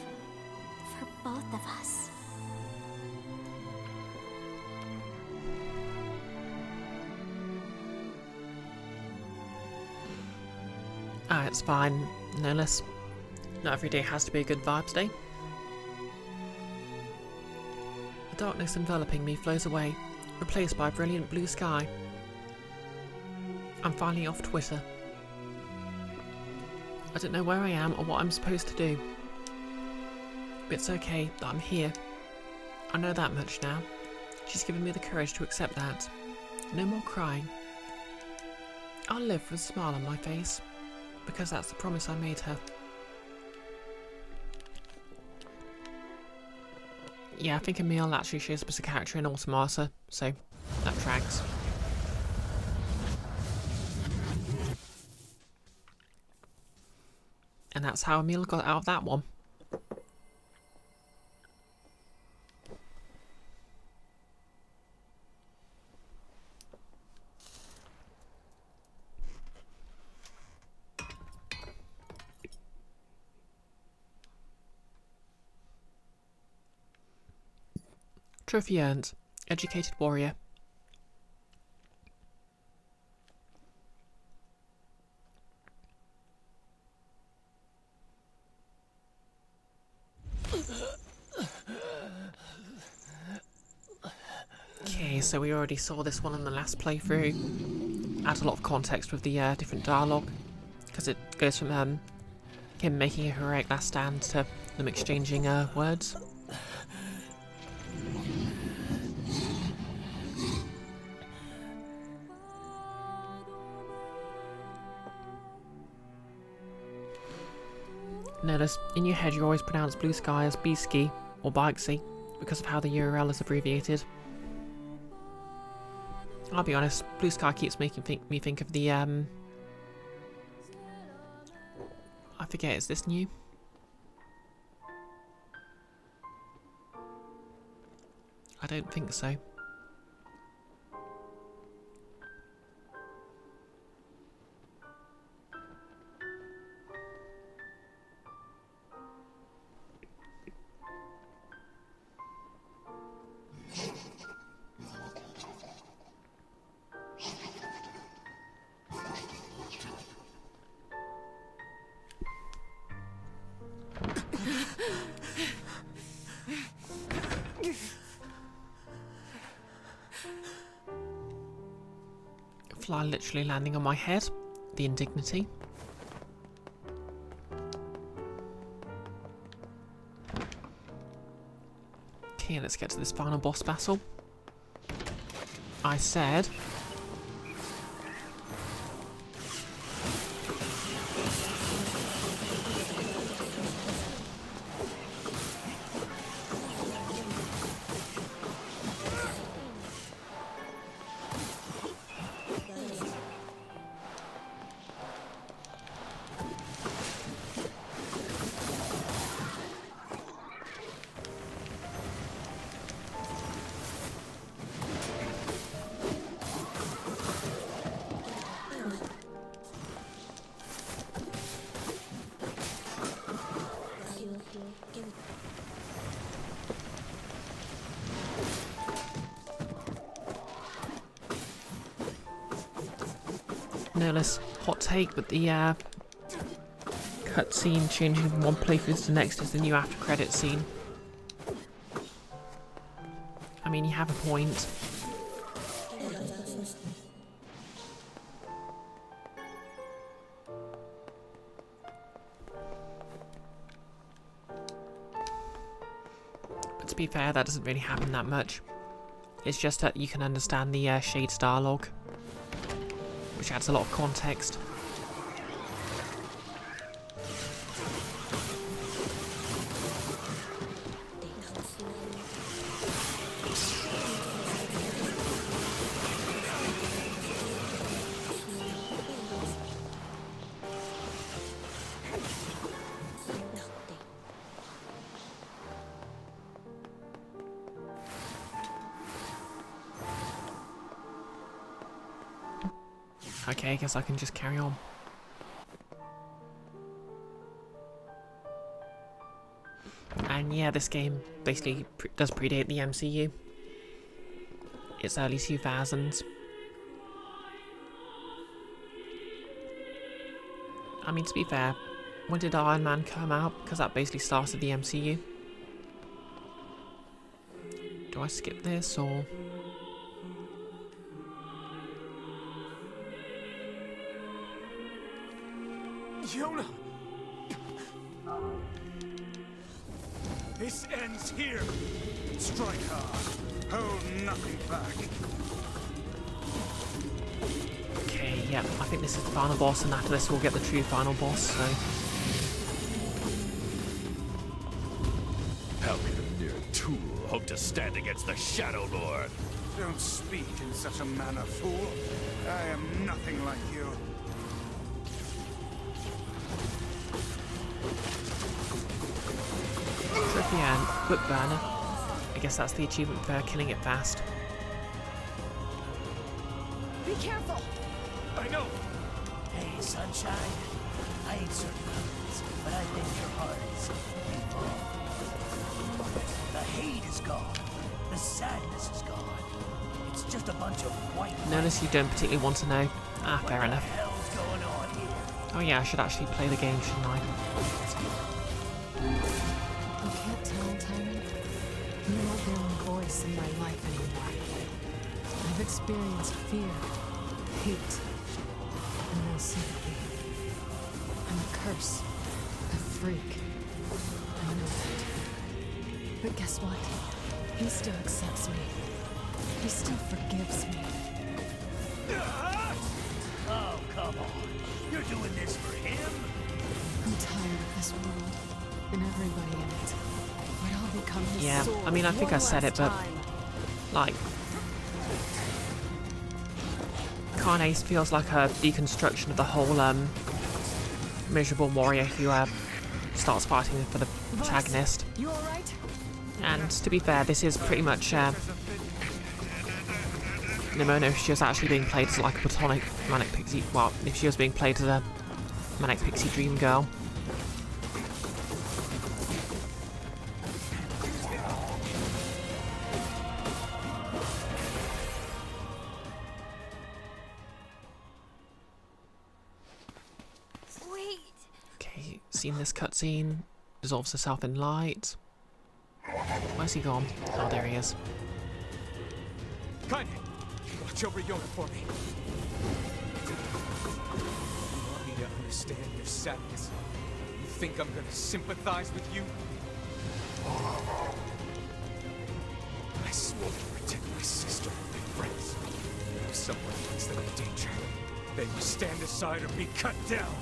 for both of us. Ah, it's fine. No less. Not every day has to be a good vibes day. The darkness enveloping me flows away, replaced by a brilliant blue sky. I'm finally off Twitter. I don't know where I am or what I'm supposed to do. But it's okay that I'm here. I know that much now. She's given me the courage to accept that. No more crying. I'll live with a smile on my face, because that's the promise I made her. Yeah, I think Emil actually shows up as a character in Automata, so that tracks. And that's how Emil got out of that one. Trophy earned. Educated warrior. Okay, so we already saw this one in the last playthrough. Add a lot of context with the different dialogue, because it goes from him making a heroic last stand to them exchanging words. Notice, in your head you always pronounce blue sky as B-ski or Bikesy because of how the URL is abbreviated. I'll be honest, blue sky keeps making me think of the I forget, is this new? I don't think so. Fly literally landing on my head. The indignity. Okay, let's get to this final boss battle. I said... know this hot take, but the cutscene changing from one playthrough to the next is the new after credit scene. I mean, you have a point. But to be fair, that doesn't really happen that much. It's just that you can understand the Shades dialogue, which adds a lot of context. Okay, I guess I can just carry on. And yeah, this game basically does predate the MCU. It's early 2000s. I mean, to be fair, when did Iron Man come out? Because that basically started the MCU. Do I skip this, or...? Yona! This ends here! Strike hard. Hold nothing back. Okay, yeah, I think this is the final boss, and after this we'll get the true final boss, so... How can a mere tool hope to stand against the Shadow Lord? Don't speak in such a manner, fool. I am nothing like you. Trophy and Book Burner. I guess that's the achievement for killing it fast. Be careful! I know! Hey, Sunshine. I ain't certain of this, but I think your heart is involved. The hate is gone. The sadness is gone. It's just a bunch of white... Notice you don't particularly want to know. Ah, fair enough. What the hell's going on here? Oh yeah, I should actually play the game, shouldn't I? You can't tell, Tyrant. You're not the only voice in my life anymore. I've experienced fear, hate, and no sympathy. I'm a curse, a freak. I know that. But guess what? He still accepts me. He still forgives me. Oh, come on. You're doing this for him? I'm tired of this world, and everybody in it. We'd all become his Yeah, sword I mean, I think I one said it, last but... time. Like... Carne feels like a deconstruction of the whole, miserable warrior who, starts fighting for the protagonist. You alright? And to be fair, this is pretty much, Nimona if she was actually being played as like a platonic manic pixie... Well, if she was being played as a manic pixie dream girl. Wait. Okay, seen this cutscene. Dissolves herself in light. Where's he gone? Oh, there he is. Kaine! Watch over Yona for me. You want me to understand your sadness? You think I'm gonna sympathize with you? I swore to protect my sister and my friends. If someone puts them in danger, they must stand aside or be cut down.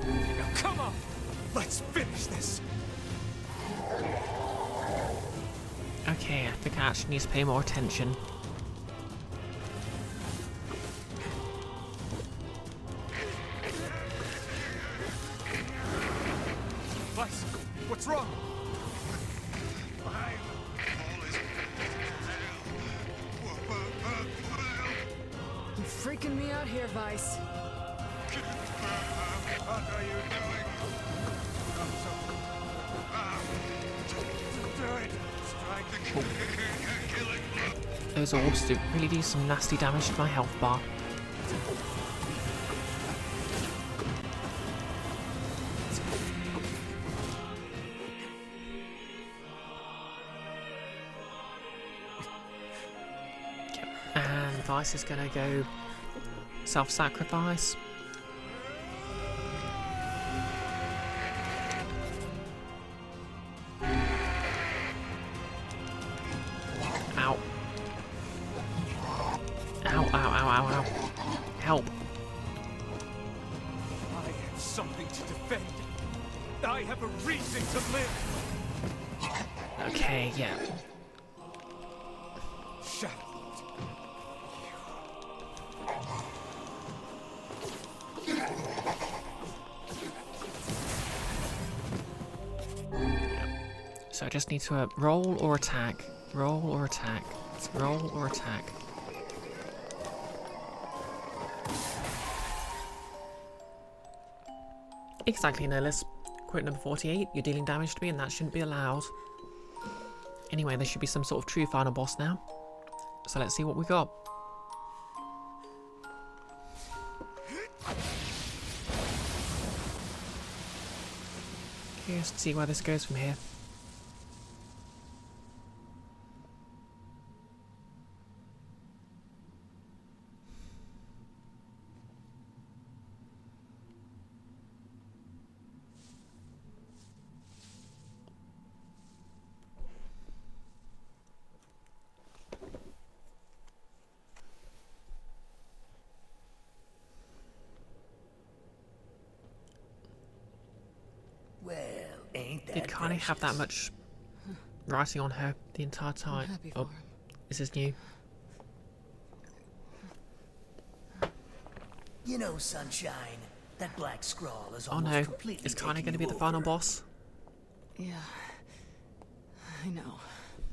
Now come on! Let's finish this! Okay, I think I actually need to pay more attention. Vice, what's wrong? You're freaking me out here, Vice. What are you doing? Do it. Strike the killing blow. Those orbs really do some nasty damage to my health bar. device is going to go self-sacrifice. Ow. Ow, ow, ow, ow, ow. Help. I have something to defend. I have a reason to live. Okay, yeah. Shut up. So I just need to roll or attack. Roll or attack. Roll or attack. Exactly, Nihilus. Quote number 48, you're dealing damage to me and that shouldn't be allowed. Anyway, there should be some sort of true final boss now. So let's see what we got. Curious to see where this goes from here. Well, ain't that Did Kanye have that much writing on her the entire time? happy for Oh, him. this is new. You know, Sunshine, that black scrawl is Oh almost no, completely is Kanye taking going to be you the final over. boss? Yeah. I know.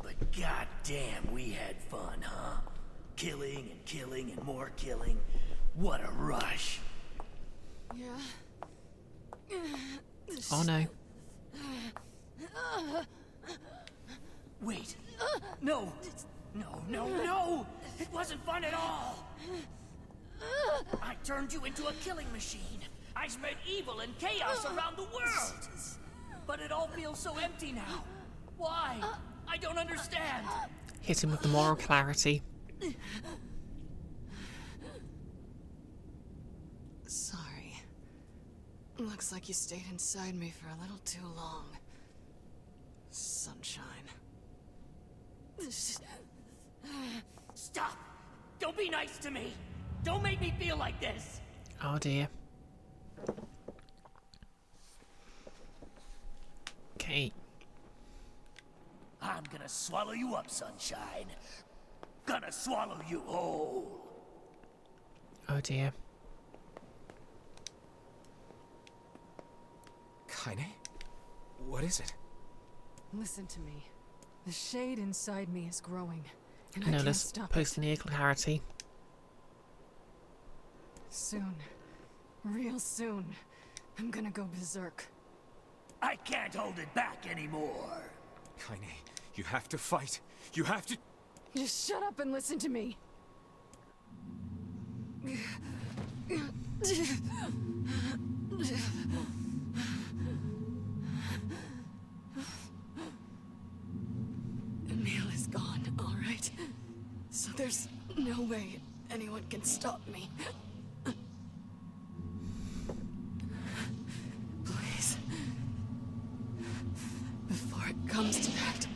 But goddamn, we had fun, huh? Killing and killing and more killing. What a rush. Yeah. Oh no. Wait. No. No. It wasn't fun at all. I turned you into a killing machine. I spread evil and chaos around the world. But it all feels so empty now. Why? I don't understand. Hit him with the moral clarity. Sorry. Looks like you stayed inside me for a little too long. Sunshine. Stop. Don't be nice to me. Don't make me feel like this. Oh dear. Okay. I'm gonna swallow you up, Sunshine. Gonna swallow you whole. Oh dear. Kaine? What is it? Listen to me. The shade inside me is growing, and I No, can't let's stop post it. Nier clarity. Soon, real soon, I'm gonna go berserk. I can't hold it back anymore. Kaine, you have to fight. You have to... Just shut up and listen to me. Emil is gone, all right? So there's no way anyone can stop me. Please. Before it comes to that,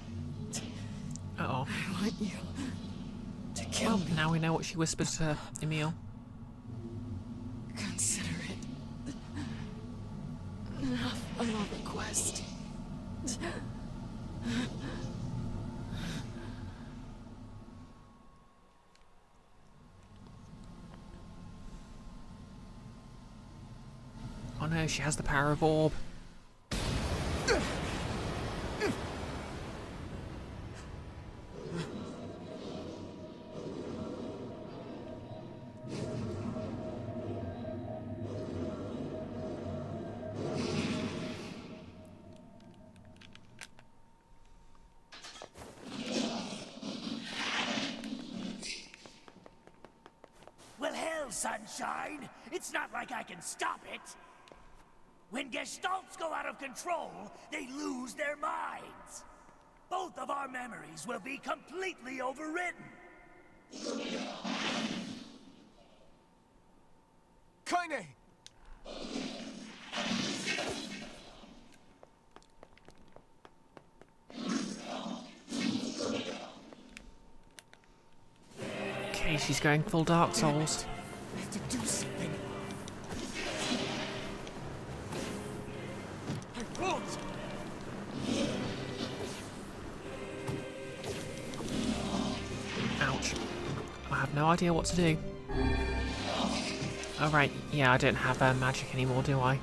Uh-oh. I want you to kill Well, me. now we know what she whispered to Emil. Consider it enough of a request. Oh no, she has the power of orb. Well, hell, Sunshine. It's not like I can stop it. When Gestalts go out of control, they lose their minds. Both of our memories will be completely overwritten. Kaine! Okay, she's going full Dark Souls. I have to do something. I won't! Ouch. I have no idea what to do. Oh right, yeah, I don't have magic anymore, do I?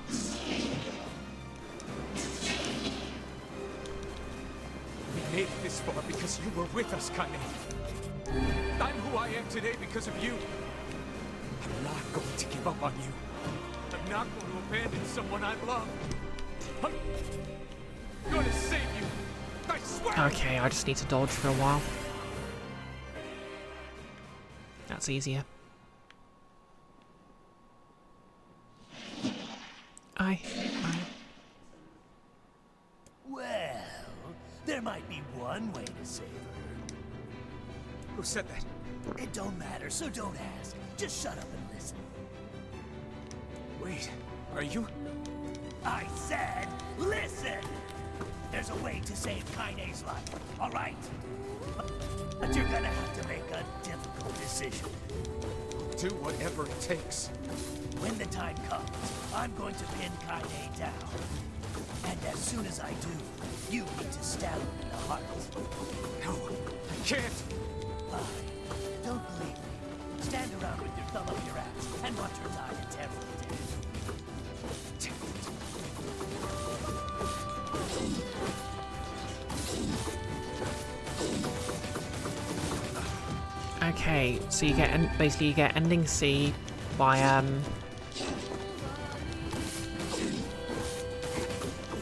We made it this far because you were with us, Kaine. I'm who I am today because of you. I'm not going to give up on you. I'm not going to abandon someone I love. I'm going to save you. I swear! Okay, I just need to dodge for a while. That's easier. Aye. Well, there might be one way to save her. Who said that? It don't matter, so don't ask. Just shut up and listen. Wait, are you? I said, listen! There's a way to save Kaine's life, all right? But you're gonna have to make a difficult decision. Do whatever it takes. When the time comes, I'm going to pin Kaine down. And as soon as I do, you need to stab him in the heart. No, I can't. Fine. Don't believe me. Stand around with your thumb up your ass and watch her die a terrible death. Okay, so you get basically you get ending C by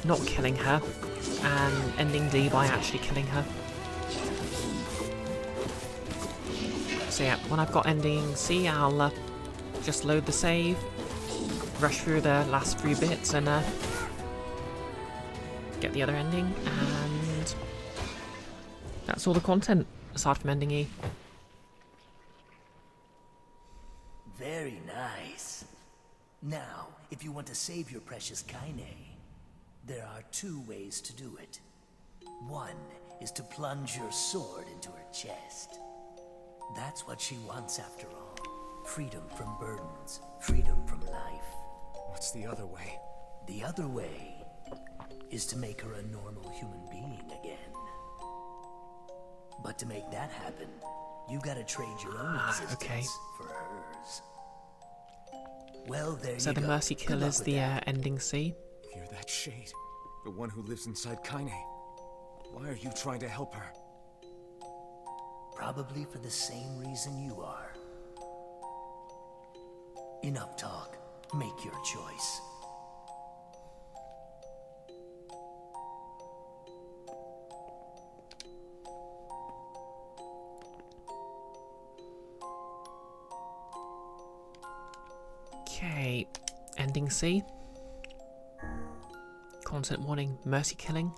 not killing her, and ending D by actually killing her. So yeah, when I've got ending C, I'll just load the save, rush through the last few bits, and get the other ending, and that's all the content aside from ending E. Very nice. Now, if you want to save your precious Kaine, there are two ways to do it. One is to plunge your sword into her chest. That's what she wants after all. Freedom from burdens, freedom from life. What's the other way? The other way is to make her a normal human being again. But to make that happen, you gotta trade your own existence for hers. Well, there you go. So the mercy kill is the ending C. You're that shade. The one who lives inside Kaine. Why are you trying to help her? Probably for the same reason you are. Enough talk. Make your choice. Okay, ending C. Content warning, mercy killing.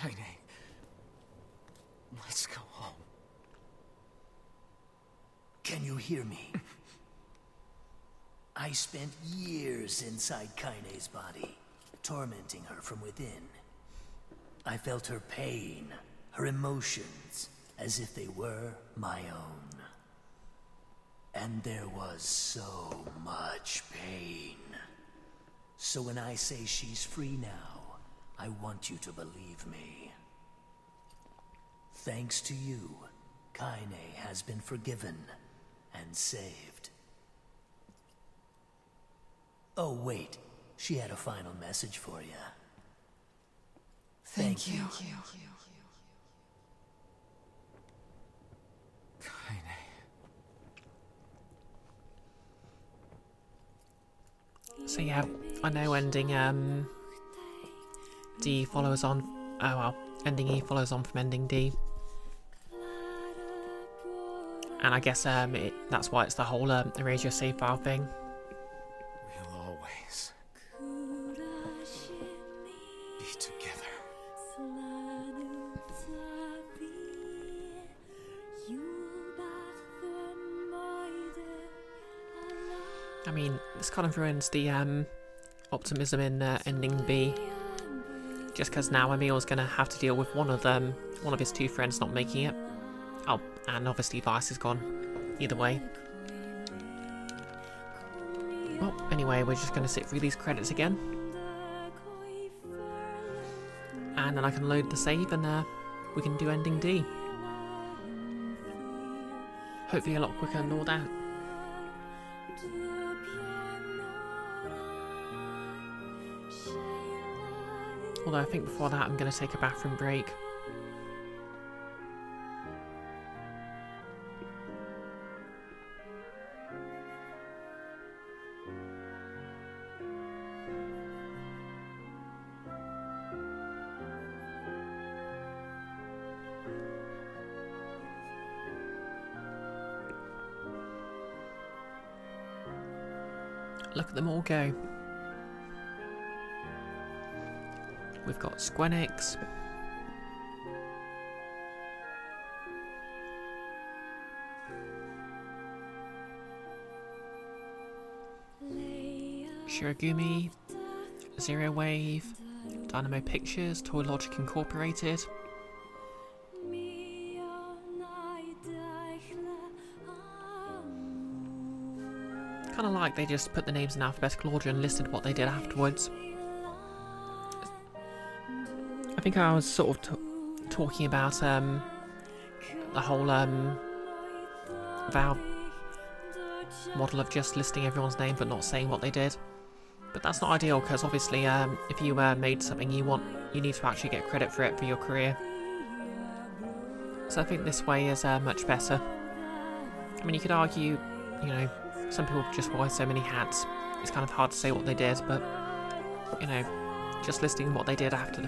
Kaine. Let's go home. Can you hear me? I spent years inside Kaine's body, tormenting her from within. I felt her pain, her emotions, as if they were my own. And there was so much pain. So when I say she's free now, I want you to believe me. Thanks to you, Kaine has been forgiven and saved. Oh wait, she had a final message for you. Thank you. So yeah, I know ending D follows on. Oh well, ending E follows on from ending D, and I guess that's why it's the whole erase your save file thing. We'll always be together. I mean, this kind of ruins the optimism in ending B, just because now Emil's gonna have to deal with one of his two friends not making it. Oh, and obviously Vice is gone. Either way. Well, anyway, we're just gonna sit through these credits again, and then I can load the save, and we can do ending D. Hopefully a lot quicker than all that. Although I think before that I'm going to take a bathroom break. Look at them all go. We've got Squenix, Shirogumi, Zero Wave, Dynamo Pictures, Toy Logic Incorporated. Kind of like they just put the names in alphabetical order and listed what they did afterwards. I think I was sort of talking about the whole Valve model of just listing everyone's name but not saying what they did. But that's not ideal, because obviously if you made something you need to actually get credit for it for your career. So I think this way is much better. I mean, you could argue, you know, some people just wear so many hats, it's kind of hard to say what they did, but, you know, just listing what they did after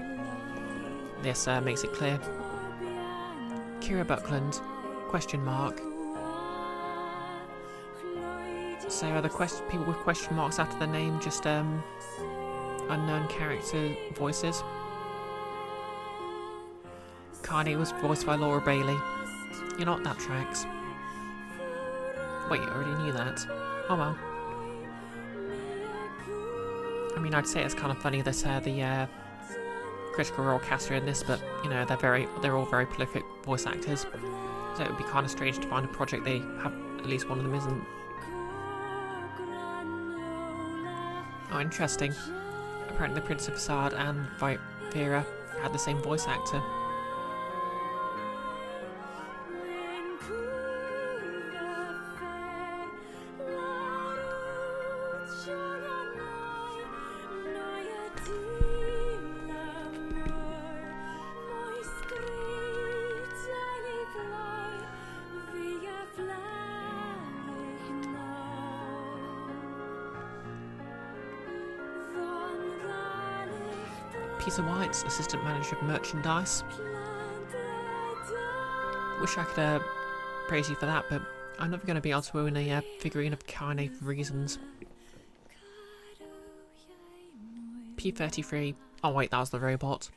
this makes it clear. Kira Buckland, question mark. So are the people with question marks after the name just unknown character voices? Kaine was voiced by Laura Bailey. You know what, that tracks. Wait, you already knew that. Oh well. I mean, I'd say it's kind of funny that the Critical Role cast are in this, but you know, they're all very prolific voice actors. So it would be kind of strange to find a project they have at least one of them isn't. Oh, interesting. Apparently the Prince of Assad and Vera had the same voice actor. Peter White's assistant manager of merchandise. Wish I could praise you for that, but I'm never going to be able to own a figurine of Kaine for reasons. P33. Oh wait, that was the robot.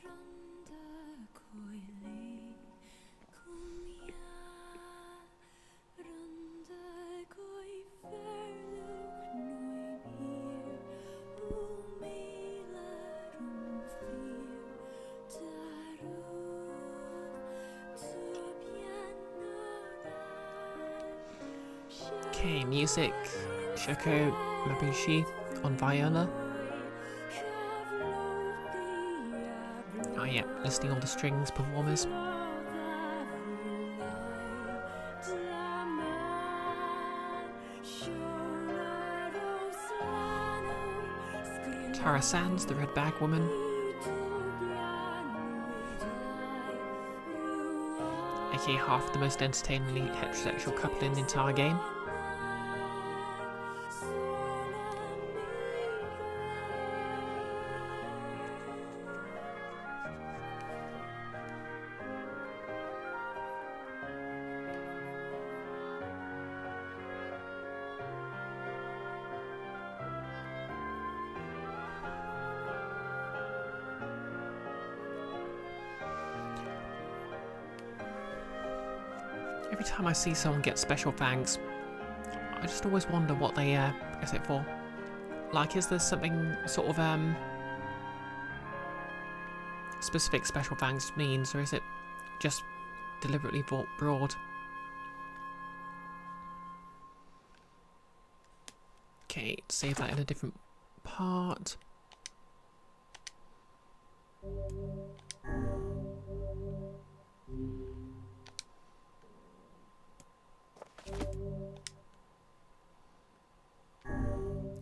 Okay, music, Shoko Mabushi on viola. Oh yeah, listing all the strings performers. Tara Sands, the Red Bag Woman. aka half the most entertainingly heterosexual couple in the entire game. Every time I see someone get special thanks, I just always wonder what they get it for. Like, is there something sort of specific special thanks means, or is it just deliberately broad? Okay, save that in a different part.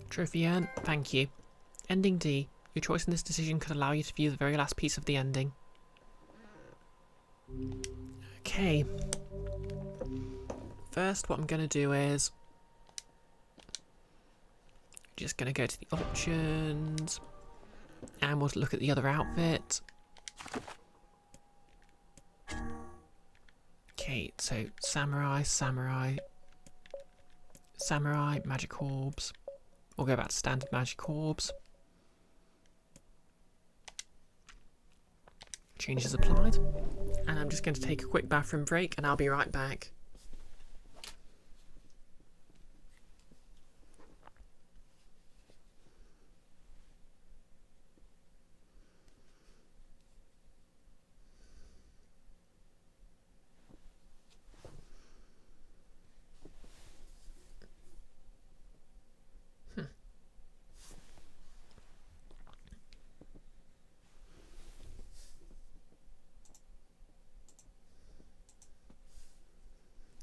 Trophy earned, thank you. Ending D. Your choice in this decision could allow you to view the very last piece of the ending. Okay. First, what I'm going to do is just going to go to the options and we'll look at the other outfit. Okay, so samurai, magic orbs. We'll go back to standard magic orbs. Changes applied. And I'm just going to take a quick bathroom break and I'll be right back.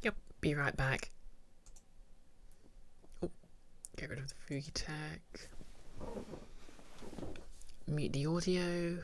Yep, be right back. Oh, get rid of the Fugi tech. Mute the audio.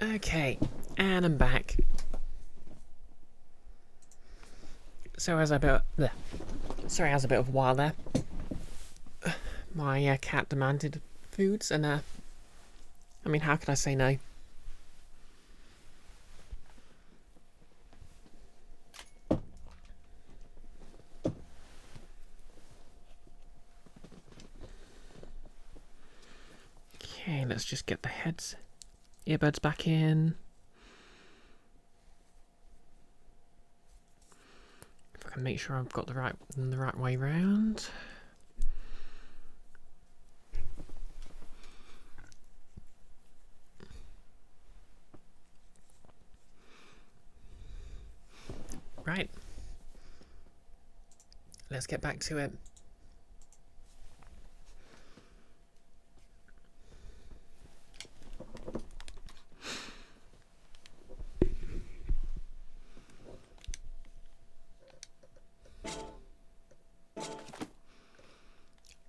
Okay, and I'm back. So as I sorry, as a bit of a while there. My cat demanded foods, and I mean, how could I say no? Okay, let's just get the earbuds back in. If I can make sure I've got the right way round. Right. Let's get back to it.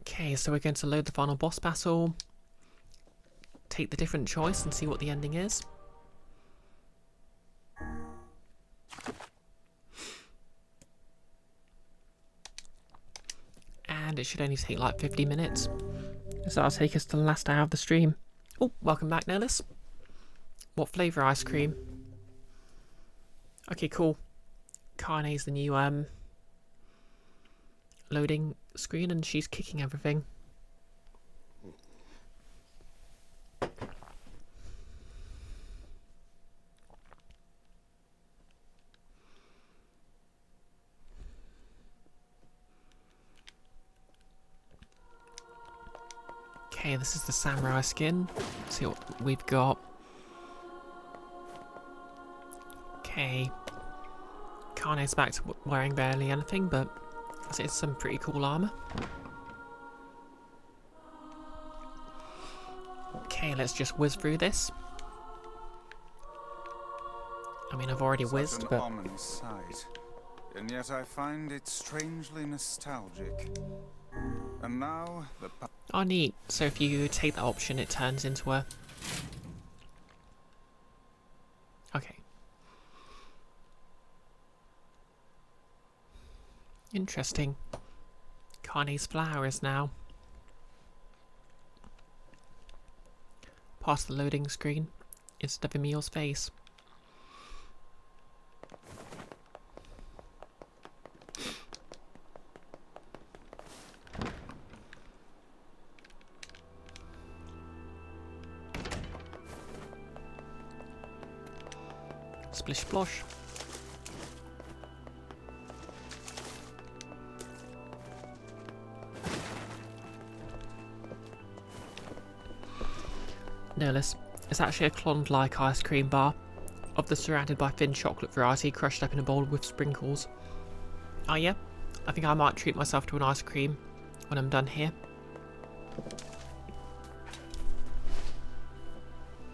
Okay, so we're going to load the final boss battle, take the different choice and see what the ending is. And it should only take like 50 minutes. So that'll take us to the last hour of the stream. Oh, welcome back, Nellis. What flavour ice cream? Okay, cool. Kane's the new loading screen, and she's kicking everything. Okay, this is the samurai skin. Let's see what we've got. Okay. Kane's back to wearing barely anything, but it's some pretty cool armour. Okay, let's just whiz through this. I mean, I've already whizzed, but... ominous sight, and yet I find it strangely nostalgic. And now the... Oh, neat. So if you take that option, it turns into a... Okay. Interesting. Kane's flowers now. Past the loading screen instead of Emil's face. Splish splosh. Nerless. It's actually a Klondike ice cream bar, of the surrounded by thin chocolate variety crushed up in a bowl with sprinkles. Oh yeah? I think I might treat myself to an ice cream when I'm done here.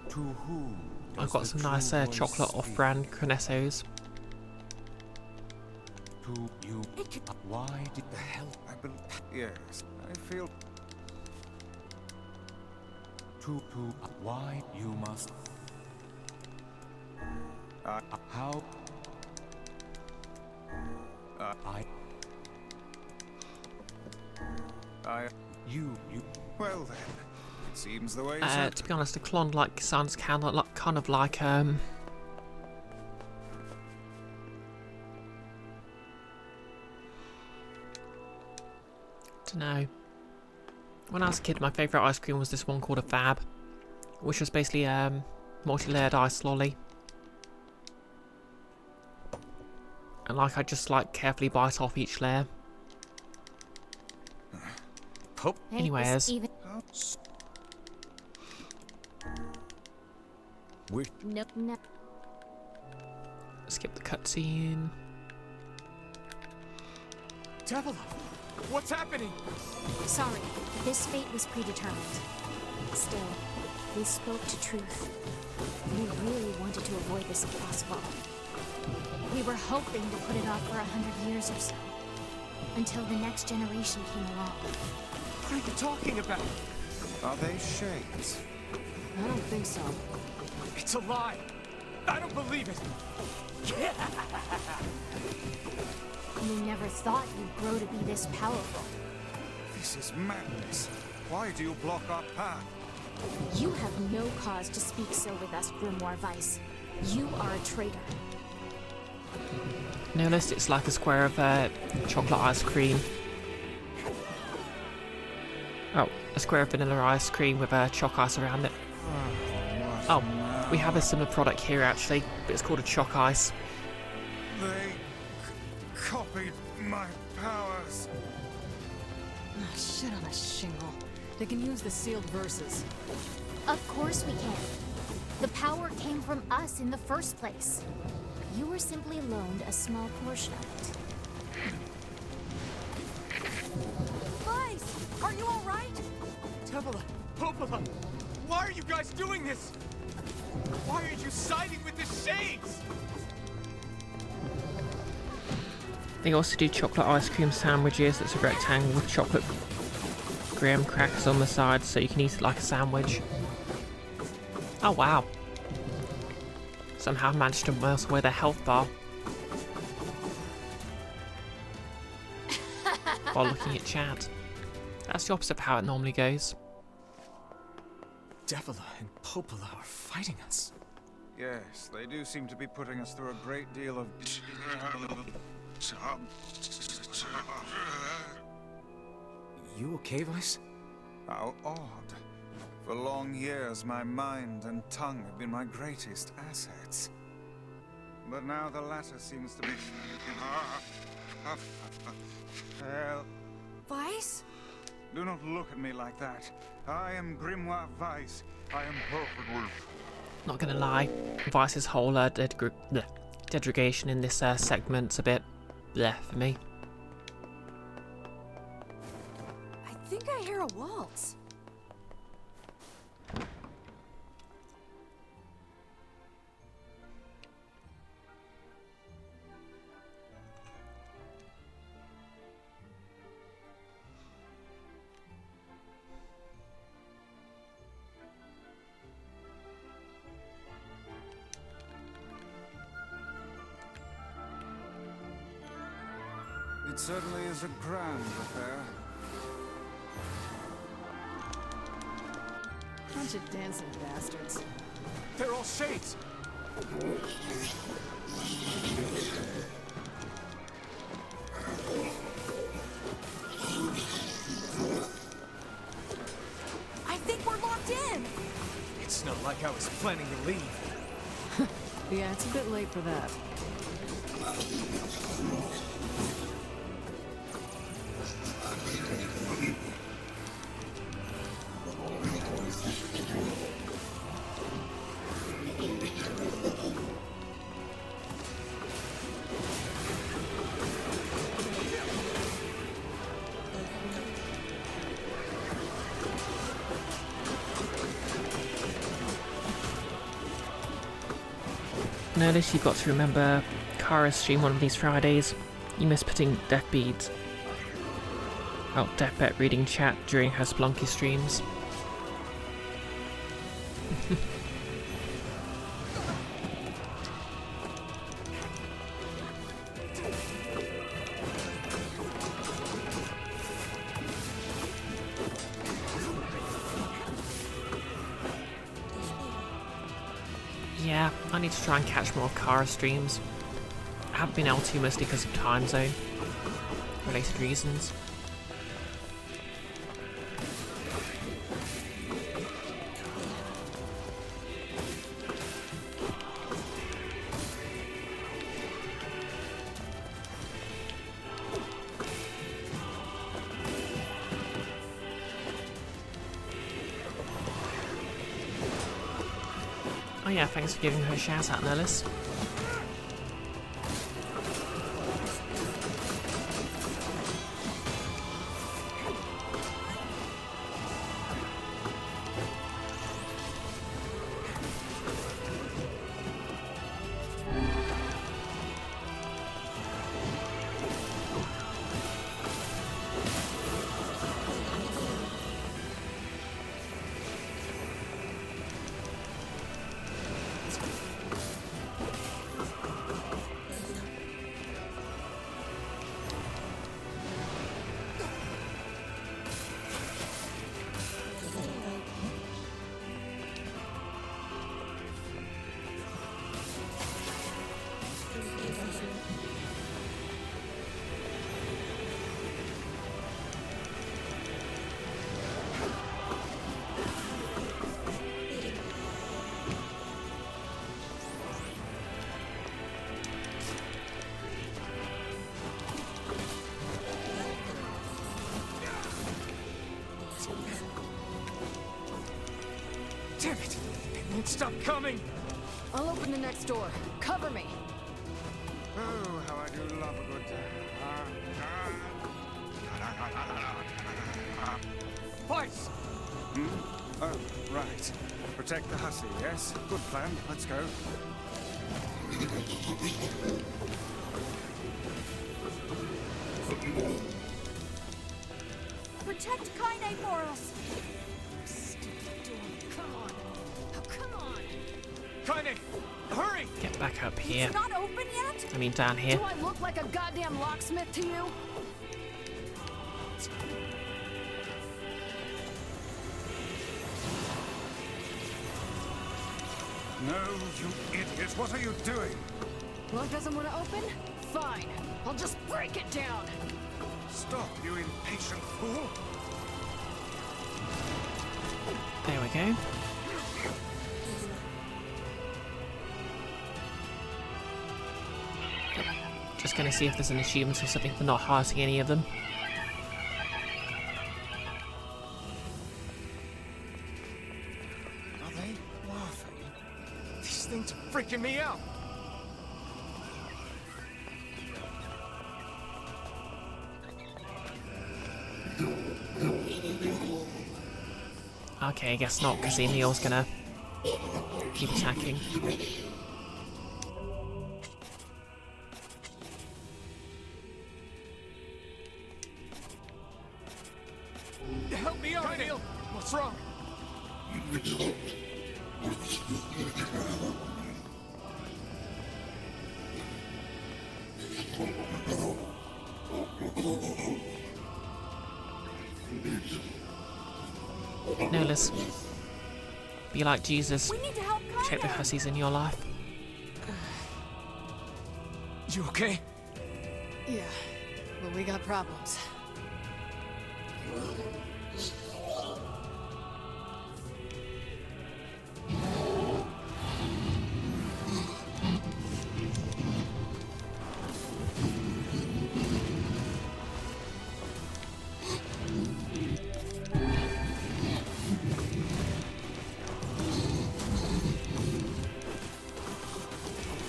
To whom? I've got some nice chocolate off-brand Cornettos. To you. Why did The hell? Yes, I feel... to why you must how you Well then, it seems the way To be honest, a Klondike sounds kind of like dunno. When I was a kid, my favourite ice cream was this one called a Fab, which was basically multi-layered ice lolly. And I just carefully bite off each layer. Anyways. No. Skip the cutscene. Devil, what's happening? Sorry, this fate was predetermined. Still, we spoke to truth. We really wanted to avoid this if possible. We were hoping to put it off for 100 years or so, until the next generation came along. What are you talking about? Are they shades? I don't think so. It's a lie. I don't believe it. You never thought you'd grow to be this powerful. This is madness. Why do you block our path? You have no cause to speak so with us, Grimoire Vice. You are a traitor. Noticed it's like a square of chocolate ice cream. Oh, a square of vanilla ice cream with choc ice around it. Oh, we have a similar product here actually, but it's called a choc ice. They copied my powers. Ah, shit on a shingle. They can use the sealed verses. Of course we can. The power came from us in the first place. You were simply loaned a small portion of it. Vice, are you all right? Tevela, Popola, why are you guys doing this? Why are you siding with the Shades? They also do chocolate ice cream sandwiches. It's a rectangle with chocolate graham crackers on the side, so you can eat it like a sandwich. Oh wow. Somehow managed to mouse away their health bar. While looking at chat. That's the opposite of how it normally goes. Tevela and Popola are fighting us. Yes, they do seem to be putting us through a great deal of... You okay, Vice? How odd. For long years, my mind and tongue have been my greatest assets. But now the latter seems to be... Hell, Vice? do not look at me like that. I am Grimoire Vice. I am perfectly... Not gonna lie, Vice's whole degradation in this segment's a bit bleh for me. I think I hear a waltz. It certainly is a grand affair. Bunch of dancing bastards. They're all Shades! I think we're locked in. It's not like I was planning to leave. Yeah, it's a bit late for that. Notice you've got to remember Kara's stream one of these Fridays. You miss putting death beads. Oh, Deathbet reading chat during her Splunky streams. Yeah, I need to try and catch more Kara streams. I haven't been able to mostly because of time zone related reasons. Oh yeah, thanks for giving her a shout out, Nellis. Damn it! It won't stop coming! I'll open the next door. Cover me. Oh, how I do love a good... Vice! Oh, right. Protect the hussy, yes? Good plan. Let's go. Protect Kaine for us! Stupid door. Come on. Oh, come on. Kaine! Hurry! Get back up here. It's not open yet? I mean, down here. Do I look like a goddamn locksmith to you? No, you idiot! What are you doing? Lock doesn't want to open? Fine. I'll just break it down. Stop, you impatient fool! There we go. Just gonna see if there's an achievement or something for not hearting any of them. Are they laughing? These things are freaking me out! Okay, I guess not, because Emil's gonna keep attacking. Help me out, Emil! What's wrong? No, Liz. Be like Jesus. We need to help Kaine! Check the hussies in your life. You okay? Yeah, but we got problems.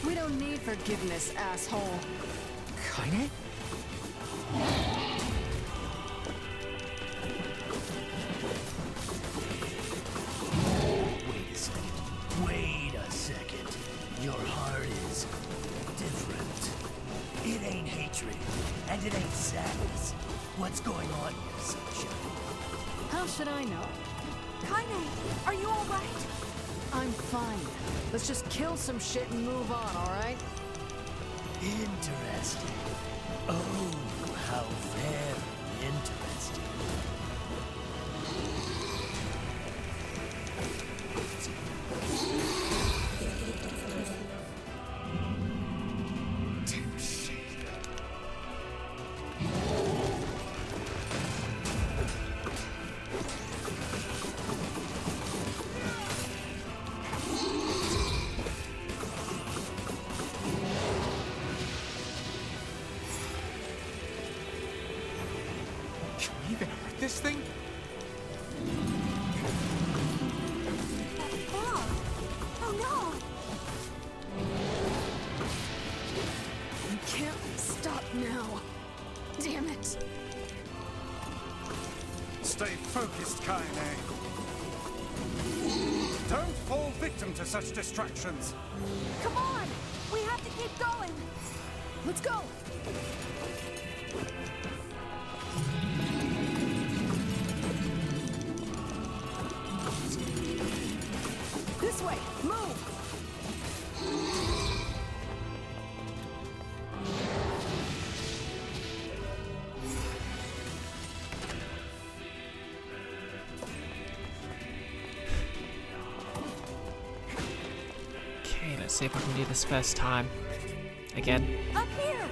We don't need forgiveness, asshole. Kaine? Wait a second. Wait a second. Your heart is different. It ain't hatred, and it ain't sadness. What's going on here, sunshine? How should I know? Kaine, are you alright? I'm fine. Let's just kill some shit and move on, alright? Interesting. Oh, how very interesting. Can we even hurt this thing? Oh no! You can't stop now. Damn it. Stay focused, Kaine. Don't fall victim to such distractions. Come on! We have to keep going! Let's go! This way! Move! Okay, let's see if I can do this first time. Again. Up here!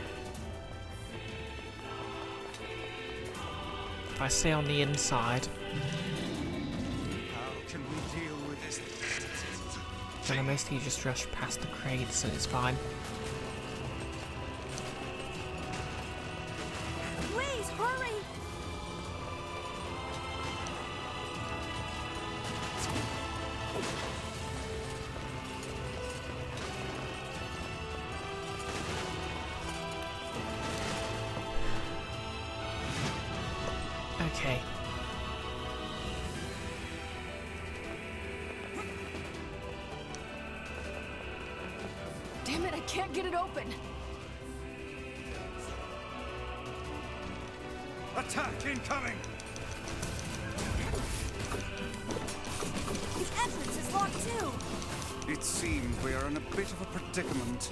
If I stay on the inside, How can we deal with this? then I mostly just rush past the crates, so it's fine. Please, hurry! Okay. Damn it, I can't get it open. Attack incoming! The entrance is locked too. It seems we are in a bit of a predicament.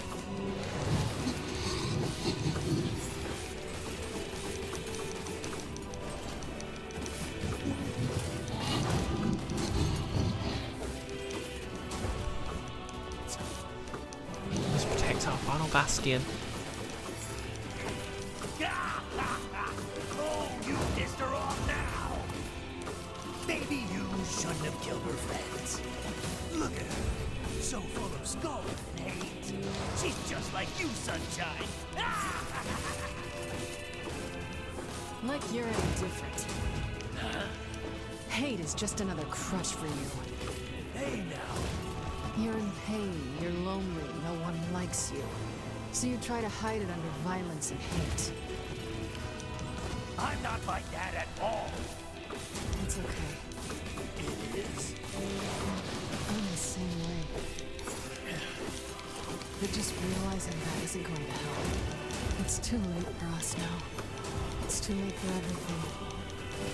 Let's protect our final bastion. Oh, you pissed her off now! Maybe you shouldn't have killed her friends. Look at her, so full of scorn and hate. She's just like you, Sunshine. Like you're any different. Hate is just another crutch for you. Hey now. You're in pain, you're lonely, no one likes you. So you try to hide it under violence and hate. I'm not like that at all. It's okay. It is. I'm the same way. But just realizing that isn't going to help. It's too late for us now. It's too late for everything.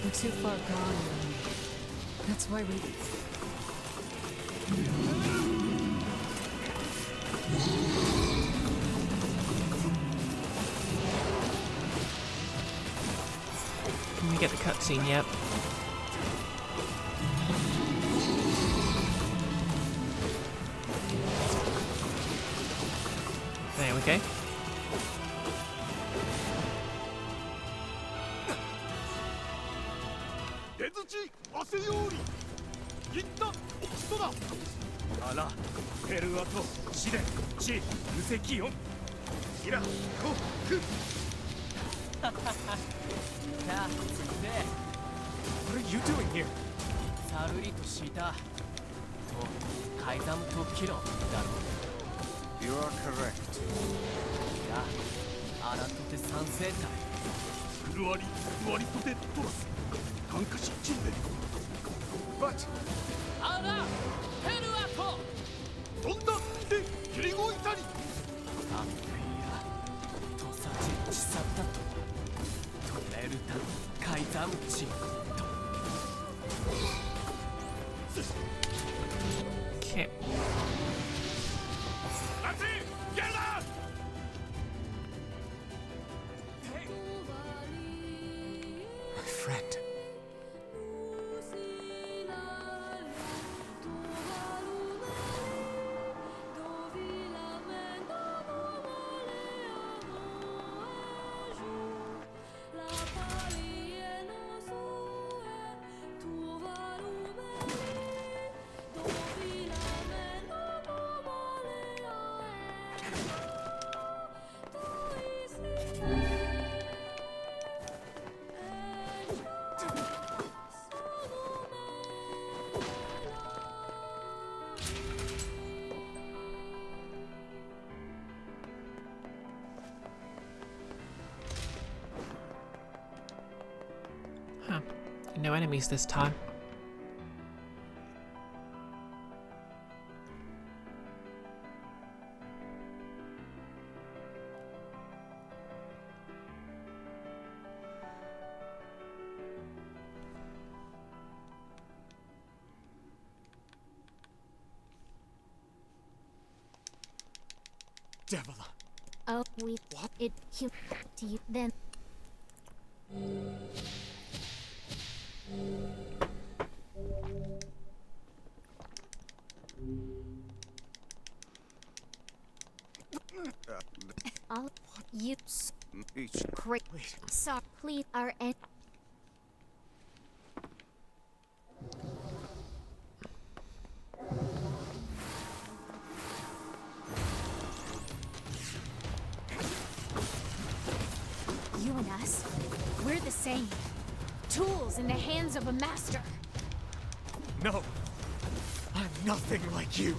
We're too far gone, you and me. That's why we... Can we get the cutscene yet? There we go. What are you doing here? さるりとしたと改ざん特機論だろ You are correct. いやアラトテ三世隊クルワリワリトテトラス短歌しチンデ But アラヘルアト飛んだで切り動いたりアンペイラトサチチサッタとトレルタ改ざんチ Okay. That's it! Get out! my friend. Huh. No enemies this time. Devil. Oh, we... What? It... You... To you, then... All you Each great. Sorry, please, our end. You and us, we're the same. Tools in the hands of a master. No. I'm nothing like you.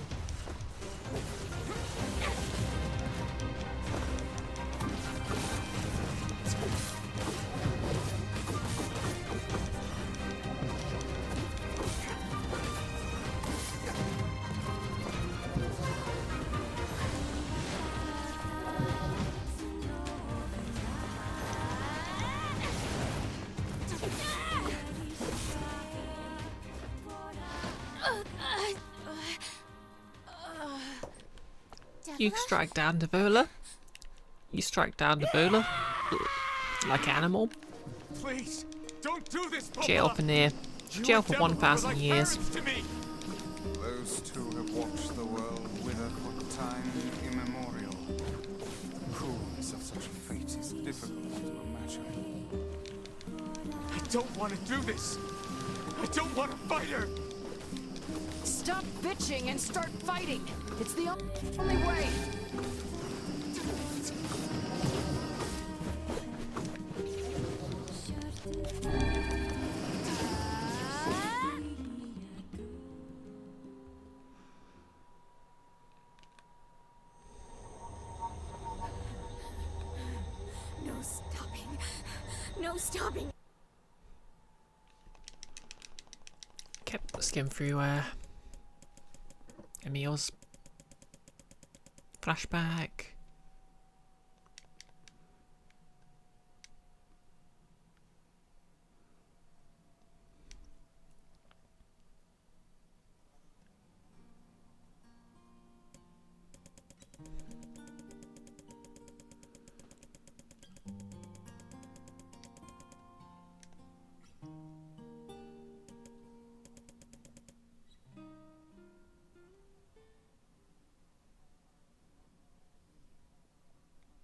You strike down the bowler. You strike down the bowler. Like animal. Please, don't do this, Papa. Jail for Nier. Jail for 1,000 years. Those two have watched the world wither for time immemorial. The cruelness of such a fate is difficult to imagine. I don't want to do this. I don't want to fight her. Stop bitching and start fighting. It's the only way. No stopping. No stopping. Kept skim through Emil's flashback.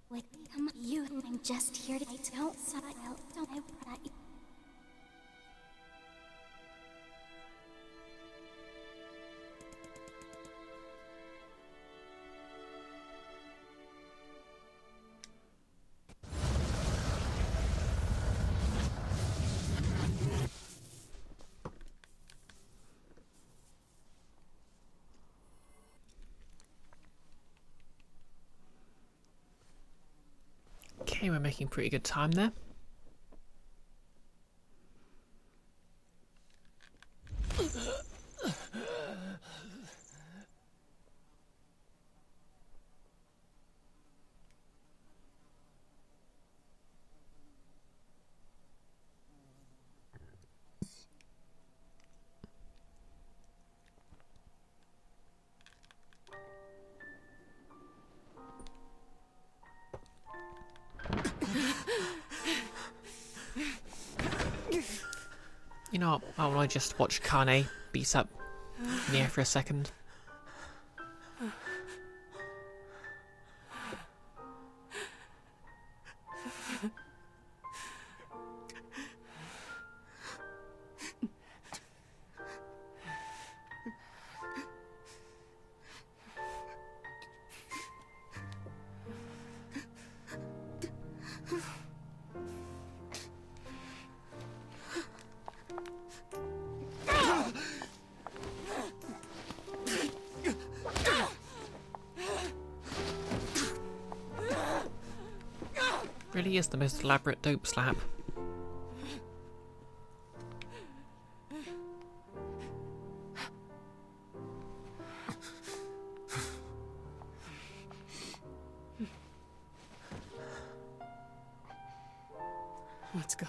Wait, come on, you. I'm just here to don't Okay, we're making pretty good time there. You know what, I want to just watch Kane beat up Nier for a second. Really is the most elaborate dope slap. Let's go.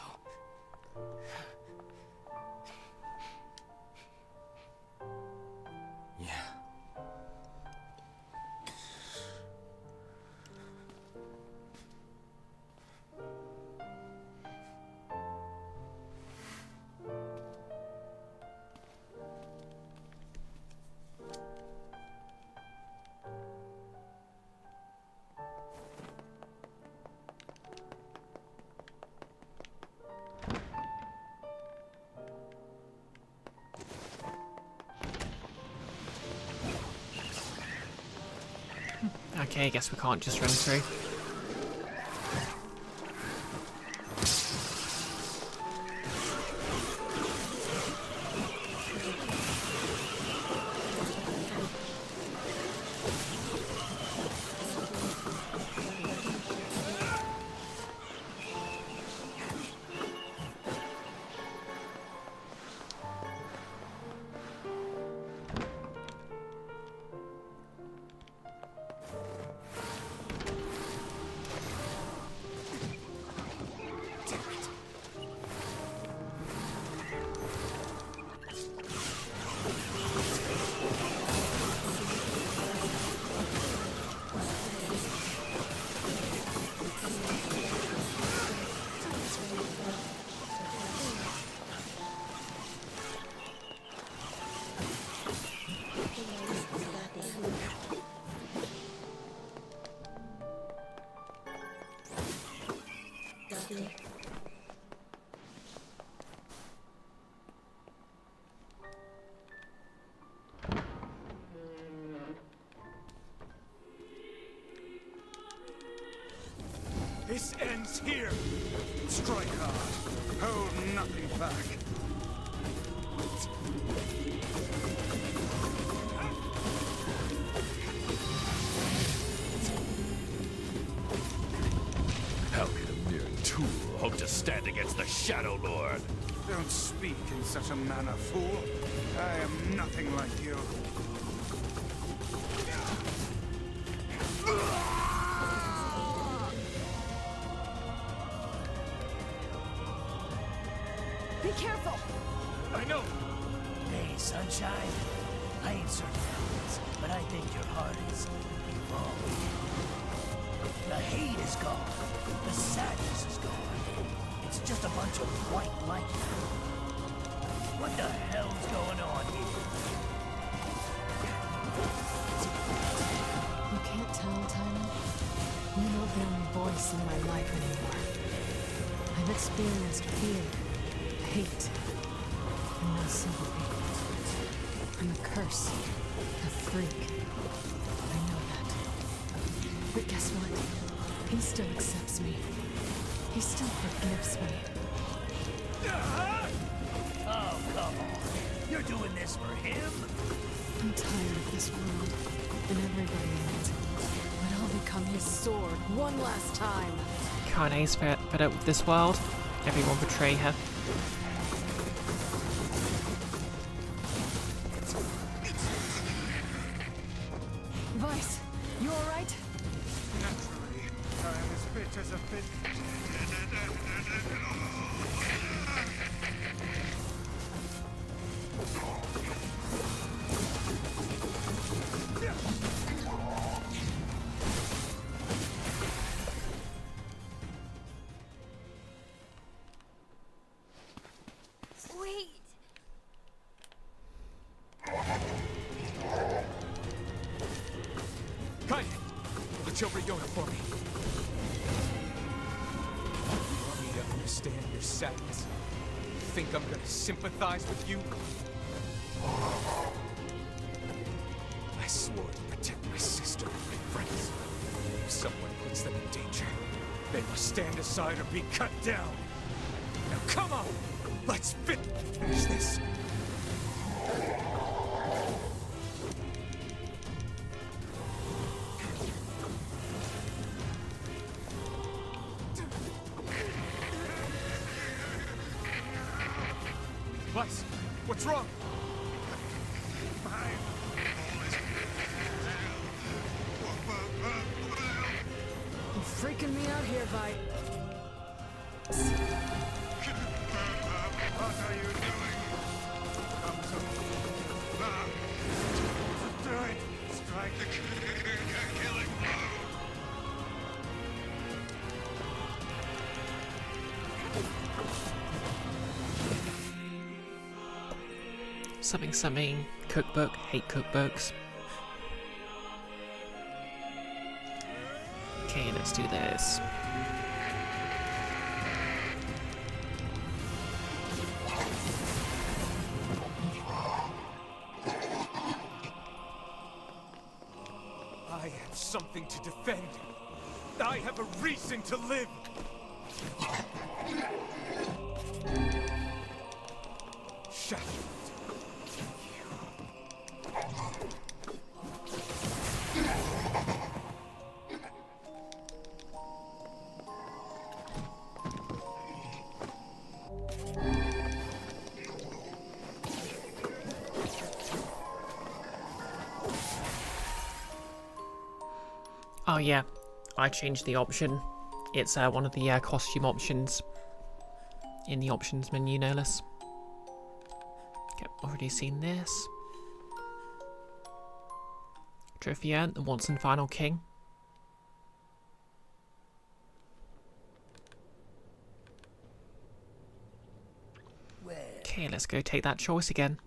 Yeah. Okay, I guess we can't just run through. nothing back. How could a mere tool hope to stand against the Shadow Lord? Don't speak in such a manner, fool. I am nothing like you. Be careful! I know! Hey, Sunshine. I ain't certain else, but I think your heart is evolved. The hate is gone. The sadness is gone. It's just a bunch of white light now. What the hell's going on here? You can't tell, Tyrant. You're not the only voice in my life anymore. I've experienced fear, hate, and no sympathy. I'm a curse, a freak. I know that. But guess what? He still accepts me. He still forgives me. Oh, come on. You're doing this for him? I'm tired of this world, and everybody in it. But I'll become his sword one last time. Kane's fed up with this world. Everyone betray her. Vice, you alright? Naturally, I am as fit as a fit. Wait. Kaine! Look over Yona for me. You want me to understand your sadness? You think I'm gonna sympathize with you? I swore to protect my sister and my friends. If someone puts them in danger, they must stand aside or be cut down. Now come on! Let's finish this! Vice, what's wrong? You're freaking me out here, Vi. What are you doing? Come to me. Do it. Strike the killing blow. Something, cookbook, hate cookbooks. Okay, let's do this. I have something to defend. I have a reason to live. Shadow. Oh yeah, I changed the option. It's one of the costume options in the options menu, no less. Yep, already seen this. Trophy earned, the once and final king. Okay, let's go take that choice again.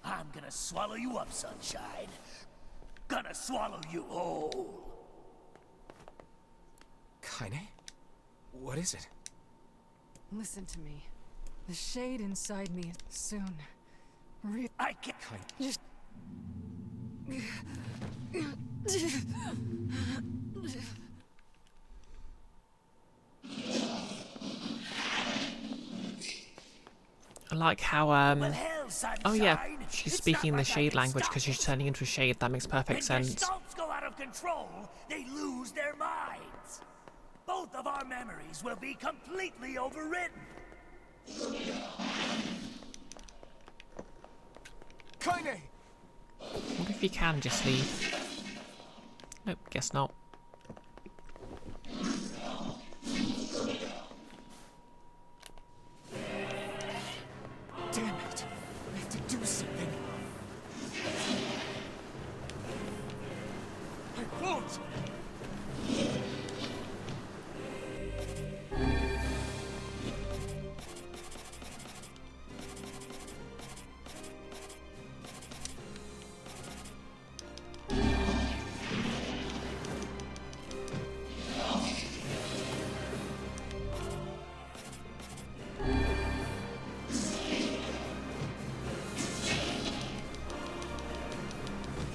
I'm gonna swallow you up, Sunshine. Gonna swallow you whole. Kaine? What is it? Listen to me. The shade inside me is soon. I can't. Just. like how Well, hell, sunshine. oh yeah, she's It's speaking not the like I shade can language stop because she's you. turning into a shade. That makes perfect When sense. Gestalts go out of control, they lose their minds. Both of our memories will be completely overridden. Kaine! What if you can just leave? Nope, guess not. Damn it! I have to do something. I won't!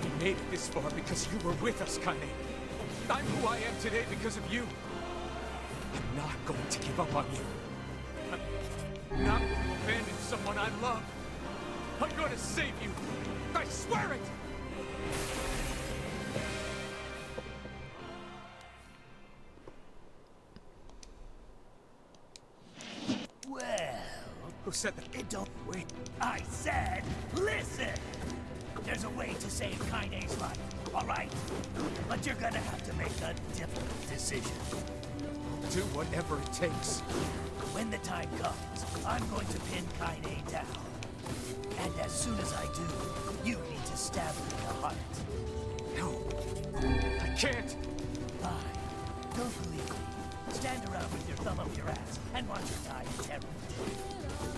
We made it this far because you were with us, Kaine. I'm who I am today because of you. I'm not going to give up on you. I'm not going to abandon someone I love. I'm going to save you. I swear it! Well, Who said that? it don't wait. I said, listen! There's a way to save Kaine's life, all right? But you're gonna have to make a difficult decision. Do whatever it takes. When the time comes, I'm going to pin Kaine down. And as soon as I do, you need to stab her in the heart. No. I can't. Fine. Don't believe me. Stand around with your thumb up your ass and watch her die in terror.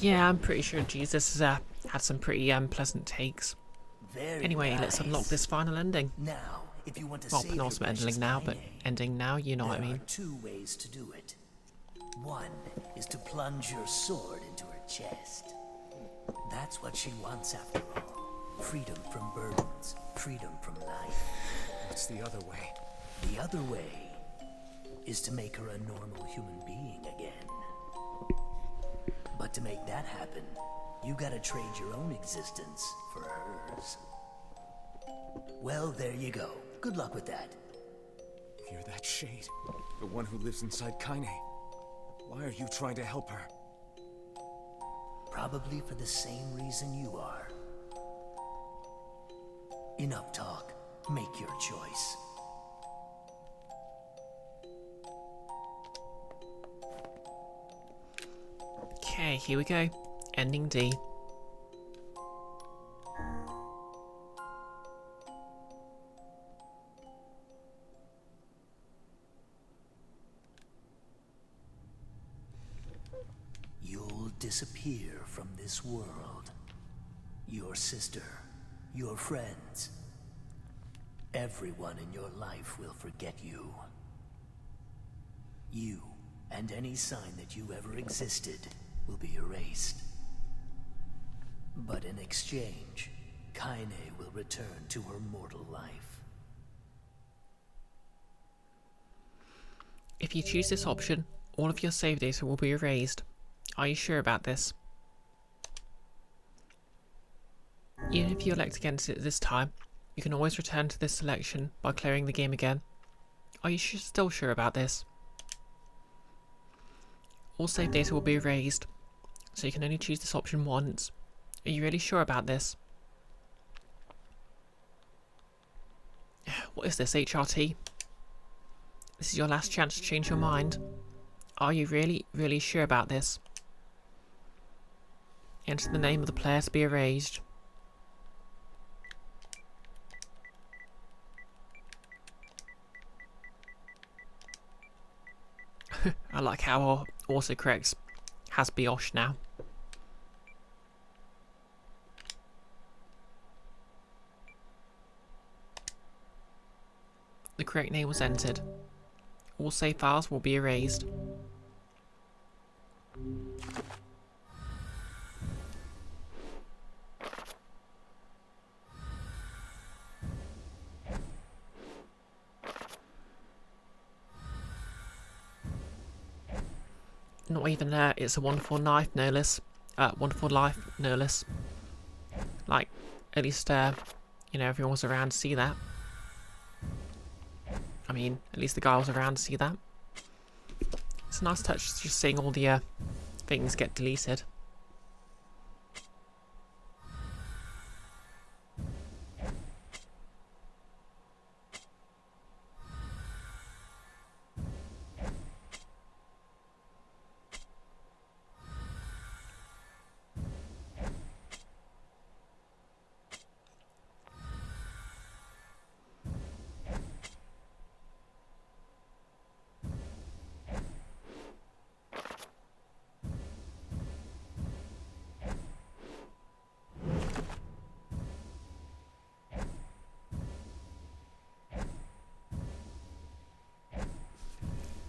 Yeah, I'm pretty sure Jesus has had some pretty pleasant takes. Very Anyway, nice. let's unlock this final ending. Now, if you want to Well, save your penultimate precious ending now, but Kaine, ending now, you know what I there mean. are two ways to do it. One is to plunge your sword into her chest. That's what she wants after all. Freedom from burdens, freedom from life. What's the other way? The other way is to make her a normal human being again. But to make that happen, you gotta trade your own existence for hers. Well, there you go. Good luck with that. You're that shade. The one who lives inside Kaine. Why are you trying to help her? Probably for the same reason you are. Enough talk. Make your choice. Okay, here we go. Ending D. You'll disappear from this world. Your sister, your friends, everyone in your life will forget you. You, and any sign that you ever existed, will be erased. But in exchange, Kaine will return to her mortal life. If you choose this option, all of your save data will be erased. Are you sure about this? Even if you elect against it this time, you can always return to this selection by clearing the game again. Are you still sure about this? All save data will be erased, so you can only choose this option once. Are you really sure about this? What is this, HRT? This is your last chance to change your mind. Are you really, really sure about this? Enter the name of the player to be erased. I like how our autocorrect has brioche now. The correct name was entered. All save files will be erased. Not even there, it's a wonderful knife, no less. Wonderful life, no less. Like, at least, you know, everyone was around to see that. I mean, at least the guy was around to see that. It's a nice touch just seeing all the things get deleted.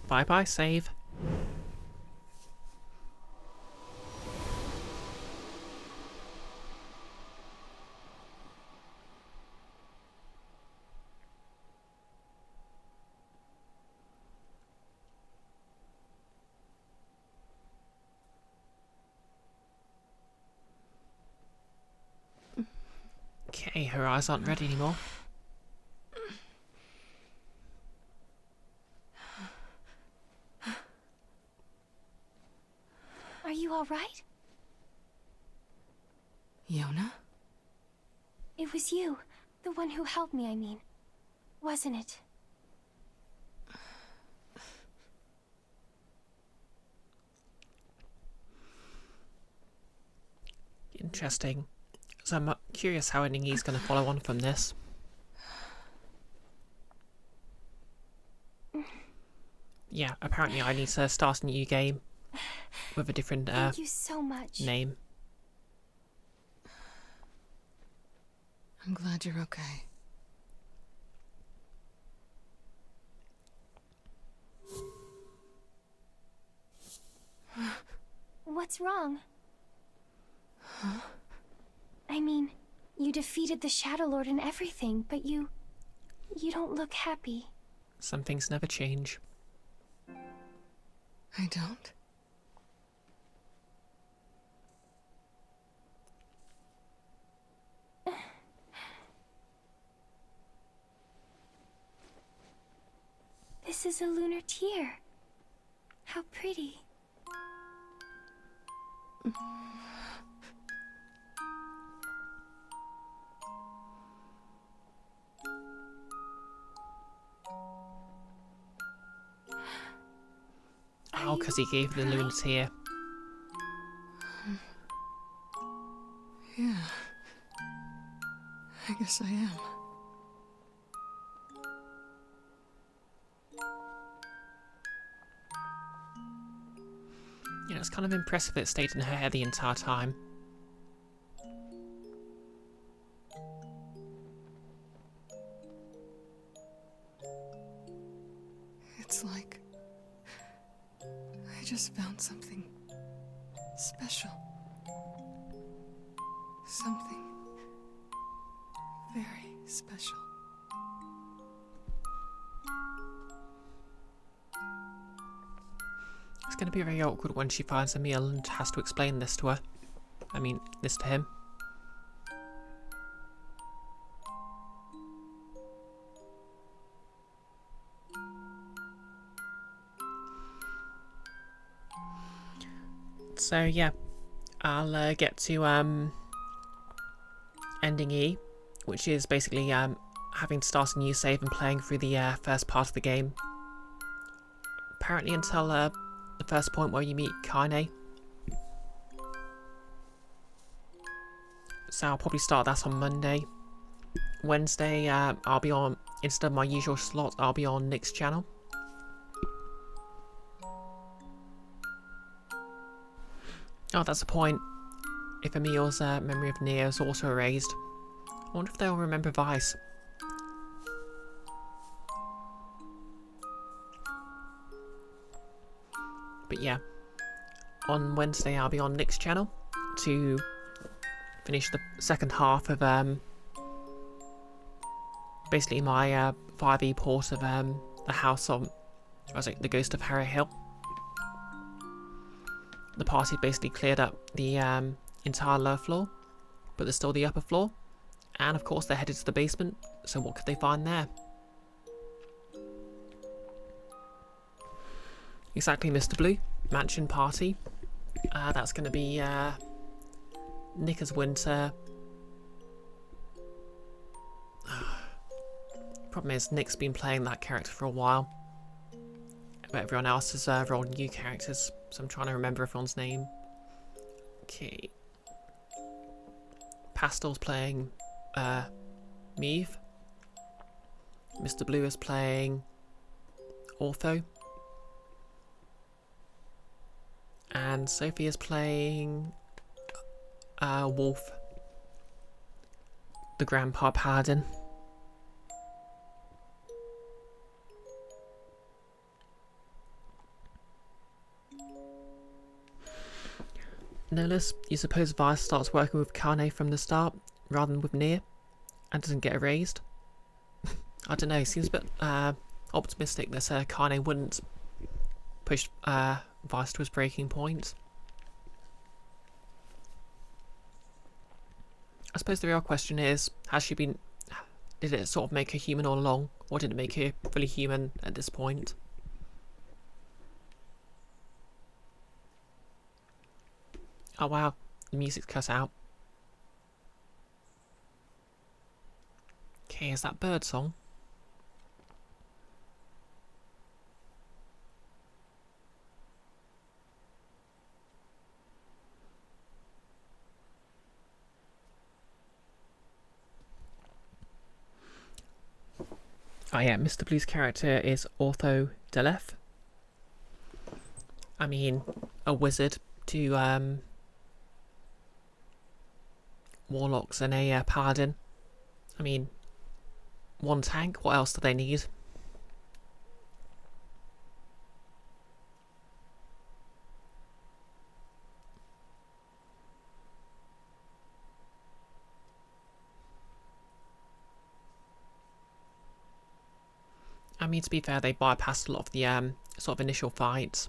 Bye bye, save. Okay, her eyes aren't ready anymore. Are you all right? Yona? It was you. The one who helped me, I mean. Wasn't it? Interesting. So I'm curious how ending he's going to follow on from this. Yeah, apparently I need to start a new game with a different Thank you so much. name. I'm glad you're okay. What's wrong? Huh? I mean, you defeated the Shadow Lord and everything, but you don't look happy. Some things never change. I don't? This is a lunar tear. How pretty. Oh, because he gave the lunar tear. Yeah. I guess I am. You know, it's kind of impressive that it stayed in her hair the entire time. It's like I just found something special. Something very special. It's going to be very awkward when she finds Emil and has to explain this to her. I mean, this to him. So yeah, I'll get to ending E, which is basically having to start a new save and playing through the first part of the game. Apparently until the first point where you meet Kaine. So I'll probably start that on Monday. Wednesday, I'll be on, instead of my usual slot, I'll be on Nick's channel. Oh, that's the point. If Emil's memory of Nier is also erased, I wonder if they'll remember Vice. But yeah, on Wednesday I'll be on Nick's channel to finish the second half of basically my 5e port of the House of, was it the Ghost of Harrow Hill. The party basically cleared up the entire lower floor, but there's still the upper floor, and of course they're headed to the basement, so what could they find there? Exactly, Mr. Blue. Mansion party. That's going to be Nick as Winter. Problem is, Nick's been playing that character for a while, but everyone else is all new characters, so I'm trying to remember everyone's name. Okay. Pastel's playing Meave. Mr. Blue is playing Ortho. And Sophie is playing Wolf, the Grandpa Paladin. Notice, you suppose Vice starts working with Kaine from the start, rather than with Nier, and doesn't get erased? I don't know, seems a bit optimistic that Kaine wouldn't push Vice to his breaking point. I suppose the real question is, has she been... did it sort of make her human all along, or did it make her fully human at this point? Oh wow, the music's cut out. Okay, is that bird song? Oh yeah, Mr. Blue's character is Ortho Deleth. I mean, a wizard to warlocks and a paladin. I mean, one tank, what else do they need? I mean, to be fair, they bypassed a lot of the sort of initial fights.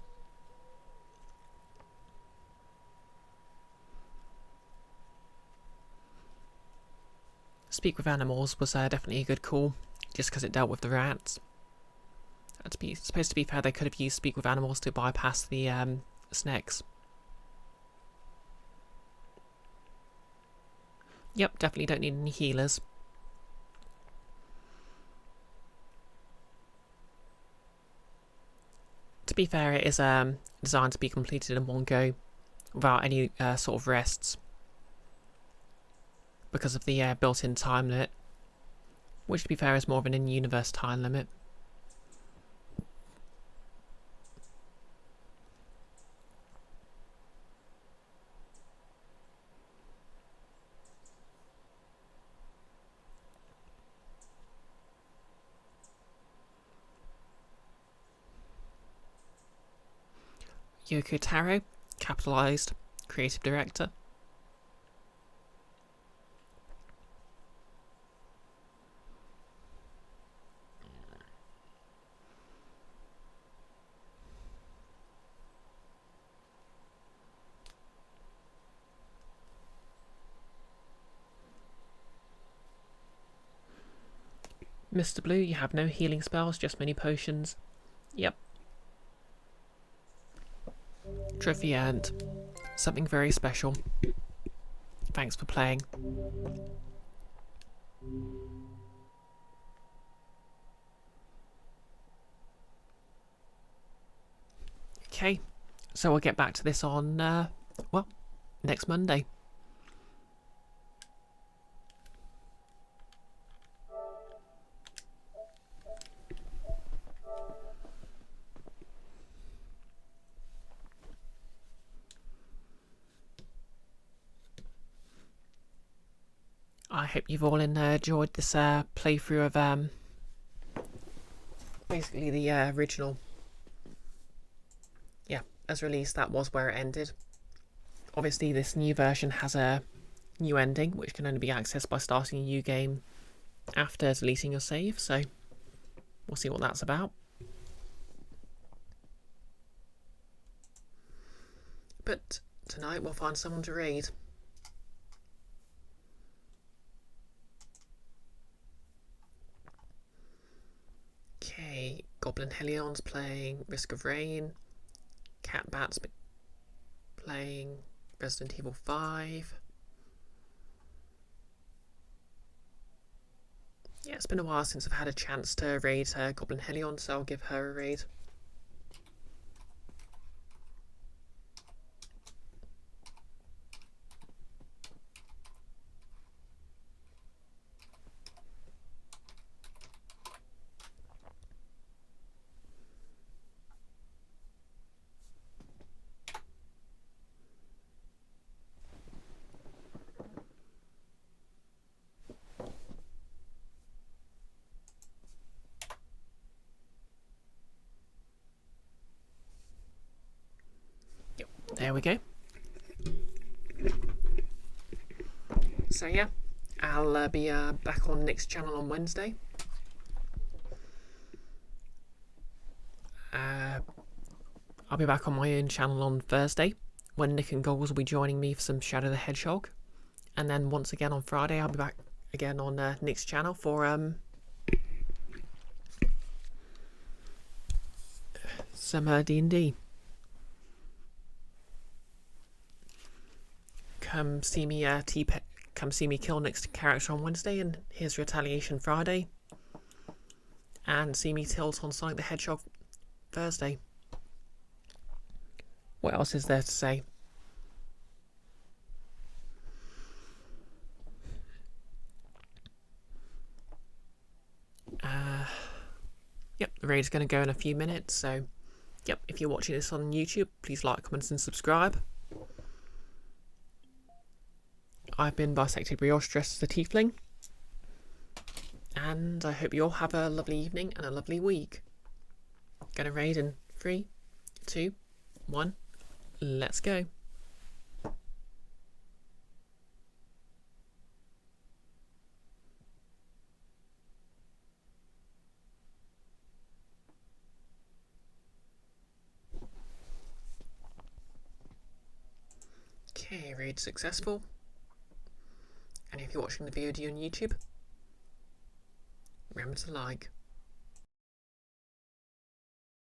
Speak with Animals was definitely a good call, just because it dealt with the rats. Supposed to be fair, they could have used Speak with Animals to bypass the snakes. Yep, definitely don't need any healers. To be fair, it is designed to be completed in one go, without any sort of rests, because of the built-in time limit, which to be fair is more of an in-universe time limit. Yoko Taro, capitalised, creative director. Mr. Blue, you have no healing spells, just many potions. Yep. Trophy earned. Something very special. Thanks for playing. Okay, So I'll get back to this on, well, next Monday. I hope you've all enjoyed this playthrough of basically the original. Yeah, as released, that was where it ended. Obviously, this new version has a new ending, which can only be accessed by starting a new game after deleting your save, so we'll see what that's about. But tonight we'll find someone to raid. Okay, Goblin Helion's playing Risk of Rain. Cat Bat's playing Resident Evil 5. Yeah, it's been a while since I've had a chance to raid Goblin Helion, so I'll give her a raid. There we go. So yeah, I'll be back on Nick's channel on Wednesday. I'll be back on my own channel on Thursday, when Nick and Goggles will be joining me for some Shadow the Hedgehog. And then once again on Friday, I'll be back again on Nick's channel for some D&D. Come see me come see me kill Nick's character on Wednesday, and here's Retaliation Friday. And see me tilt on Sonic the Hedgehog Thursday. What else is there to say? Yep, the raid's going to go in a few minutes, so yep, if you're watching this on YouTube, please like, comment and subscribe. I've been BisectedBrioche dressed as a tiefling, and I hope you all have a lovely evening and a lovely week. Gonna raid in 3, 2, 1, let's go. Okay, raid successful. And if you're watching the VOD on YouTube, remember to like.